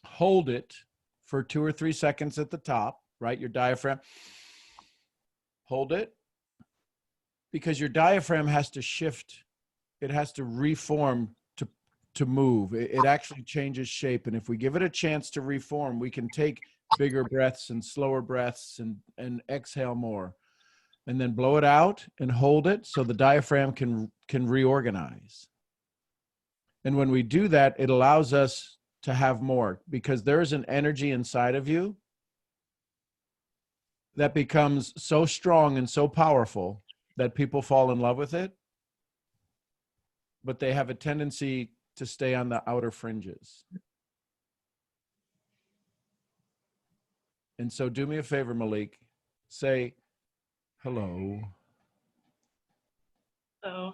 hold it for 2 or 3 seconds at the top, right? Your diaphragm. Hold it, because your diaphragm has to shift. It has to reform to move. It actually changes shape. And if we give it a chance to reform, we can take bigger breaths and slower breaths and exhale more. And then blow it out and hold it so the diaphragm can reorganize. And when we do that, it allows us to have more, because there's an energy inside of you that becomes so strong and so powerful that people fall in love with it, but they have a tendency to stay on the outer fringes. And so do me a favor, Malik, say hello. So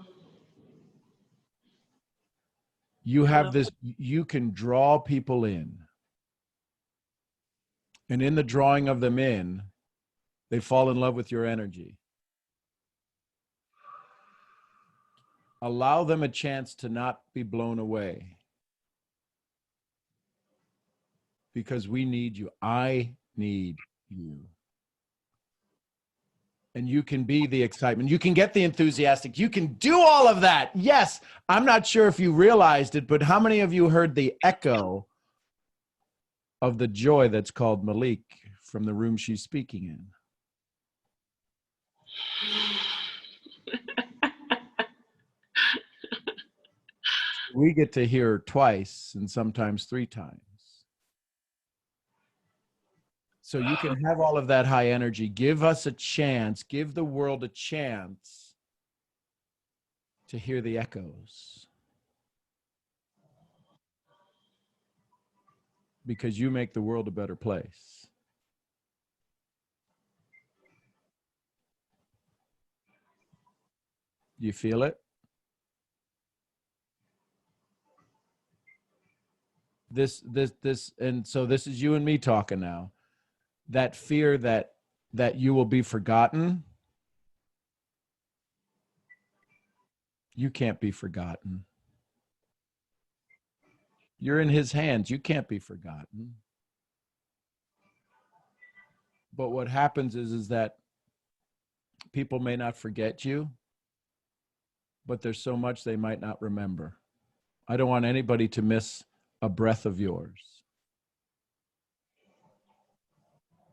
You have this, you can draw people in. And in the drawing of them in, they fall in love with your energy. Allow them a chance to not be blown away. Because we need you. I need you. And you can be the excitement. You can get the enthusiastic. You can do all of that. Yes, I'm not sure if you realized it, but how many of you heard the echo of the joy that's called Malik from the room she's speaking in? We get to hear her twice and sometimes 3 times. So you can have all of that high energy. Give us a chance. Give the world a chance to hear the echoes. Because you make the world a better place. You feel it? This, and so this is you and me talking now. That fear that you will be forgotten. You can't be forgotten. You're in his hands. You can't be forgotten. But what happens is that people may not forget you, but there's so much they might not remember. I don't want anybody to miss a breath of yours.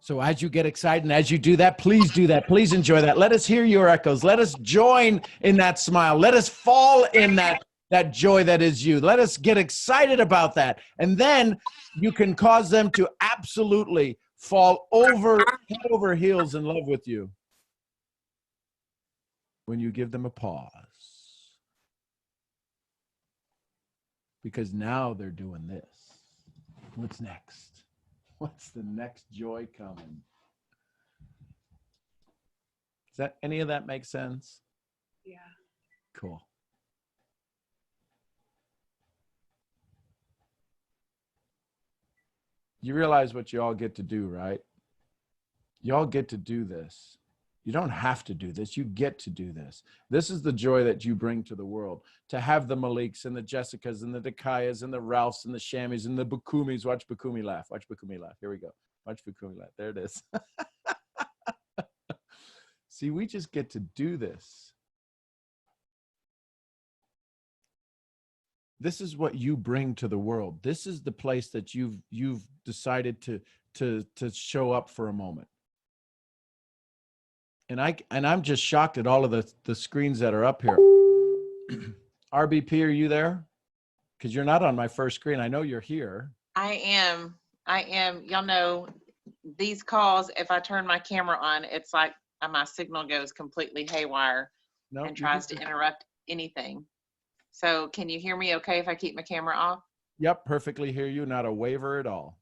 So as you get excited and as you do that, please do that. Please enjoy that. Let us hear your echoes. Let us join in that smile. Let us fall in that joy that is you. Let us get excited about that. And then you can cause them to absolutely fall head over heels in love with you when you give them a pause. Because now they're doing this. What's next? What's the next joy coming? Does that, any of that make sense? Yeah. Cool. You realize what you all get to do, right? You all get to do this. You don't have to do this. You get to do this. This is the joy that you bring to the world. To have the Maliks and the Jessicas and the Dakayas and the Ralphs and the Shamis and the Bukumis. Watch Bukumi laugh. Watch Bukumi laugh. Here we go. Watch Bukumi laugh. There it is. See, we just get to do this. this is what you bring to the world. This is the place that you've decided to show up for a moment. And I'm just shocked at all of the screens that are up here. RBP, are you there? Because you're not on my first screen. I know you're here. I am. Y'all know these calls, if I turn my camera on, it's like my signal goes completely haywire and tries to interrupt anything. So can you hear me okay if I keep my camera off? Yep, perfectly hear you. Not a waiver at all.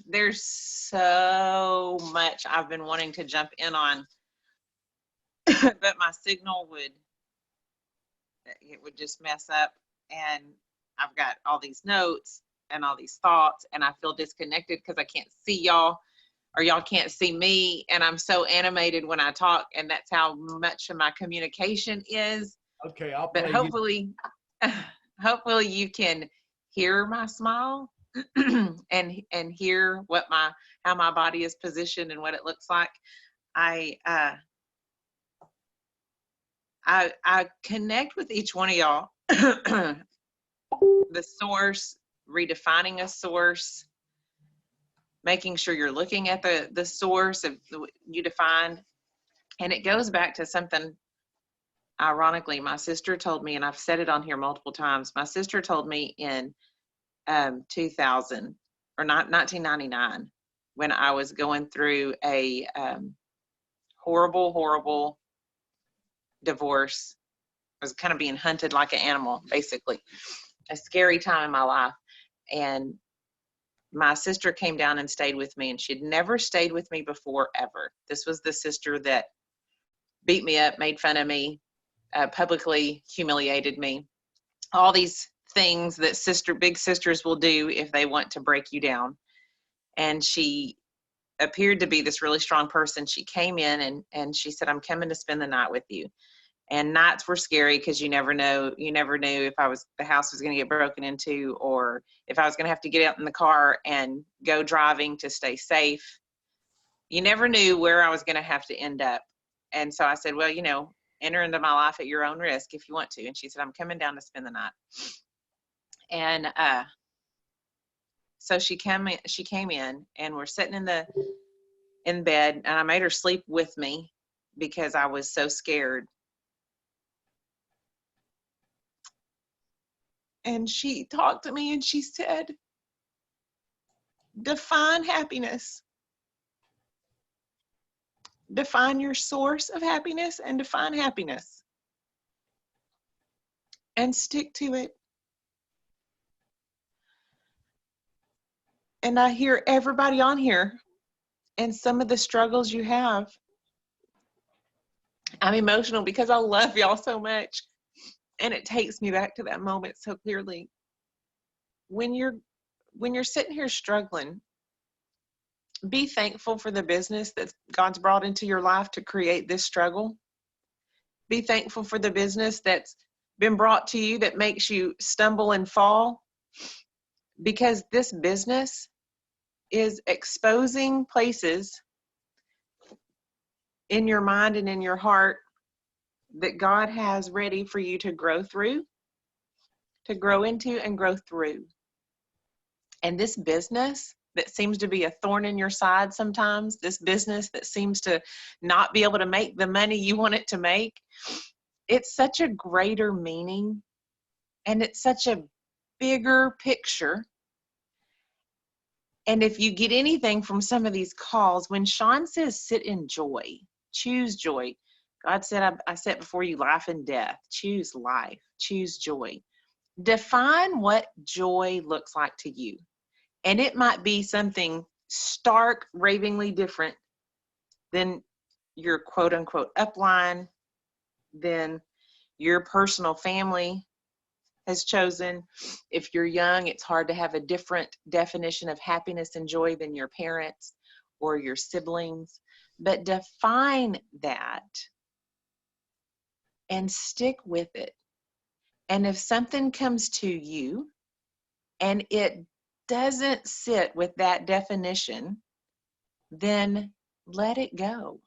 There's so much I've been wanting to jump in on, but my signal would just mess up. And I've got all these notes and all these thoughts, and I feel disconnected because I can't see y'all, or y'all can't see me. And I'm so animated when I talk, and that's how much of my communication is. Okay, I'll But play hopefully, hopefully you can hear my smile and hear how my body is positioned and what it looks like. I connect with each one of y'all. The source, redefining a source, making sure you're looking at the source of you defined. And it goes back to something, ironically, my sister told me, and I've said it on here multiple times. My sister told me in 2000 or 1999, when I was going through a horrible divorce. I was kind of being hunted like an animal, basically. A scary time in my life. And my sister came down and stayed with me, and she'd never stayed with me before, ever. This was the sister that beat me up, made fun of me, publicly humiliated me. All these things that big sisters will do if they want to break you down. And she appeared to be this really strong person. She came in and she said, I'm coming to spend the night with you. And nights were scary because you never knew if the house was going to get broken into, or if I was going to have to get out in the car and go driving to stay safe. You never knew where I was going to have to end up. And so I said, well, enter into my life at your own risk if you want to. And she said, I'm coming down to spend the night. And so she came in, and we're sitting in bed, and I made her sleep with me because I was so scared. And she talked to me and she said, define happiness. Define your source of happiness and define happiness. And stick to it. And I hear everybody on here and some of the struggles you have. I'm emotional because I love y'all so much. And it takes me back to that moment so clearly. When you're sitting here struggling, be thankful for the business that God's brought into your life to create this struggle. Be thankful for the business that's been brought to you that makes you stumble and fall. Because this business is exposing places in your mind and in your heart that God has ready for you to grow through, to grow into and grow through. And this business that seems to be a thorn in your side sometimes, this business that seems to not be able to make the money you want it to make, it's such a greater meaning, and it's such a bigger picture. And if you get anything from some of these calls, when Sean says sit in joy, choose joy, God said, I set before you life and death. Choose life, choose joy. Define what joy looks like to you. And it might be something stark, ravingly different than your quote unquote upline, than your personal family has chosen. If you're young, it's hard to have a different definition of happiness and joy than your parents or your siblings. But define that and stick with it. And if something comes to you and it doesn't sit with that definition, then let it go.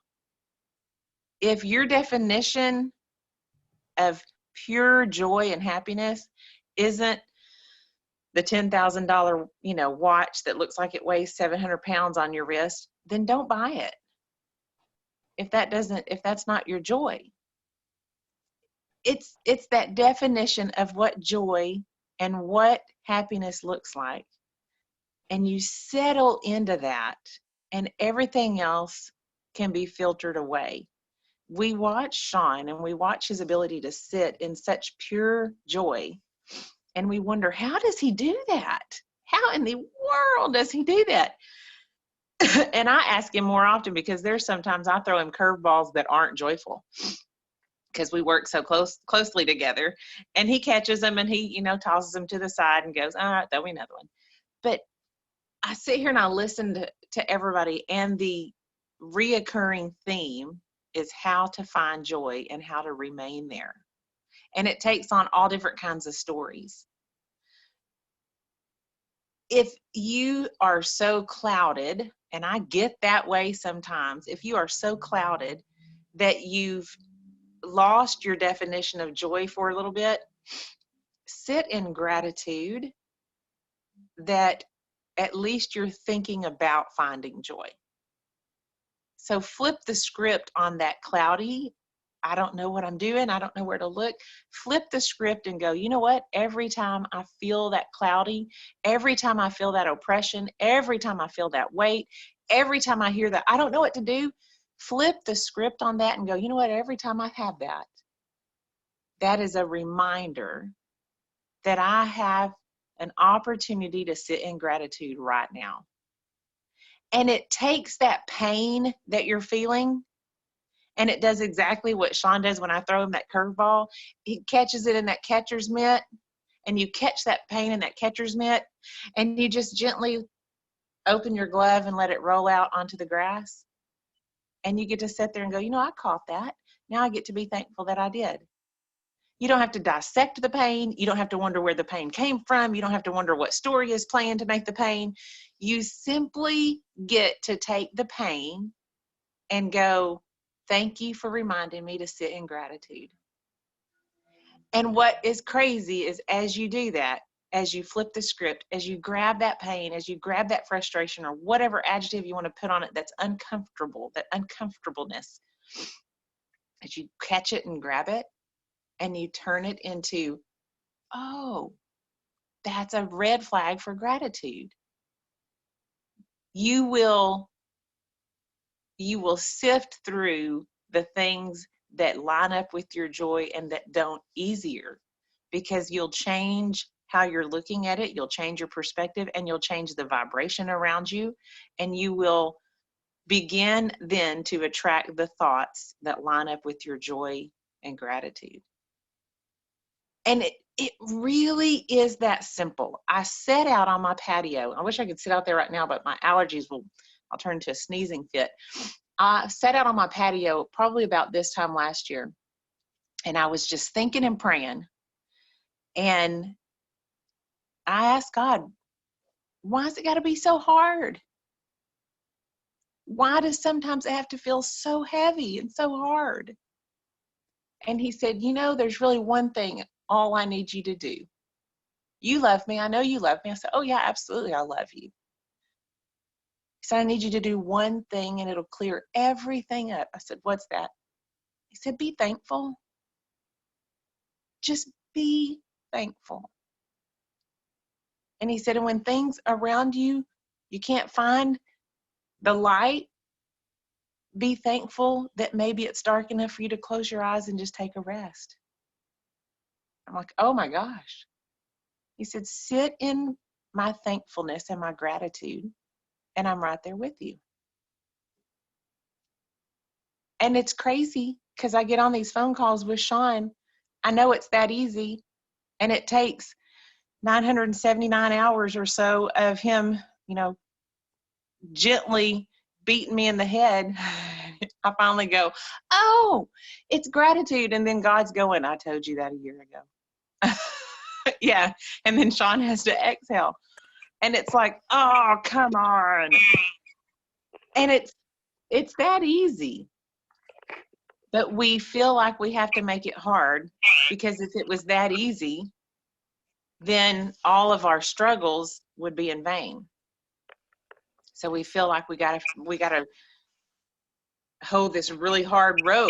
If your definition of pure joy and happiness isn't the $10,000, watch that looks like it weighs 700 pounds on your wrist, then don't buy it. If that's not your joy. It's that definition of what joy and what happiness looks like. And you settle into that, and everything else can be filtered away. We watch Sean, and we watch his ability to sit in such pure joy, and we wonder, how does he do that? How in the world does he do that? And I ask him more often, because there's sometimes I throw him curveballs that aren't joyful, because we work so closely together, and he catches them, and he, tosses them to the side and goes, all right, throw me another one. But I sit here and I listen to everybody, and the reoccurring theme is how to find joy and how to remain there. And it takes on all different kinds of stories. If you are so clouded, and I get that way sometimes, if you are so clouded that you've lost your definition of joy for a little bit, sit in gratitude that at least you're thinking about finding joy. So flip the script on that cloudy, I don't know what I'm doing, I don't know where to look. Flip the script and go, you know what? Every time I feel that cloudy, every time I feel that oppression, every time I feel that weight, every time I hear that I don't know what to do, flip the script on that and go, you know what? Every time I have that, that is a reminder that I have an opportunity to sit in gratitude right now. And it takes that pain that you're feeling, and it does exactly what Sean does when I throw him that curveball. He catches it in that catcher's mitt, and you catch that pain in that catcher's mitt, and you just gently open your glove and let it roll out onto the grass. And you get to sit there and go, I caught that. Now I get to be thankful that I did. You don't have to dissect the pain. You don't have to wonder where the pain came from. You don't have to wonder what story is playing to make the pain. You simply get to take the pain and go, thank you for reminding me to sit in gratitude. And what is crazy is, as you do that, as you flip the script, as you grab that pain, as you grab that frustration or whatever adjective you want to put on it that's uncomfortable, that uncomfortableness, as you catch it and grab it, and you turn it into, oh, that's a red flag for gratitude. You will sift through the things that line up with your joy and that don't easier, because you'll change how you're looking at it, you'll change your perspective, and you'll change the vibration around you, and you will begin then to attract the thoughts that line up with your joy and gratitude. And it really is that simple. I sat out on my patio. I wish I could sit out there right now, but my allergies I'll turn into a sneezing fit. I sat out on my patio probably about this time last year, and I was just thinking and praying. And I asked God, why has it got to be so hard? Why does sometimes it have to feel so heavy and so hard? And he said, there's really one thing, all I need you to do. You love me. I know you love me. I said, oh yeah, absolutely. I love you. He said, I need you to do one thing and it'll clear everything up. I said, what's that? He said, be thankful. Just be thankful. And he said, and when things around you can't find the light, be thankful that maybe it's dark enough for you to close your eyes and just take a rest. I'm like, oh my gosh. He said, sit in my thankfulness and my gratitude, and I'm right there with you. And it's crazy because I get on these phone calls with Sean. I know it's that easy, and it takes 979 hours or so of him, gently beating me in the head. I finally go, oh, it's gratitude. And then God's going, I told you that a year ago. Yeah. And then Sean has to exhale. And it's like, oh, come on. And it's that easy. But we feel like we have to make it hard, because if it was that easy, then all of our struggles would be in vain. So we feel like we gotta hold this really hard row,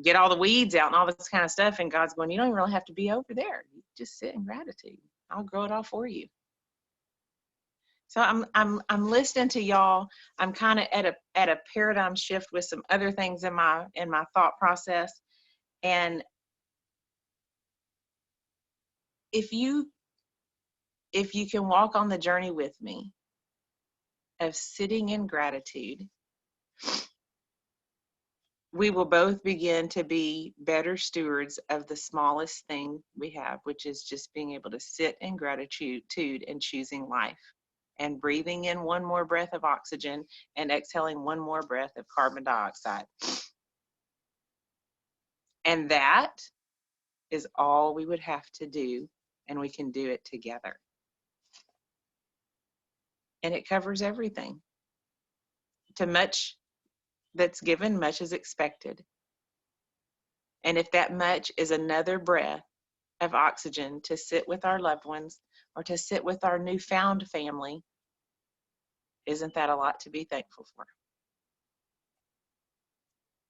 get all the weeds out and all this kind of stuff. And God's going, you don't even really have to be over there. You just sit in gratitude. I'll grow it all for you. So I'm listening to y'all. I'm kind of at a paradigm shift with some other things in my thought process. And if you can walk on the journey with me of sitting in gratitude, we will both begin to be better stewards of the smallest thing we have, which is just being able to sit in gratitude and choosing life and breathing in one more breath of oxygen and exhaling one more breath of carbon dioxide. And that is all we would have to do, and we can do it together. And it covers everything. To much that's given, much is expected. And if that much is another breath of oxygen to sit with our loved ones or to sit with our newfound family, isn't that a lot to be thankful for?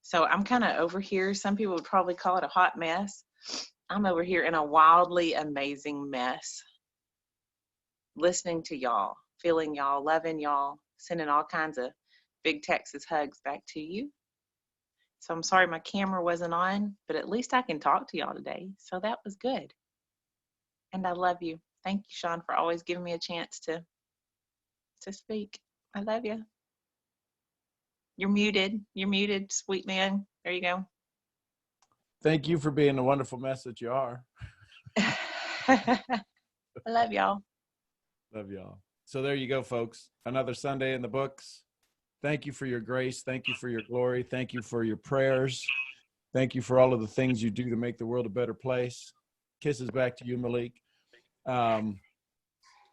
So I'm kind of over here. Some people would probably call it a hot mess. I'm over here in a wildly amazing mess. Listening to y'all, feeling y'all, loving y'all, sending all kinds of big Texas hugs back to you. So I'm sorry my camera wasn't on, but at least I can talk to y'all today. So that was good. And I love you. Thank you, Sean, for always giving me a chance to speak. I love you. You're muted. You're muted, sweet man. There you go. Thank you for being the wonderful mess that you are. I love y'all. Love y'all. So there you go, folks. Another Sunday in the books. Thank you for your grace. Thank you for your glory. Thank you for your prayers. Thank you for all of the things you do to make the world a better place. Kisses back to you, Malik.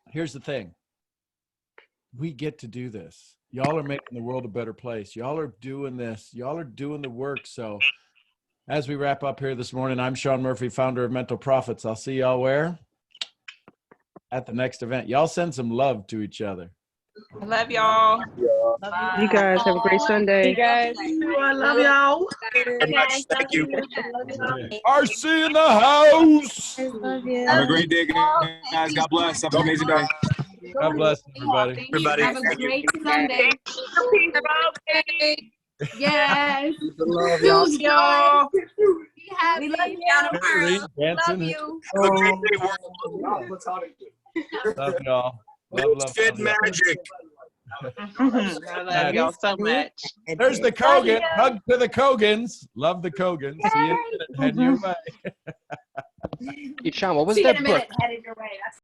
Here's the thing. We get to do this. Y'all are making the world a better place. Y'all are doing this. Y'all are doing the work. So as we wrap up here this morning, I'm Sean Murphy, founder of Mental Profits. I'll see y'all where? At the next event. Y'all send some love to each other. I love y'all. You guys have a great Sunday. You guys. I love y'all. Very much. Thank you. RC in the house. Love you. Have a great day, guys. God bless. Have an amazing day. God bless everybody. Everybody. Have a great Sunday. Yes. Love y'all. Choose joy. Be happy. We love you. Marie, Love dancing. you. Have a great day, world. Love y'all. Love. Fit magic. I love y'all so much. There's the Kogan. Hug to the Kogans. Love the Kogans. See you in a minute. Heading your way. Hey, Sean, what was See you that in a book? minute. Headed your way. That's